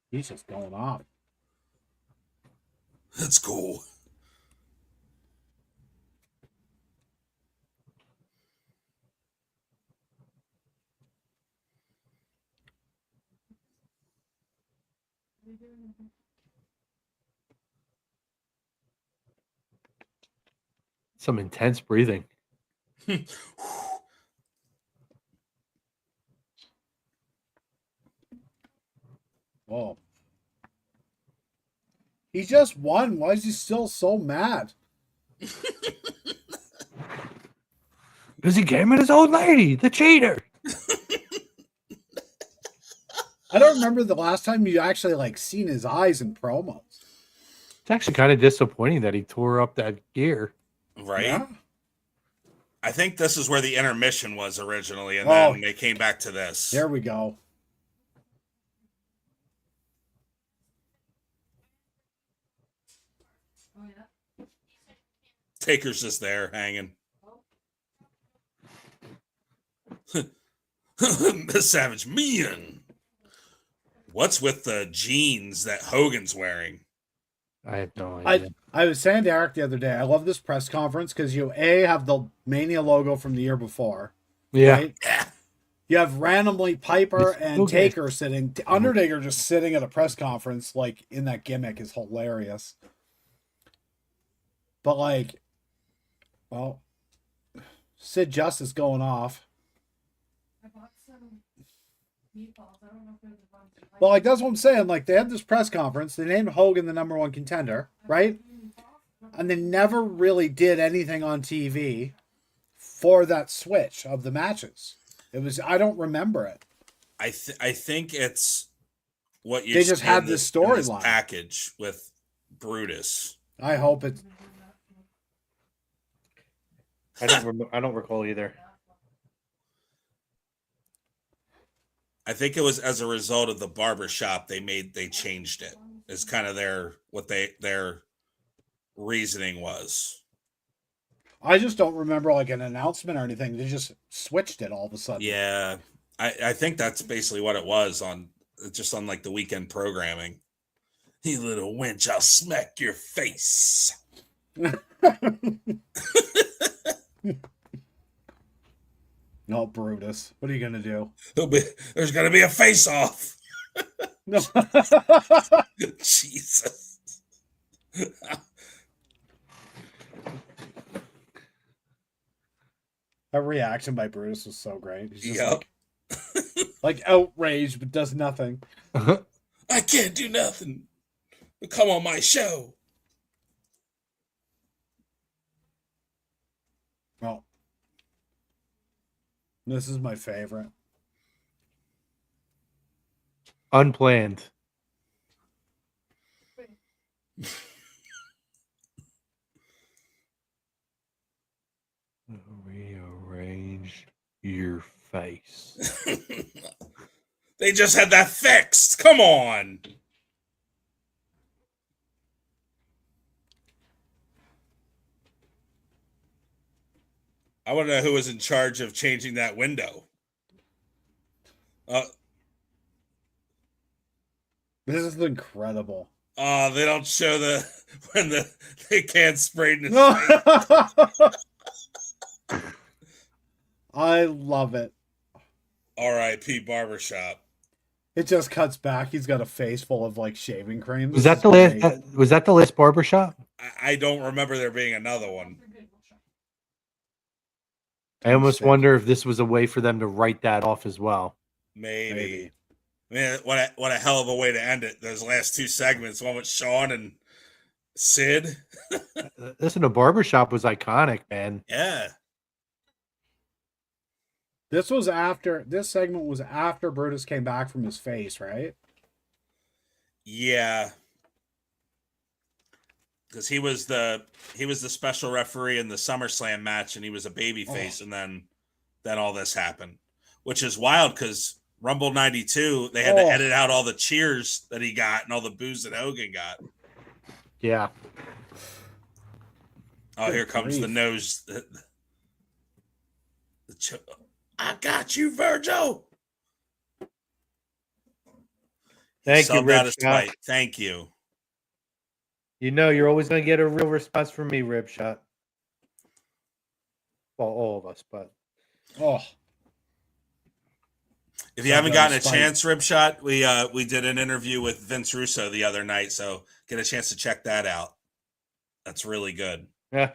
He's just going off. Let's go. Some intense breathing. Whoa. He just won. Why is he still so mad? Because he came at his old lady, the cheater. I don't remember the last time you actually like seen his eyes in promos. It's actually kind of disappointing that he tore up that gear. Right? Yeah. I think this is where the intermission was originally, and Oh. then they came back to this. There we go. Taker's just there hanging. The Savage Man. What's with the jeans that Hogan's wearing? I have no idea. I was saying to Eric the other day, I love this press conference because you have the Mania logo from the year before. Yeah. Right? You have randomly Piper and Taker sitting. Undertaker just sitting at a press conference, like in that gimmick, is hilarious. But like, well, Sid Justice going off. I bought some meatballs. I don't know if there's a bunch. Well, like that's what I'm saying. Like they had this press conference. They named Hogan the #1 contender, right? And they never really did anything on TV for that switch of the matches. It was I don't remember it. I think it's what you they just had this storyline package with Brutus. I hope it's. I don't recall either. I think it was as a result of the barbershop they changed it. It's kind of their reasoning was. I just don't remember like an announcement or anything. They just switched it all of a sudden. Yeah, I think that's basically what it was on like the weekend programming. You little wench, I'll smack your face. No, Brutus. What are you gonna do? There's gonna be a face-off. No. Jesus. That reaction by Brutus was so great. He's just Yep. like outraged, but does nothing. I can't do nothing. But come on my show. Well, this is my favorite. Unplanned. Rearrange your face. They just had that fixed. Come on. I want to know who was in charge of changing that window. This is incredible. They don't show when they can't spray in his face. I love it. R.I.P. Barbershop. It just cuts back. He's got a face full of like shaving cream. Was that the last? Was that the last barbershop? I don't remember there being another one. I almost wonder if this was a way for them to write that off as well. Maybe. Man, what a hell of a way to end it. Those last two segments, one with Shawn and Sid. Listen, the barbershop was iconic, man. Yeah. This segment was after Brutus came back from his face, right? Yeah. Because he was the special referee in the SummerSlam match, and he was a babyface, and then all this happened, which is wild because Rumble '92 they had to edit out all the cheers that he got and all the boos that Hogan got. Yeah. Oh, here comes the nose. I got you, Virgil. Thank you, Rip Shot. Thank you. You know, you're always going to get a real response from me, Rip Shot. Well, all of us, but if you haven't gotten a chance, Rip Shot, we did an interview with Vince Russo the other night, so get a chance to check that out. That's really good. Yeah.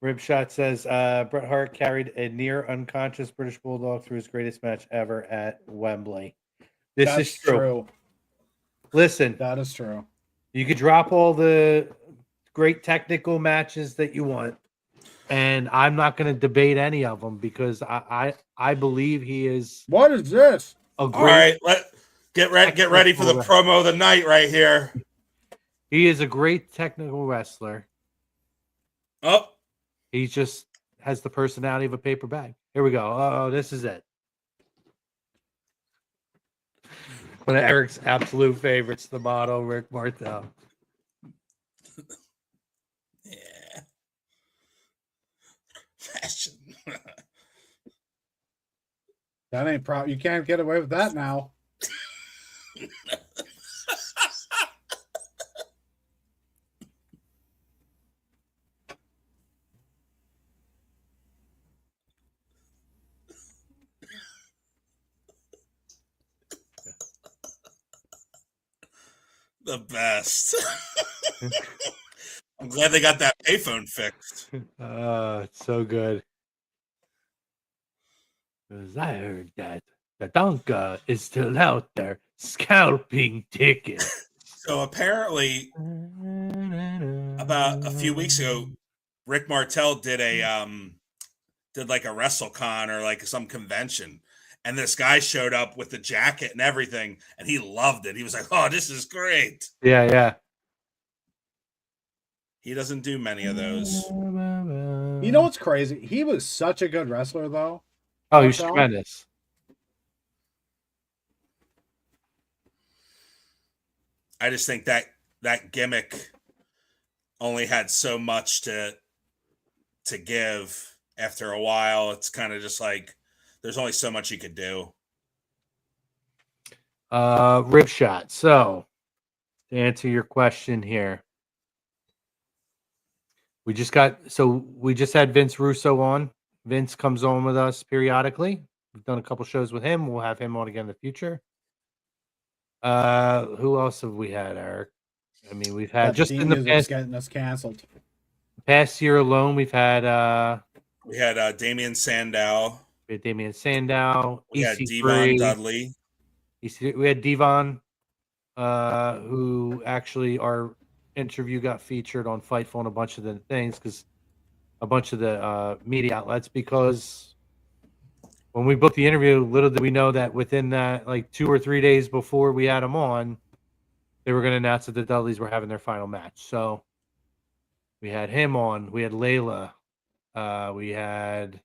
Rip Shot says Bret Hart carried a near unconscious British Bulldog through his greatest match ever at Wembley. This is true. Listen, that is true. You could drop all the great technical matches that you want, and I'm not going to debate any of them because I believe he is. What is this? All right, get ready for the promo of the night right here. He is a great technical wrestler. Oh, he just has the personality of a paper bag. Here we go. Oh, this is it. One of Eric's absolute favorites, the motto, Rick Martel. Yeah. Fashion. That ain't you can't get away with that now. The best. I'm glad they got that payphone fixed. It's so good. 'Cause I heard that the Donka is still out there scalping tickets. So apparently, about a few weeks ago, Rick Martel did like a WrestleCon or like some convention, and this guy showed up with the jacket and everything, and he loved it. He was like, "Oh, this is great." Yeah. He doesn't do many of those. You know what's crazy? He was such a good wrestler, though. Oh, he's Martel? tremendous. I just think that gimmick only had so much to give. After a while, it's kind of just like there's only so much you could do. Rib shot. So, to answer your question here, we just had Vince Russo on. Vince comes on with us periodically. We've done a couple shows with him. We'll have him on again in the future. Who else have we had, Eric? I mean, we've had just in the past getting us canceled. Past year alone, we've had we had Damian Sandow. We had Damian Sandow. We had Devon Dudley. We had Devon, who actually our interview got featured on Fightful and a bunch of the things because a bunch of the media outlets. Because when we booked the interview, little did we know that within that, like 2 or 3 days before we had him on, they were going to announce that the Dudleys were having their final match. So we had him on. We had Layla. We had,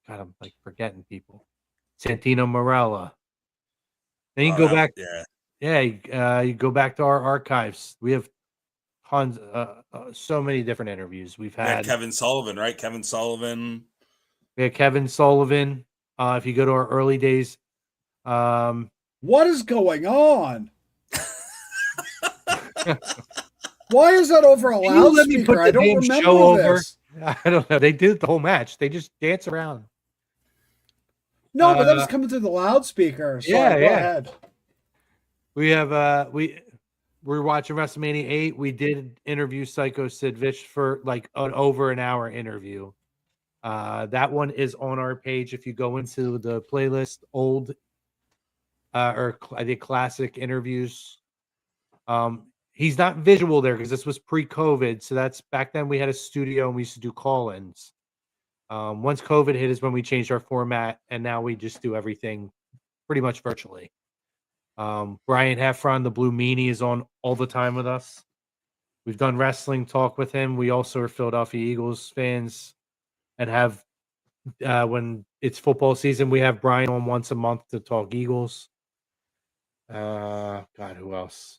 God, I'm like forgetting people. Santino Marella. Then you go back. You go back to our archives. We have tons, so many different interviews. We've had Kevin Sullivan, right? Kevin Sullivan. We had Kevin Sullivan. If you go to our early days, what is going on? Why is that over a loudspeaker? I don't remember this. I don't know. They did the whole match. They just dance around. No, but that was coming through the loudspeaker. So go ahead. We have we're watching WrestleMania VIII. We did interview Psycho Sid Vicious for like an over an hour interview. That one is on our page. If you go into the playlist, old or I did classic interviews. He's not visual there because this was pre-COVID. So that's back then we had a studio and we used to do call-ins. Once COVID hit is when we changed our format, and now we just do everything pretty much virtually. Brian Heffron, the Blue Meanie, is on all the time with us. We've done wrestling talk with him. We also are Philadelphia Eagles fans and have, when it's football season, we have Brian on once a month to talk Eagles. God, who else?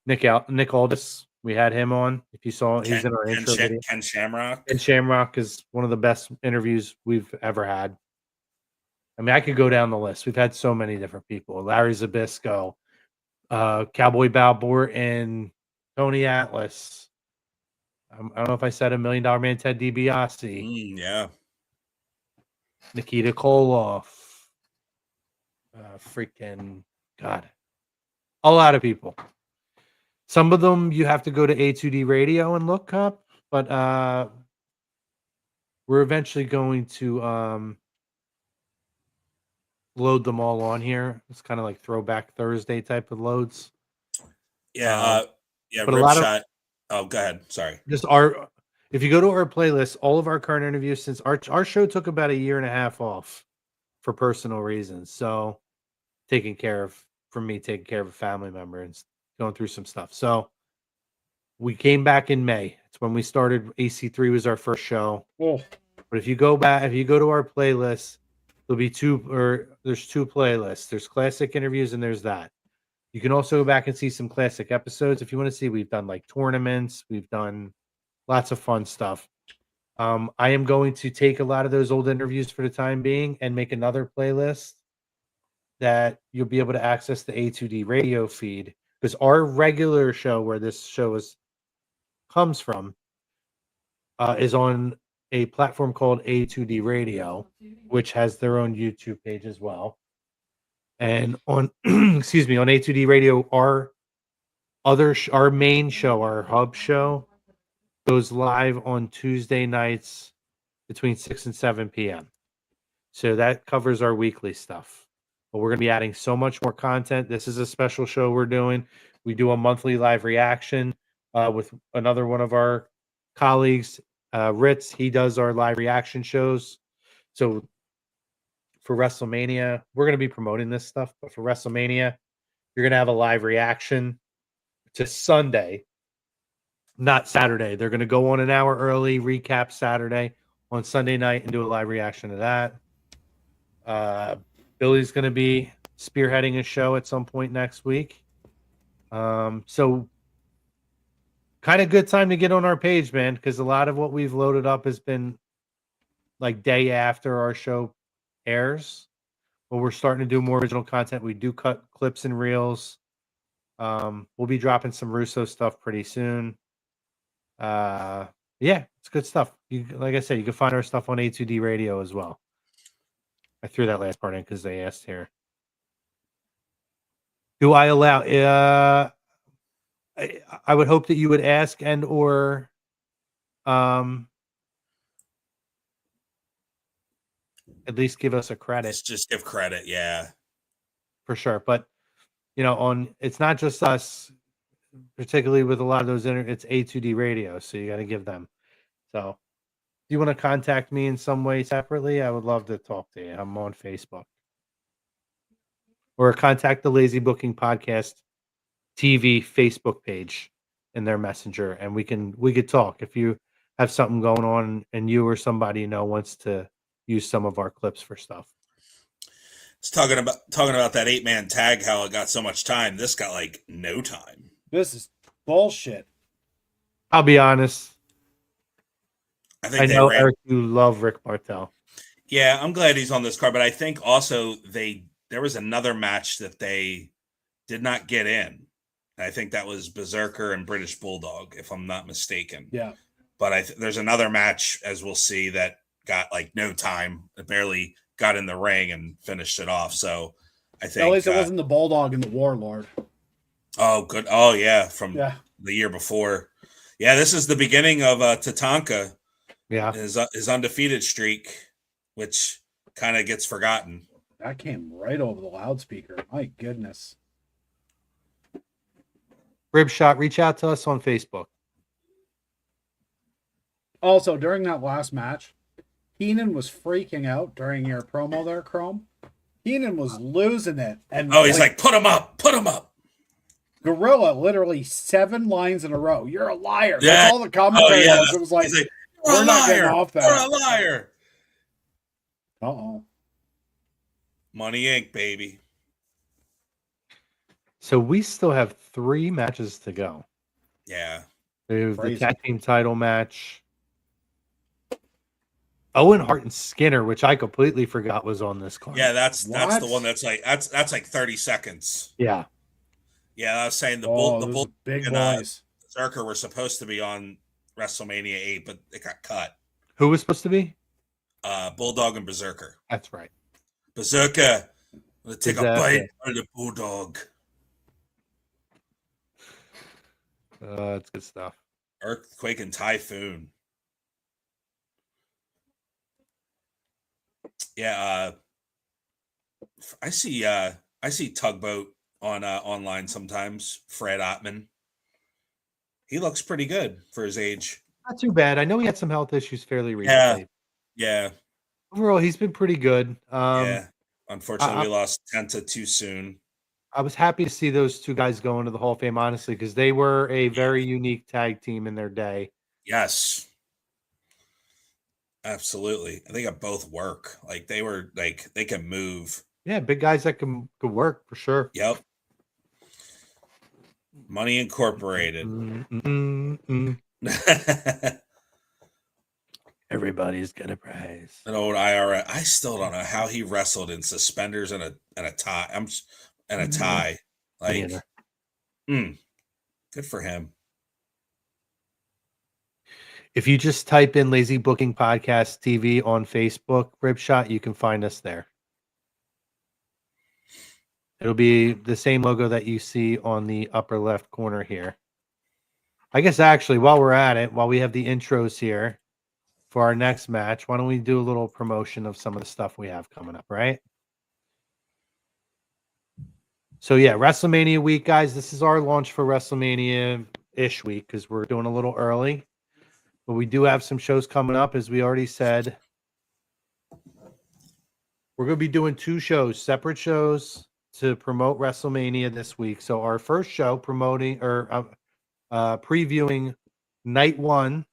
Nick Aldis. We had him on. If you saw, he's in our intro video. Ken Shamrock. Ken Shamrock is one of the best interviews we've ever had. I mean, I could go down the list. We've had so many different people. Larry Zbyszko, Cowboy Balboa, and Tony Atlas. I don't know if I said $1 Million Man, Ted DiBiase. Yeah. Nikita Koloff. Freaking God. A lot of people. Some of them you have to go to A2D Radio and look up, but we're eventually going to load them all on here. It's kind of like Throwback Thursday type of loads. Yeah, but a lot of. Oh, go ahead. Sorry. Just if you go to our playlist, all of our current interviews since our show took about 1.5 years off for personal reasons. So taking care of a family member and going through some stuff. So we came back in May. It's when we started. AC3 was our first show. Oh. But if you go to our playlist, there's two playlists. There's classic interviews and there's that. You can also go back and see some classic episodes. If you want to see, we've done like tournaments. We've done lots of fun stuff. I am going to take a lot of those old interviews for the time being and make another playlist that you'll be able to access the A2D radio feed, because our regular show where this show comes from is on a platform called A2D Radio, which has their own YouTube page as well. And on, on A2D Radio, our our main show, our hub show, goes live on Tuesday nights between 6 and 7 p.m. So that covers our weekly stuff. But we're going to be adding so much more content. This is a special show we're doing. We do a monthly live reaction with another one of our colleagues, Ritz. He does our live reaction shows. So for WrestleMania, we're going to be promoting this stuff. But for WrestleMania, you're going to have a live reaction to Sunday, not Saturday. They're going to go on an hour early, recap Saturday on Sunday night, and do a live reaction to that. Billy's going to be spearheading a show at some point next week. So kind of good time to get on our page, man, because a lot of what we've loaded up has been like day after our show airs. But we're starting to do more original content. We do cut clips and reels. We'll be dropping some Russo stuff pretty soon. Yeah, it's good stuff. Like I said, you can find our stuff on A2D Radio as well. I threw that last part in because they asked here. Do I allow? I would hope that you would ask and or at least give us a credit. Just give credit, yeah, for sure. But it's not just us, particularly with a lot of those it's A2D Radio, so you got to give them. So if you want to contact me in some way separately, I would love to talk to you. I'm on Facebook. Or contact the Lazy Booking Podcast TV Facebook page in their messenger, and we could talk if you have something going on and you or somebody wants to use some of our clips for stuff. It's talking about that 8-man tag, how it got so much time. This got like no time. This is bullshit. I'll be honest. I know, Eric, you love Rick Martel. Yeah, I'm glad he's on this card, but I think also there was another match that they did not get in. I think that was Berserker and British Bulldog, if I'm not mistaken. Yeah. But there's another match, as we'll see, that got like no time. It barely got in the ring and finished it off. So I think at least it wasn't the Bulldog and the Warlord. Oh, good. Oh, yeah, from the year before. Yeah, this is the beginning of Tatanka. Yeah, his undefeated streak, which kind of gets forgotten. That came right over the loudspeaker. My goodness. Rib Shot, reach out to us on Facebook. Also, during that last match, Heenan was freaking out during your promo there, Chrome. Heenan was losing it. And he's like, put him up, put him up. Gorilla literally 7 lines in a row. You're a liar. Yeah. That's all the commentary was. It was like, we're not getting off that. You're a liar. Uh-oh. Money Inc., baby. So we still have 3 matches to go. Yeah. We have the tag team title match. Owen Hart and Skinner, which I completely forgot was on this card. Yeah, that's the one that's like 30 seconds. Yeah. Yeah, I was saying the Bull big and boys. Berserker were supposed to be on WrestleMania 8, but it got cut. Who was supposed to be? Bulldog and Berserker. That's right. Berserker, I'm gonna take a bite out of the Bulldog. That's good stuff. Earthquake and Typhoon. Yeah, I see Tugboat on online sometimes. Fred Ottman. He looks pretty good for his age. Not too bad. I know he had some health issues fairly recently. Yeah. Overall, he's been pretty good. Yeah. Unfortunately, we lost Tenta too soon. I was happy to see those 2 guys go into the Hall of Fame, honestly, because they were a very unique tag team in their day. Yes. Absolutely. They got both work. Like they were like they can move. Yeah, big guys that can work for sure. Yep. Money Incorporated. Everybody's gonna praise. An old IRA. I still don't know how he wrestled in suspenders and a tie. And a tie. Like good for him. If you just type in Lazy Booking Podcast TV on Facebook, Ribshot, you can find us there. It'll be the same logo that you see on the upper left corner here. I guess actually, while we're at it, while we have the intros here for our next match, why don't we do a little promotion of some of the stuff we have coming up, right? So yeah, WrestleMania week, guys. This is our launch for WrestleMania-ish week because we're doing a little early. But we do have some shows coming up, as we already said. We're going to be doing 2 shows, separate shows to promote WrestleMania this week. So our first show previewing night 1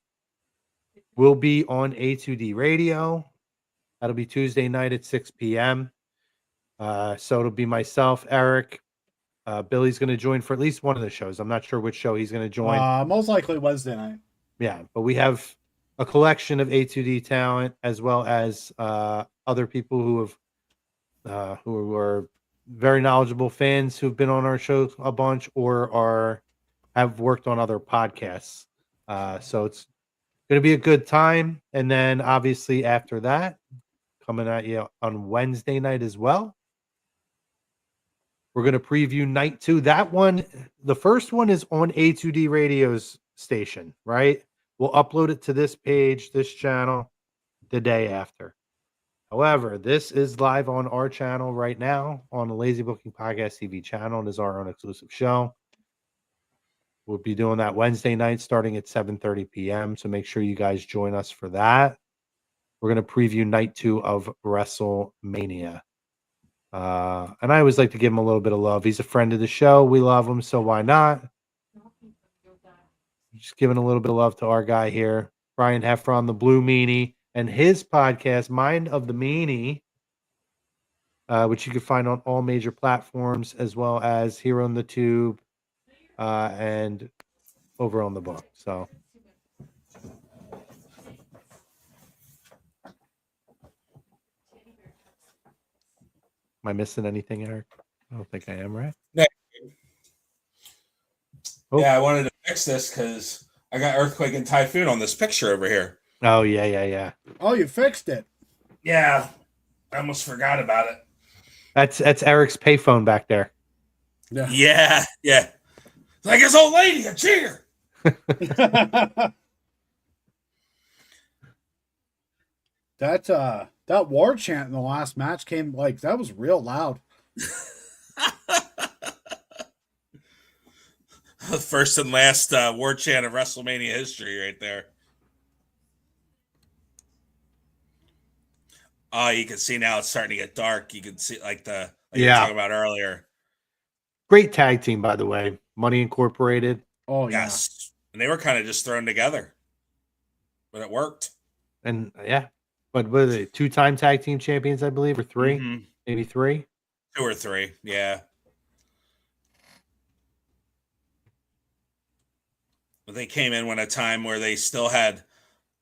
will be on A2D Radio. That'll be Tuesday night at 6 p.m. So it'll be myself, Eric. Billy's going to join for at least one of the shows. I'm not sure which show he's going to join. Most likely Wednesday night. Yeah, but we have a collection of A2D talent as well as other people who are very knowledgeable fans who've been on our show a bunch or have worked on other podcasts. So it's going to be a good time. And then obviously after that, coming at you on Wednesday night as well, we're going to preview night 2. That one, the first one is on A2D Radio's station, right? We'll upload it to this page, this channel, the day after. However, this is live on our channel right now on the Lazy Booking Podcast TV channel. It is our own exclusive show. We'll be doing that Wednesday night starting at 7:30 p.m. So make sure you guys join us for that. We're going to preview night 2 of WrestleMania. And I always like to give him a little bit of love. He's a friend of the show. We love him, so why not? Just giving a little bit of love to our guy here, Brian Heffron, the Blue Meanie, and his podcast, Mind of the Meanie, which you can find on all major platforms, as well as here on the Tube and over on the book. So, am I missing anything, Eric? I don't think I am, right? No. Oh. Yeah, I wanted to fix this because I got earthquake and typhoon on this picture over here. Oh, yeah. Oh, you fixed it. Yeah, I almost forgot about it. That's Eric's payphone back there. Yeah. It's like his old lady, a cheer. That war chant in the last match came that was real loud. The first and last war chant of WrestleMania history right there. Oh, you can see now it's starting to get dark. You can see like you were talking about earlier. Great tag team, by the way. Money Incorporated. Oh, yes. And they were kind of just thrown together. But it worked. And yeah. But what are they? 2-time tag team champions, I believe, or 3? Mm-hmm. Maybe 3? 2 or 3, yeah. But they came in when a time where they still had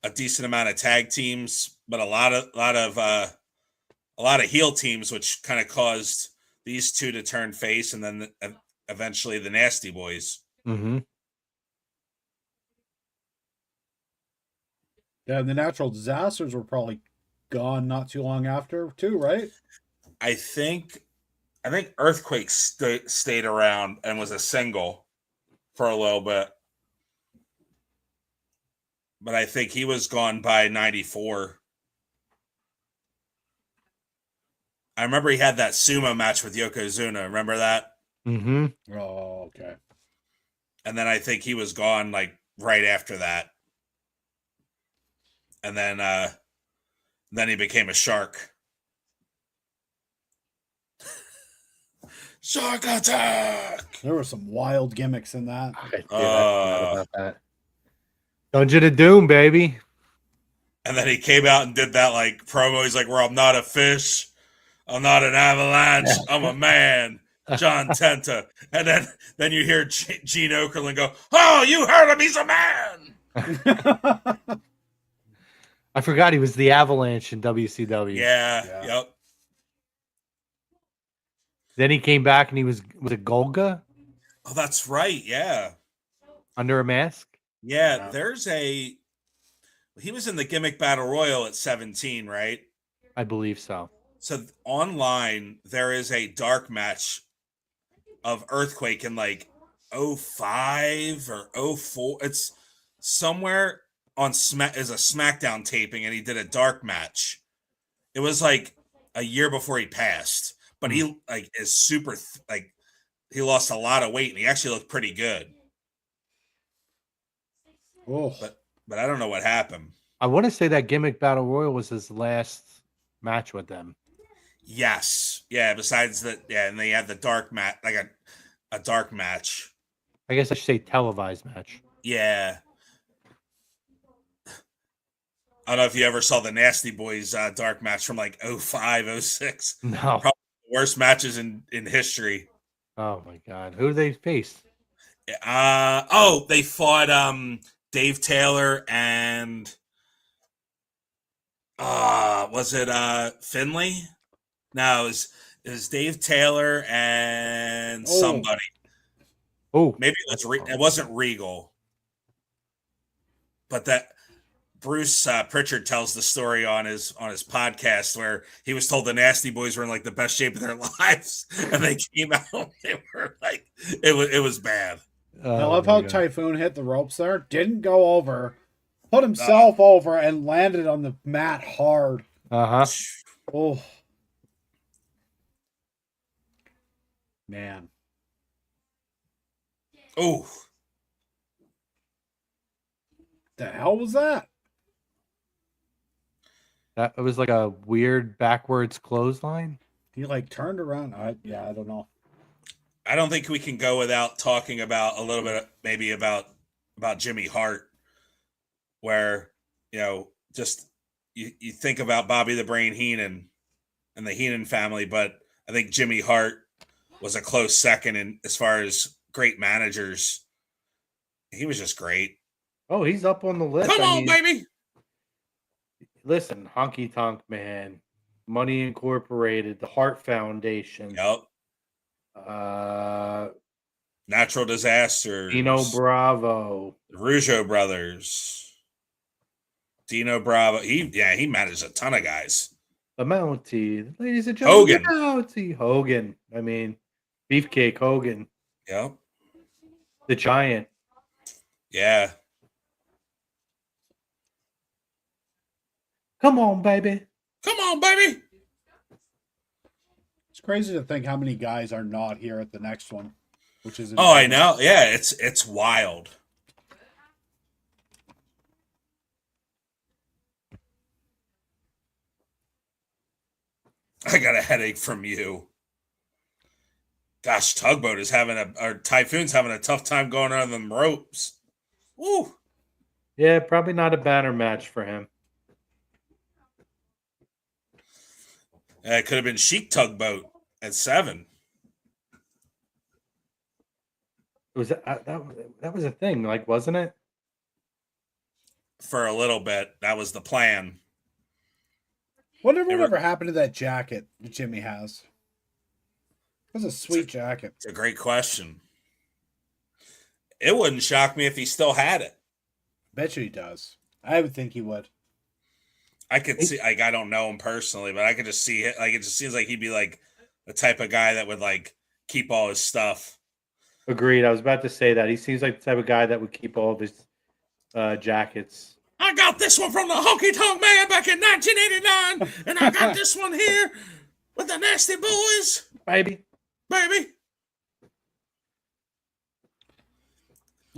a decent amount of tag teams, but a lot of heel teams, which kind of caused these 2 to turn face, and then eventually the Nasty Boys. Mm-hmm. Yeah, and the natural disasters were probably gone not too long after, too, right? I think Earthquake stayed around and was a single for a little bit. But I think he was gone by 94. I remember he had that sumo match with Yokozuna. Remember that? Mm-hmm. Oh, okay. And then I think he was gone right after that. And then he became a shark. Shark attack! There were some wild gimmicks in that. I forgot about that. Dungeon of Doom, baby. And then he came out and did that promo. He's like, "Well, I'm not a fish. I'm not an avalanche. I'm a man." John Tenta. And then you hear Gene Okerlund go, "Oh, you heard him. He's a man." I forgot he was the Avalanche in WCW. Yeah. Yep. Then he came back and he was it Golga? Oh, that's right. Yeah. Under a mask? Yeah. He was in the Gimmick Battle Royal at 17, right? I believe so. So online, there is a dark match of Earthquake in like '05 or '04. It's somewhere on is a SmackDown taping, and he did a dark match. It was like a year before he passed, but he like is super like he lost a lot of weight, and he actually looked pretty good. Oh, but I don't know what happened. I want to say that Gimmick Battle Royal was his last match with them. Yes. Yeah. Besides that, yeah, and they had the dark match, like a dark match. I guess I should say televised match. Yeah. I don't know if you ever saw the Nasty Boys dark match from like '05, '06. No. Probably the worst matches in history. Oh my God. Who did they face? They fought Dave Taylor and was it Finley? No, it was Dave Taylor and somebody. Oh, maybe it wasn't Regal. But that Bruce Pritchard tells the story on his podcast where he was told the Nasty Boys were in like the best shape of their lives, and they came out. They were like, it was bad. I love how Typhoon hit the ropes there, didn't go over, put himself over, and landed on the mat hard. Oh, man. Oh, the hell was that? That it was like a weird backwards clothesline. He like turned around. I don't know. I don't think we can go without talking about a little bit, maybe about Jimmy Hart, where just you think about Bobby the Brain Heenan and the Heenan family, but I think Jimmy Hart was a close second in as far as great managers. He was just great. Oh, he's up on the list. Come on, baby. Listen, Honky Tonk Man, Money Incorporated, the Hart Foundation. Yep. Natural Disasters. Dino Bravo. The Rougeau Brothers. Dino Bravo. He managed a ton of guys. The Mountie. Ladies and gentlemen. Hogan. The Mountie. Hogan. I mean, Beefcake Hogan. Yep. The Giant. Yeah. Come on, baby. Come on, baby. It's crazy to think how many guys are not here at the next one, which is I know. Yeah, it's wild. I got a headache from you. Gosh, Tugboat is Typhoon's having a tough time going on them ropes. Woo. Yeah, probably not a banner match for him. It could have been Chic Tugboat at 7. It was that was a thing, like, wasn't it? For a little bit, that was the plan. Whatever happened to that jacket that Jimmy has? It was a sweet jacket. It's a great question. It wouldn't shock me if he still had it. Bet you he does. I would think he would. I could see, like, I don't know him personally, but I could just see it. Like, it just seems like he'd be like the type of guy that would like keep all his stuff. Agreed. I was about to say that. He seems like the type of guy that would keep all of his jackets. I got this one from the Honky Tonk Man back in 1989, and I got this one here with the Nasty Boys. Baby.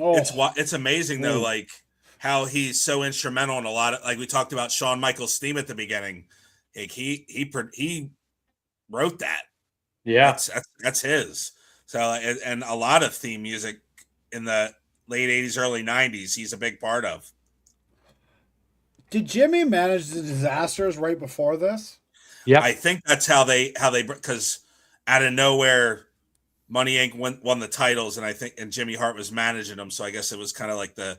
Oh. It's amazing, though, like, how he's so instrumental in a lot of, like we talked about Shawn Michaels' theme at the beginning. Like he wrote that. Yeah, that's his. So, and a lot of theme music in the late 80s, early 90s, he's a big part of. Did Jimmy manage the Disasters right before this? Yeah, I think that's how they because out of nowhere, Money Inc. won the titles, and Jimmy Hart was managing them. So I guess it was kind of like the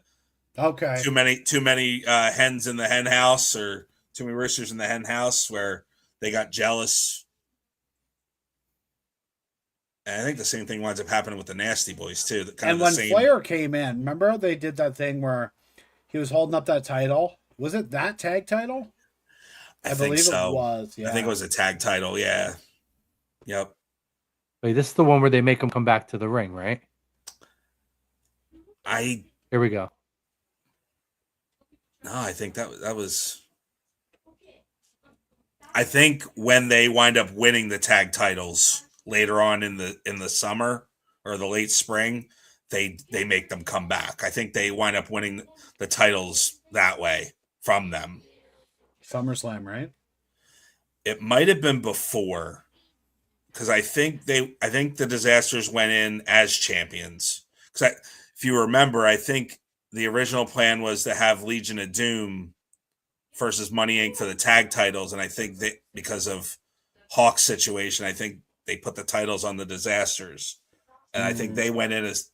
too many hens in the hen house, or too many roosters in the hen house, where they got jealous. And I think the same thing winds up happening with the Nasty Boys too. And when Flair came in, remember they did that thing where he was holding up that title. Was it that tag title? I believe so. It was. Yeah. I think it was a tag title. Yeah. Yep. Wait, this is the one where they make him come back to the ring, right? Here we go. No, I think that was. I think when they wind up winning the tag titles later on in the summer or the late spring, they make them come back. I think they wind up winning the titles that way from them. SummerSlam, right? It might have been before, because I think the Disasters went in as champions. Because if you remember, I think the original plan was to have Legion of Doom versus Money Inc. for the tag titles, and I think that because of Hawk's situation, I think they put the titles on the Disasters, and I think they went in as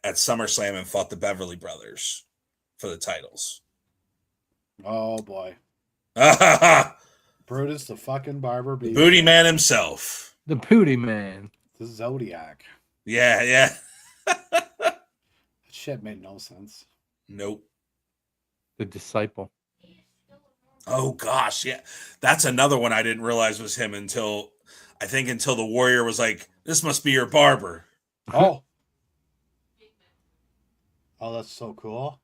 at SummerSlam and fought the Beverly Brothers for the titles. Oh boy, Brutus the fucking Barber Beefcake. Booty Man himself, the Booty Man, the Zodiac. Yeah. That shit made no sense. Nope. the Disciple. Oh gosh, yeah, that's another one I didn't realize was him until the Warrior was like, "This must be your barber." Oh, that's so cool.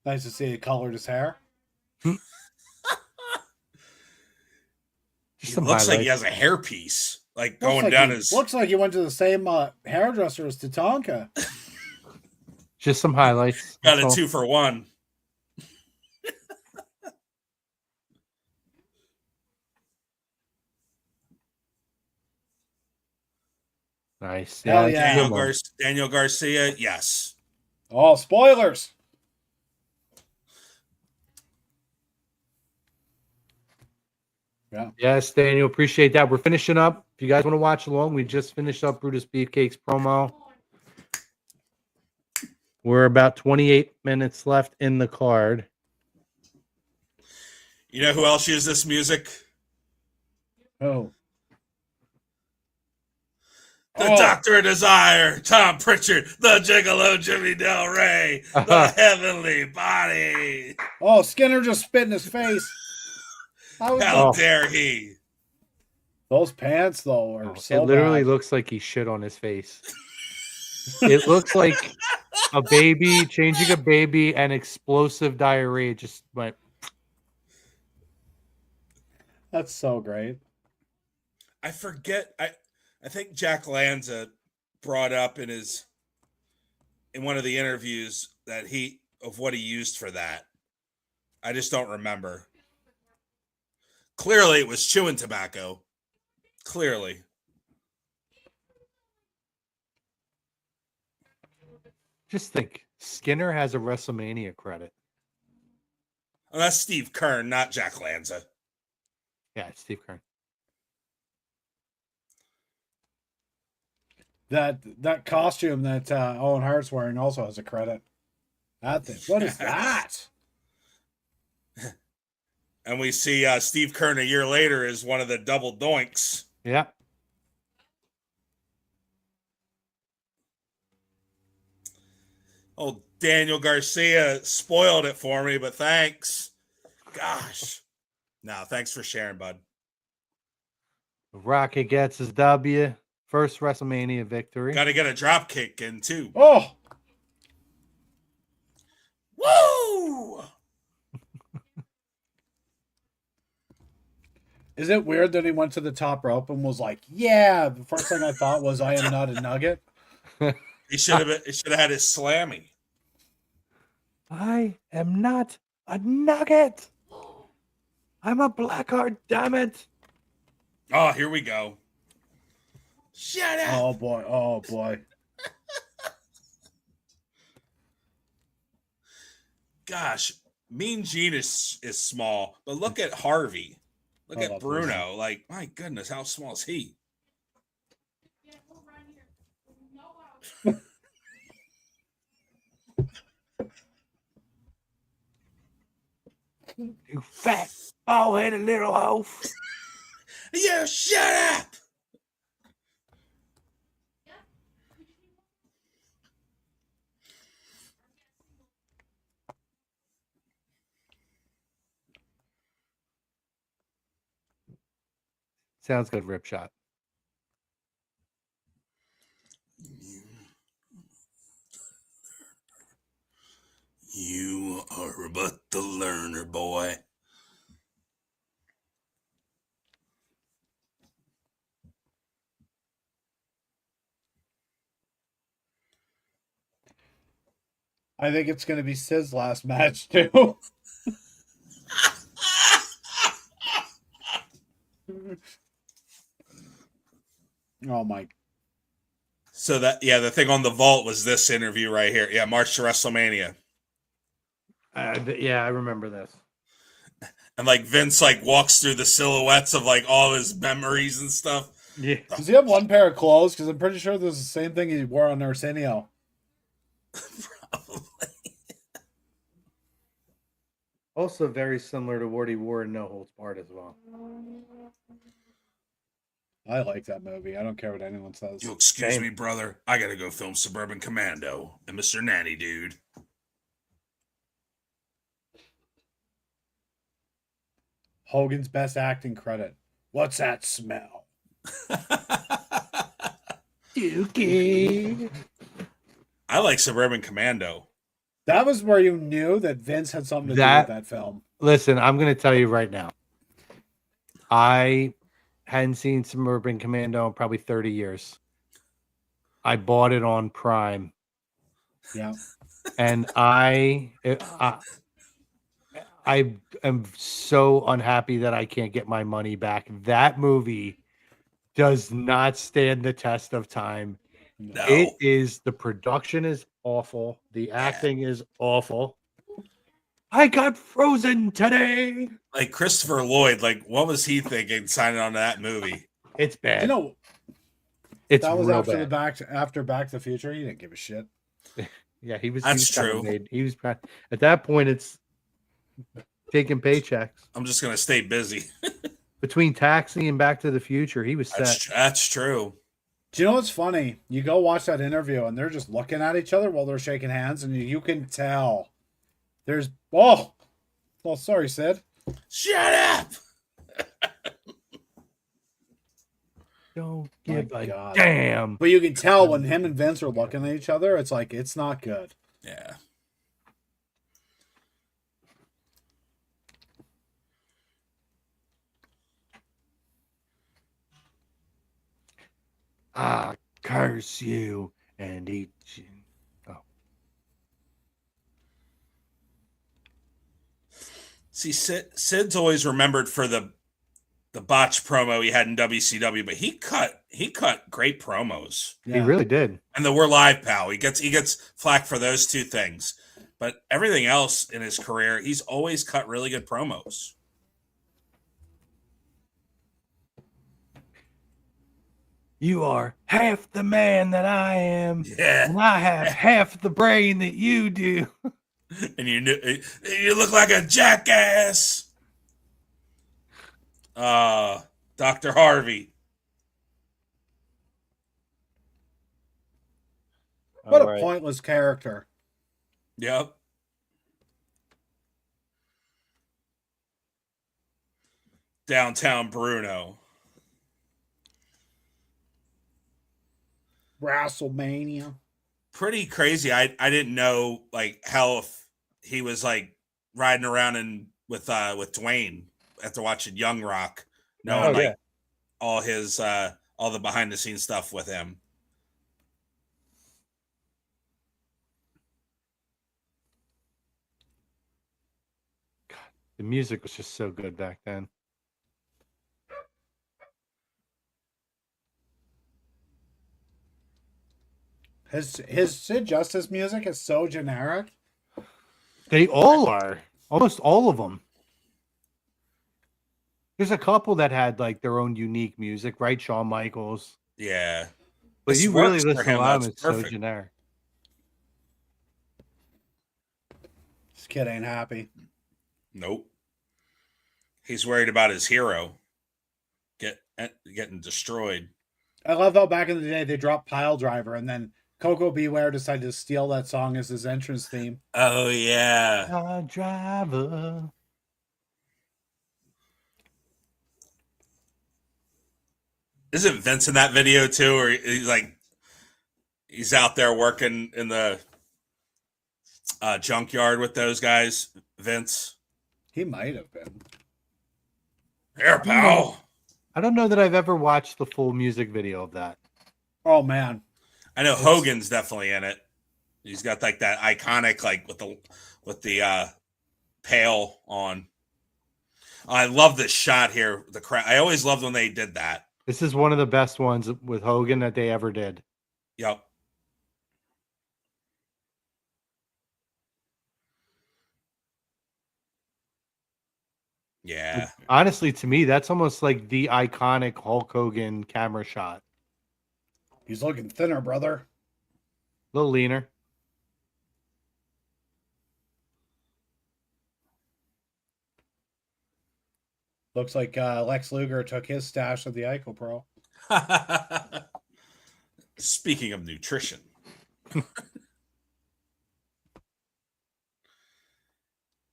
Nice to see he colored his hair. He looks like he has a hairpiece, like going like down he, his. Looks like he went to the same hairdresser as Tatanka. Just some highlights. Got a 2-for-1. Nice. Hell yeah. Daniel Garcia, yes. Oh, spoilers. Yeah. Yes, Daniel, appreciate that. We're finishing up. If you guys want to watch along, we just finished up Brutus Beefcake's promo. We're about 28 minutes left in the card. You know who else used this music? Oh. The Doctor of Desire, Tom Pritchard, the Gigolo Jimmy Del Rey, the Heavenly Body. Oh, Skinner just spit in his face. How dare he? Those pants, though, are so it literally bad. looks like he shit on his face. It looks like a baby changing a baby and explosive diarrhea just went. That's so great. I forget. I think Jack Lanza brought up in one of the interviews that of what he used for that. I just don't remember. Clearly, it was chewing tobacco. Clearly. Just think, Skinner has a WrestleMania credit. Oh, that's Steve Kern, not Jack Lanza. Yeah, it's Steve Kern. That costume that Owen Hart's wearing also has a credit. What is that? And we see Steve Kern a year later as one of the double doinks. Yeah. Oh, Daniel Garcia spoiled it for me, but thanks. Gosh. No, thanks for sharing, bud. Rocket gets his W. First WrestleMania victory. Got to get a drop kick in, too. Oh! Woo! Is it weird that he went to the top rope and was like, yeah, the first thing I thought was I am not a nugget? He should have had his slammy. I am not a nugget. I'm a blackheart, damn it. Oh, here we go. Shut up. Oh, boy. Oh, boy. Gosh, Mean Gene is small, but look at Harvey. Look at Bruno. Like, my goodness, how small is he? You fat, bald-headed little oaf. You shut up. Sounds good, Rip Shot. You are but the learner, boy. I think it's going to be Sid's last match, too. Oh, my. So the thing on the vault was this interview right here. Yeah, March to WrestleMania. Yeah, I remember this. And like Vince like walks through the silhouettes of like all his memories and stuff. Yeah. Does he have one pair of clothes? Because I'm pretty sure this is the same thing he wore on Arsenio. Probably. Also very similar to what he wore in No Holds Barred as well. I like that movie. I don't care what anyone says. You excuse me, brother. I gotta go film Suburban Commando and Mr. Nanny Dude. Hogan's best acting credit. What's that smell? Dookie. I like Suburban Commando. That was where you knew that Vince had something to do with that film. Listen, I'm going to tell you right now. I hadn't seen Suburban Commando in probably 30 years. I bought it on Prime. Yeah. And I am so unhappy that I can't get my money back. That movie does not stand the test of time. No. It is, the production is awful. The acting is awful. I got frozen today. Like Christopher Lloyd, like what was he thinking signing on to that movie? It's bad. You know, it's that was real after bad. after Back to the Future. He didn't give a shit. Yeah, he was. That's he was true. Made, he was at that point. It's taking paychecks. I'm just gonna stay busy. Between Taxi and Back to the Future, he was set. That's true. Do you know what's funny? You go watch that interview and they're just looking at each other while they're shaking hands, and you can tell. There's sorry, Sid. Shut up. Don't give a God. damn. But you can tell when him and Vince are looking at each other, it's like it's not good. Yeah. I curse you and eat you. Oh. See, Sid's always remembered for the botch promo he had in WCW, but he cut great promos. Yeah. He really did. And the We're Live pal, he gets flack for those two things, but everything else in his career, he's always cut really good promos. You are half the man that I am, yeah, and I have half the brain that you do. And you look like a jackass. Dr. Harvey. What a pointless character. Yep. Downtown Bruno. WrestleMania. Pretty crazy. I didn't know like how he was like riding around with Dwayne after watching Young Rock, knowing all his all the behind the scenes stuff with him. God, the music was just so good back then. His Sid Justice music is so generic. They all are. Almost all of them. There's a couple that had like their own unique music, right? Shawn Michaels. Yeah. But This you really works for listen to him. a lot of That's them, it's so perfect. generic. This kid ain't happy. Nope. He's worried about his hero getting destroyed. I love how back in the day they dropped Pile Driver, and then Coco Beware decided to steal that song as his entrance theme. Oh yeah. Pile Driver. Isn't Vince in that video too? Or he's out there working in the junkyard with those guys. Vince. He might have been. Here, pal. I don't know that I've ever watched the full music video of that. Oh man, I know Hogan's definitely in it. He's got like that iconic with the pail on. I love this shot here. The crowd. I always loved when they did that. This is one of the best ones with Hogan that they ever did. Yep. Yeah. Honestly, to me, that's almost like the iconic Hulk Hogan camera shot. he's looking thinner, brother. A little leaner. Looks like Lex Luger took his stash of the Ico Pro. Speaking of nutrition.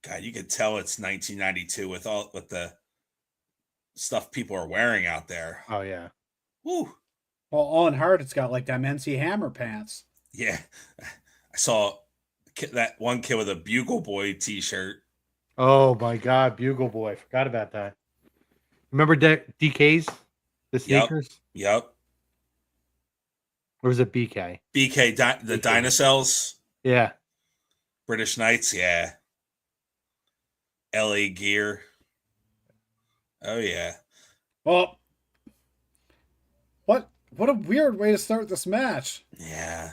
God, you could tell it's 1992 with the stuff people are wearing out there. Oh yeah. Woo. Well, Owen Hart, it's got like them NC Hammer pants. Yeah. I saw that one kid with a Bugle Boy t-shirt. Oh my God, Bugle Boy! Forgot about that. Remember DK's, the sneakers? Yep. Or was it BK? BK, the Dinocells. Yeah. British Knights, yeah. LA Gear. Oh yeah. Well, what a weird way to start this match. Yeah.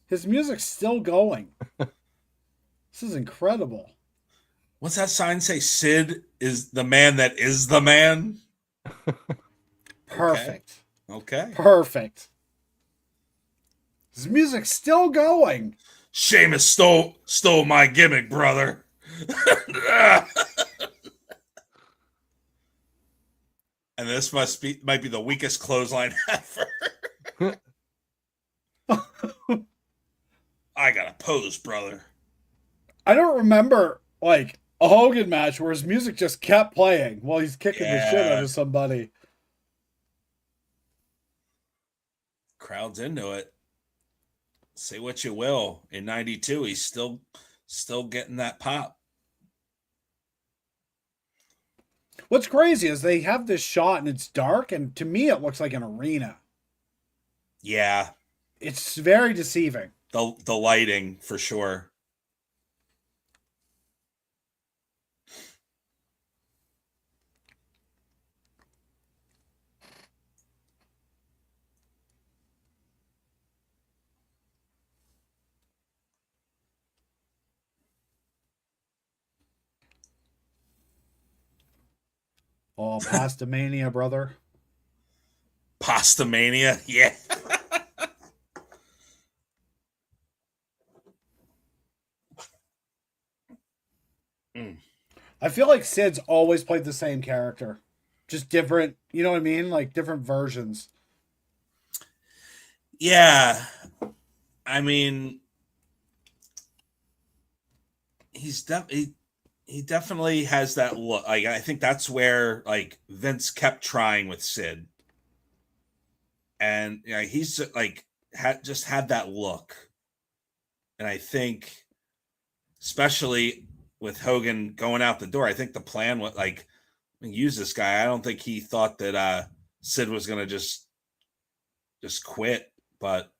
His music's still going. This is incredible. What's that sign say? Sid is the man that is the man. Perfect. Okay. Perfect. His music's still going. Sheamus stole my gimmick, brother. And this might be the weakest clothesline ever. I gotta pose, brother. I don't remember like a Hogan match where his music just kept playing while he's kicking the shit out of somebody. Crowd's into it. Say what you will. In 92, he's still getting that pop. What's crazy is they have this shot and it's dark, and to me it looks like an arena. Yeah. It's very deceiving. The lighting for sure. Oh, Pastamania, brother. Pastamania, yeah. I feel like Sid's always played the same character. Just different, you know what I mean? Like different versions. Yeah. I mean, he definitely has that look. Like, I think that's where like Vince kept trying with Sid. And he's like just had that look. And I think especially with Hogan going out the door, I think the plan was like use this guy. I don't think he thought that Sid was going to just quit, but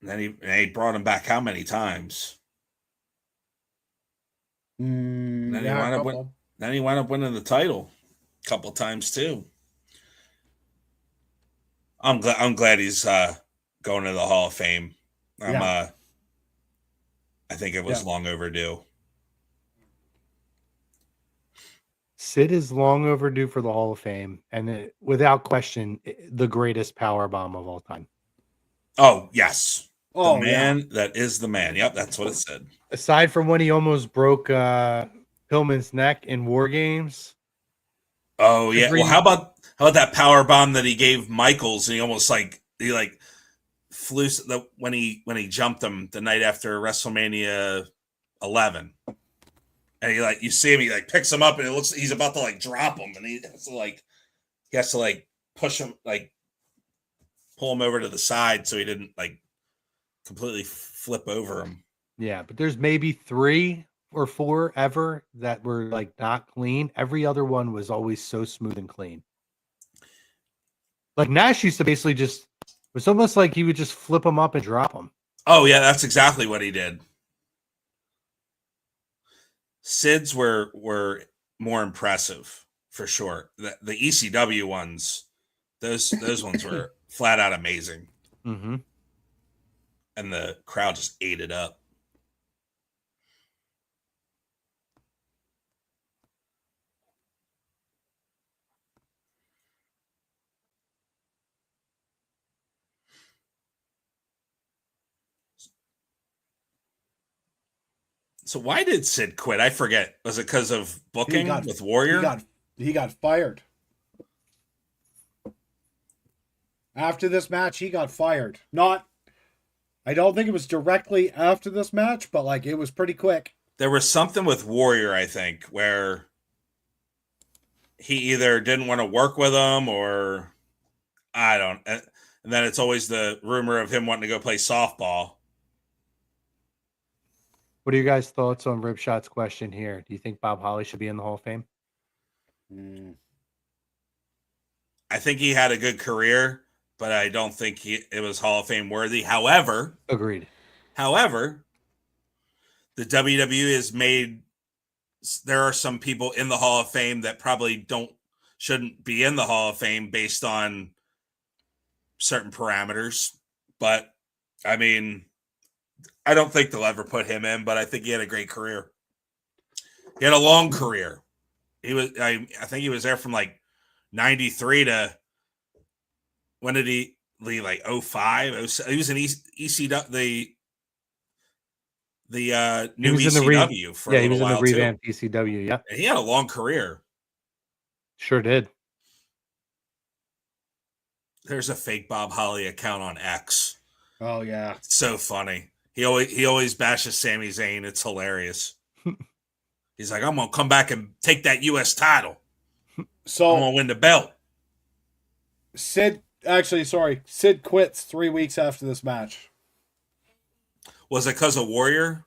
then he brought him back how many times? Then he wound up winning the title a couple times too. I'm glad he's going to the Hall of Fame. I think it was long overdue. Sid is long overdue for the Hall of Fame, and without question, the greatest power bomb of all time. Oh yes, the man that is the man. Yep, that's what it said. Aside from when he almost broke Pillman's neck in War Games. Oh yeah. Well, how about that power bomb that he gave Michaels? And he flew when he jumped him the night after WrestleMania 11, And you see him, he picks him up, and it looks he's about to drop him, and he has to push him, pull him over to the side so he didn't completely flip over him. Yeah, but there's maybe 3 or 4 ever that were not clean. Every other one was always so smooth and clean. Nash used to basically it was almost like he would just flip him up and drop him. Oh yeah, that's exactly what he did. Sid's were more impressive for sure. The ECW ones, those ones were flat out amazing. Mm-hmm. And the crowd just ate it up. So why did Sid quit? I forget. Was it because of booking with Warrior? He got fired. After this match, he got fired. I don't think it was directly after this match, but it was pretty quick. There was something with Warrior, I think, where he either didn't want to work with him or I don't. And then it's always the rumor of him wanting to go play softball. What are you guys' thoughts on Ripshot's question here? Do you think Bob Holly should be in the Hall of Fame? I think he had a good career, but I don't think it was Hall of Fame worthy. However, agreed. However, the WWE has made there are some people in the Hall of Fame that probably shouldn't be in the Hall of Fame based on certain parameters. But I mean, I don't think they'll ever put him in, but I think he had a great career. He had a long career. I think he was there from 93 to when did he leave? 05? He was in ECW, the new ECW for a little while. He was in the revamped ECW. Yeah, and he had a long career. Sure did. There's a fake Bob Holly account on X. Oh yeah, it's so funny. He always bashes Sami Zayn. It's hilarious. He's like, I'm gonna come back and take that U.S. title. So I'm gonna win the belt. Sid quits 3 weeks after this match. Was it because of Warrior?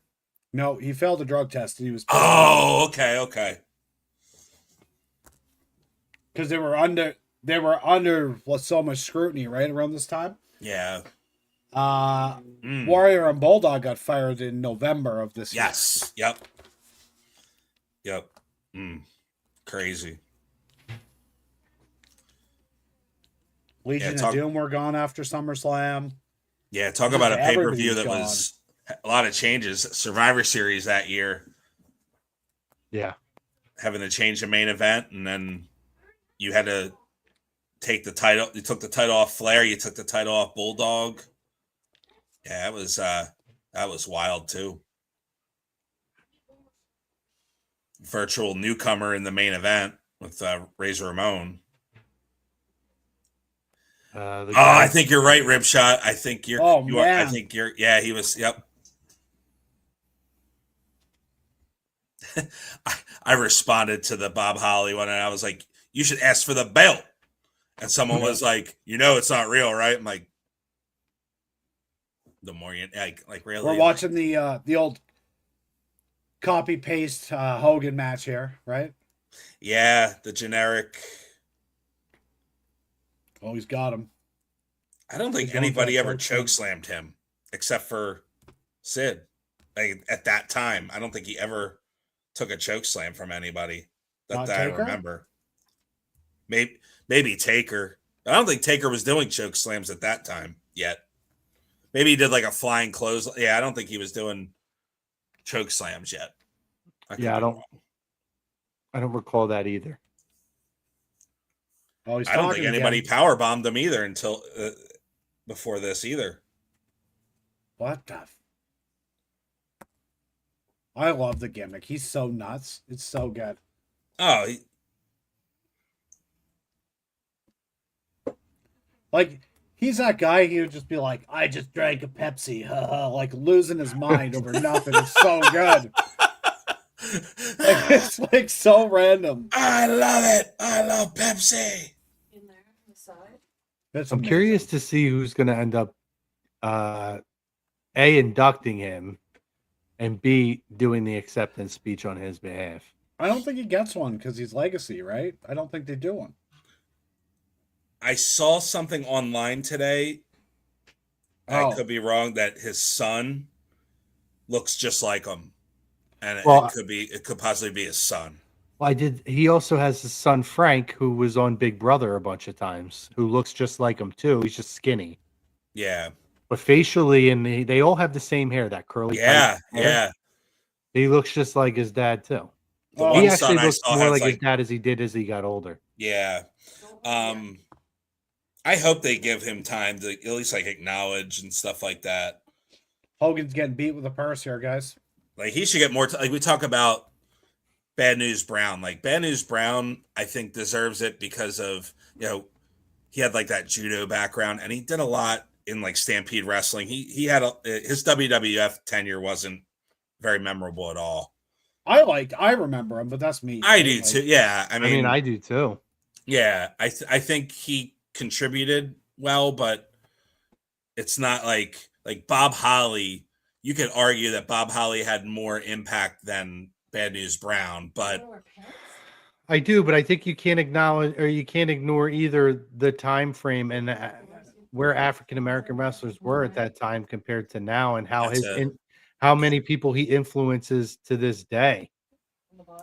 No, he failed a drug test. And he was. Oh, okay. Because they were under so much scrutiny right around this time. Yeah. Warrior and Bulldog got fired in November of this year. Yes. Yep. Crazy. Legion of Doom were gone after SummerSlam. Yeah, talk about a pay-per-view that was a lot of changes. Survivor Series that year. Yeah. Having to change the main event, and then you had to take the title. You took the title off Flair. You took the title off Bulldog. Yeah, that was wild too. Virtual newcomer in the main event with Razor Ramon. I think you're right, Ripshot. I think you're. I think you're. Yeah, he was. Yep. I responded to the Bob Holly one, and I was like, "You should ask for the belt." And someone was like, it's not real, right? I'm like, the more you really. We're watching the old copy paste Hogan match here, right? Yeah, the generic. Oh, he's got him. I don't think anybody ever chokeslammed him except for Sid. At that time, I don't think he ever took a chokeslam from anybody that I remember. Maybe Taker. I don't think Taker was doing chokeslams at that time yet. Maybe he did a flying close. Yeah, I don't think he was doing chokeslams yet. I don't recall that either. Oh, I don't think anybody power bombed him either until before this either. What the? I love the gimmick. He's so nuts. It's so good. Oh, he's that guy. He would just be like, "I just drank a Pepsi," losing his mind over nothing. It's so good. Like it's like so random. I love it. I love Pepsi. In there, on the side. That's I'm amazing. curious to see who's going to end up A, inducting him, and B, doing the acceptance speech on his behalf. I don't think he gets one because he's legacy, right? I don't think they do one. I saw something online today. I could be wrong, that his son looks just like him. And it could possibly be his son. Well, he also has his son Frank, who was on Big Brother a bunch of times, who looks just like him too. He's just skinny. Yeah. But facially, and they all have the same hair, that curly. Yeah, hair. yeah. He looks just like his dad too. The He one actually son I looks saw more has like his dad as he did as he got older. Yeah. I hope they give him time to at least like acknowledge and stuff like that. Hogan's getting beat with a purse here, guys. Like he should get more. Like we talk about Bad News Brown. Like Bad News Brown, I think deserves it because of he had like that judo background and he did a lot in like Stampede Wrestling. He had his WWF tenure wasn't very memorable at all. I remember him, but that's me. I do too. Yeah, I mean, I do too. Yeah, I think he contributed well, but it's not like Bob Holly. You could argue that Bob Holly had more impact than Bad News Brown, but I do, but I think you can't acknowledge or you can't ignore either the time frame and where African American wrestlers were at that time compared to now, and how how many people he influences to this day.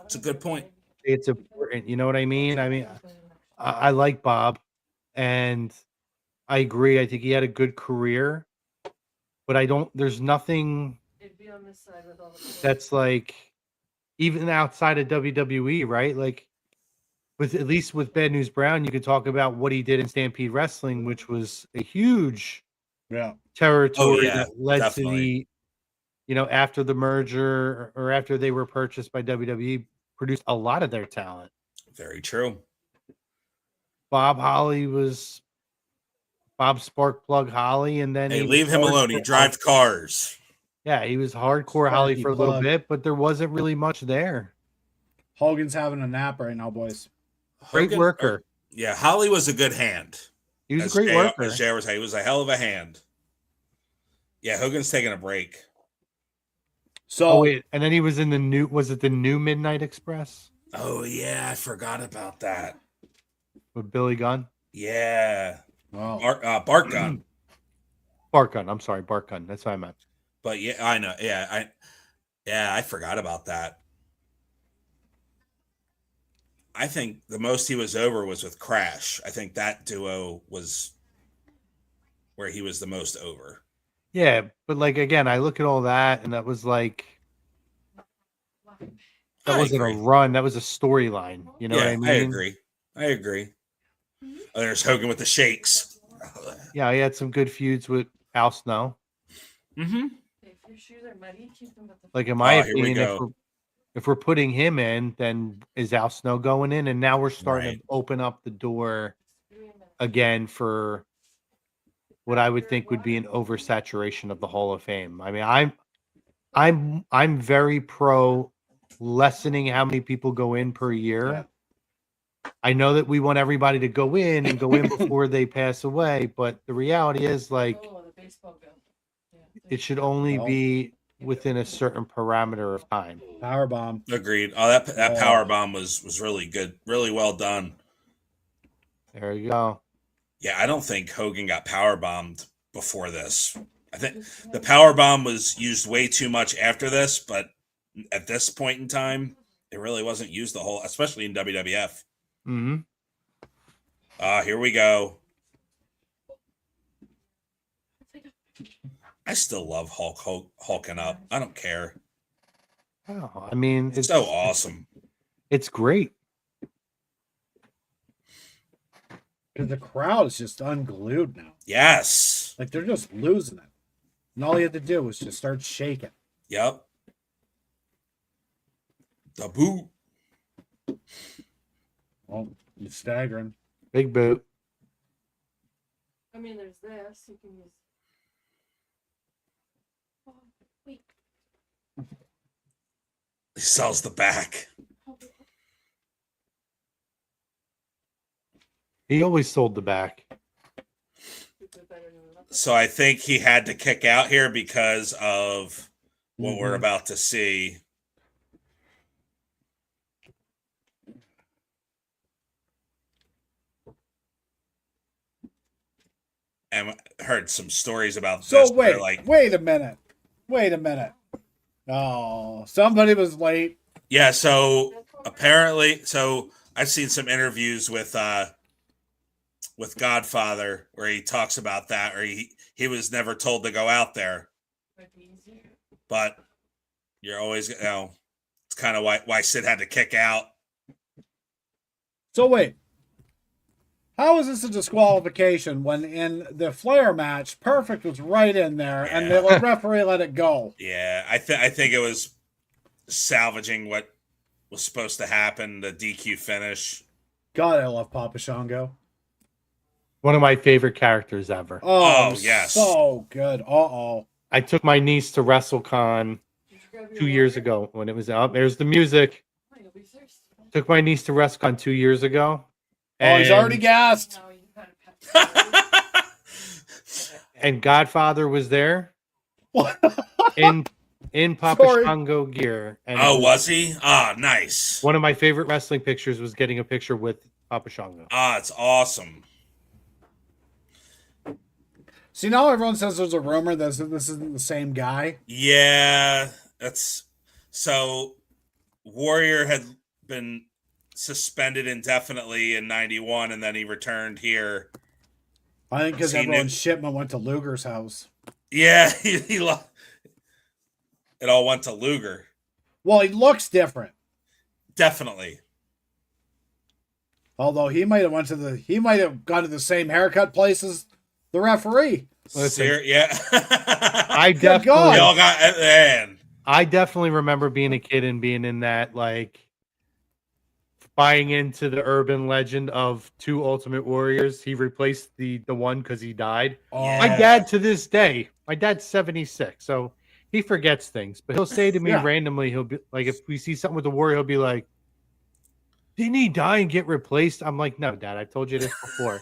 It's a good point. It's important, you know what I mean? I like Bob, and I agree. I think he had a good career, but there's nothing that's like, even outside of WWE, right? Like, at least with Bad News Brown, you could talk about what he did in Stampede Wrestling, which was a huge territory that led definitely. to the, after the merger or after they were purchased by WWE, produced a lot of their talent. Very true. Bob Holly was Bob Sparkplug Holly, and then leave him alone. He drives cars. Yeah, he was hardcore Holly for a little bit, but there wasn't really much there. Hogan's having a nap right now, boys. Great worker. Yeah, Holly was a good hand. He was a great worker. As JR was saying, he was a hell of a hand. Yeah, Hogan's taking a break. So wait, and then he was in the new. Was it the new Midnight Express? Oh yeah, I forgot about that. With Billy Gunn. Yeah. Wow. Bart Gunn. Bart Gunn. I'm sorry, Bart Gunn. That's what I meant. But yeah, I know. Yeah, I forgot about that. I think the most he was over was with Crash. I think that duo was where he was the most over. Yeah, but like again, I look at all that, and that was like that wasn't a run. That was a storyline. You know what I mean? I agree. Oh, there's Hogan with the shakes. Yeah, he had some good feuds with Al Snow. Mm-hmm. If your shoes are muddy, keep them at the Like in my opinion, if we're putting him in, then is Al Snow going in? And now we're starting to open up the door again for what I would think would be an oversaturation of the Hall of Fame. I mean, I'm very pro lessening how many people go in per year. Yeah. I know that we want everybody to go in before they pass away, but the reality is like it should only be within a certain parameter of time. Power bomb. Agreed. Oh, that power bomb was really good. Really well done. There you go. Yeah, I don't think Hogan got power bombed before this. I think the power bomb was used way too much after this, but at this point in time, it really wasn't used especially in WWF. Mm-hmm. Here we go. I still love hulking up. I don't care. Oh, I mean, it's so awesome. It's great. Because the crowd is just unglued now. Yes. Like they're just losing it. And all he had to do was just start shaking. Yep. The boot. Well, he's staggering. Big boot. I mean, there's this. You can use. Oh, wait. He sells the back. He always sold the back. So I think he had to kick out here because of what we're about to see. And heard some stories about this. So where, wait a minute. Oh, somebody was late. Yeah, so apparently, I've seen some interviews with Godfather where he talks about that, or he was never told to go out there. But you're always, it's kind of why Sid had to kick out. So wait, how is this a disqualification when in the Flair match, Perfect was right in there and the referee let it go? Yeah, I think it was salvaging what was supposed to happen, the DQ finish. God, I love Papa Shango. One of my favorite characters ever. Oh yes. So good. I took my niece to WrestleCon 2 years ago when it was out. There's the music. Took my niece to WrestleCon 2 years ago. Oh, he's already gassed. And Godfather was there. in Papa Shango gear. And was he? Nice. One of my favorite wrestling pictures was getting a picture with Papa Shango. It's awesome. See, now everyone says there's a rumor that this isn't the same guy. Yeah, so Warrior had been suspended indefinitely in 91, and then he returned here. I think because everyone's shipment went to Luger's house. Yeah, it all went to Luger. Well, he looks different. Definitely. Although he might have gone to the same haircut place as the referee. Yeah. I definitely y'all got man. I definitely remember being a kid and being in that, like, buying into the urban legend of two Ultimate Warriors. He replaced the one because he died. My dad, to this day, my dad's 76, so he forgets things. But he'll say to me randomly, he'll be like, if we see something with the Warrior, he'll be like, didn't he die and get replaced? I'm like, no, Dad, I told you this before.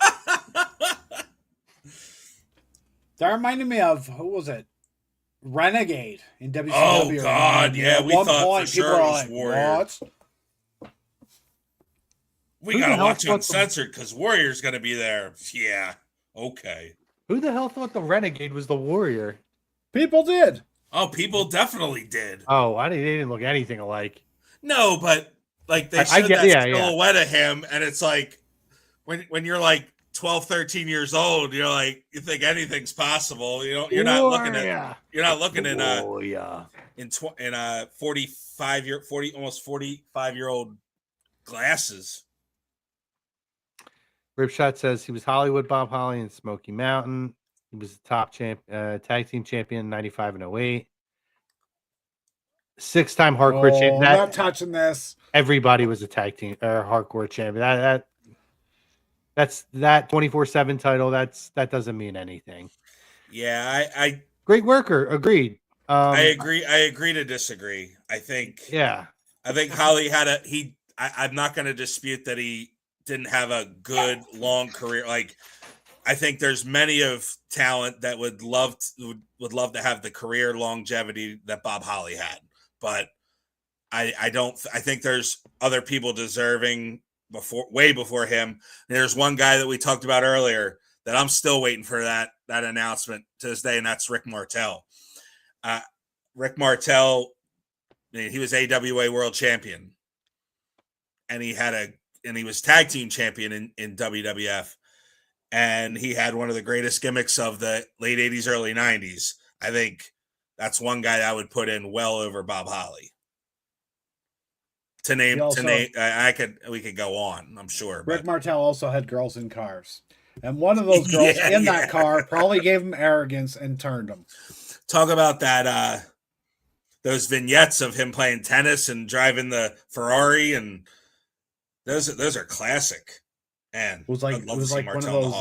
That reminded me of, who was it? Renegade in WCW. Oh, God, yeah. We thought for sure it was like, Warrior. what? We got to watch Uncensored because Warrior's going to be there. Yeah, okay. Who the hell thought the Renegade was the Warrior? People did. Oh, people definitely did. Oh, they didn't look anything alike. No, but like they showed that silhouette of him, and it's like when you're like 12, 13 years old, you're like, you think anything's possible. You're not looking in a 45 year old glasses. Ripshot says he was Hollywood Bob Holly and Smoky Mountain. He was the top tag team champion in 95 and 08. 6-time hardcore champion. Not touching this. Everybody was a tag team or hardcore champion. That's that 24/7 title. That doesn't mean anything. Yeah, I great worker. Agreed. I agree to disagree. I think Holly had I'm not going to dispute that he didn't have a good long career. Like, I think there's many of talent that would love to have the career longevity that Bob Holly had, but I think there's other people deserving way before him. And there's one guy that we talked about earlier that I'm still waiting for that announcement to this day, and that's Rick Martel. Rick Martel, he was AWA World Champion, and he was tag team champion in WWF, and he had one of the greatest gimmicks of the late 80s, early 90s. I think that's one guy that I would put in well over Bob Holly. We could go on, I'm sure. Rick Martel also had girls in cars. And one of those girls in that car probably gave him arrogance and turned him. Talk about that, those vignettes of him playing tennis and driving the Ferrari, and those are classic. And it was like one of those.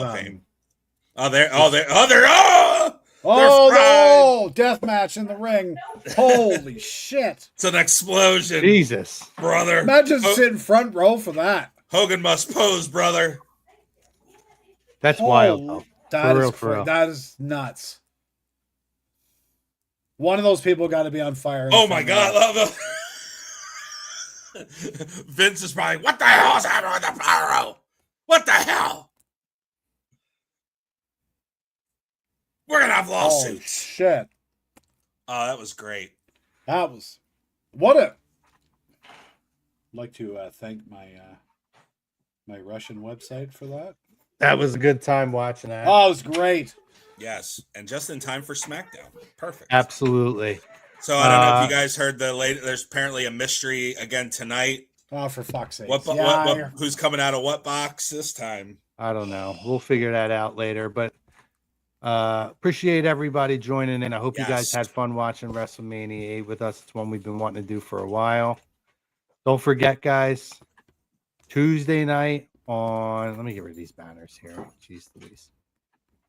Oh, no! Death match in the ring. Holy shit. It's an explosion. Jesus. Brother. Imagine sitting front row for that. Hogan must pose, brother. That's wild, though. For real. That is nuts. One of those people got to be on fire. Oh, my God. I love it. Vince is probably, what the hell is happening with the pyro? What the hell? We're going to have lawsuits. Oh, shit. Oh, that was great. That was what a. I'd like to thank my my Russian website for that. That was a good time watching that. Oh, it was great. Yes, and just in time for SmackDown. Perfect. Absolutely. So I don't know if you guys heard the late. There's apparently a mystery again tonight. Oh, for fuck's sake! Who's coming out of what box this time? I don't know. We'll figure that out later. But appreciate everybody joining in. I hope you guys had fun watching WrestleMania 8 with us. It's one we've been wanting to do for a while. Don't forget, guys, Tuesday night on, let me get rid of these banners here. Jeez Louise.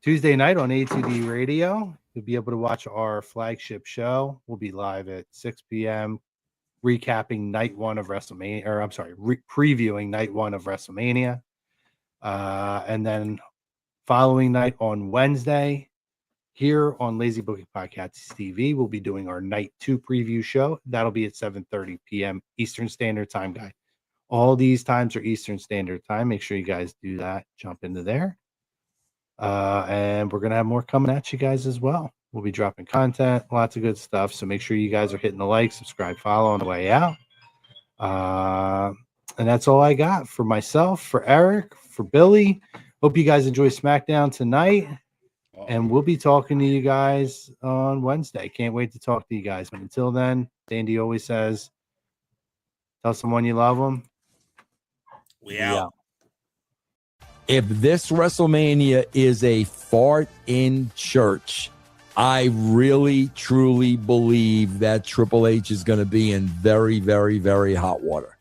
Tuesday night on A2D Radio, you'll be able to watch our flagship show. We'll be live at 6 p.m. recapping night one of WrestleMania, or I'm sorry, previewing night one of WrestleMania. And then following night on Wednesday, here on Lazy Booking Podcast TV, we'll be doing our night 2 preview show. That'll be at 7:30 p.m. Eastern Standard Time, guys. All these times are Eastern Standard Time. Make sure you guys do that. Jump into there. And we're going to have more coming at you guys as well. We'll be dropping content, lots of good stuff. So make sure you guys are hitting the like, subscribe, follow on the way out. And that's all I got for myself, for Eric, for Billy. Hope you guys enjoy SmackDown tonight. And we'll be talking to you guys on Wednesday. Can't wait to talk to you guys. But until then, Dandy always says, tell someone you love them. We out. If this WrestleMania is a fart in church, I really, truly believe that Triple H is going to be in very, very, very hot water.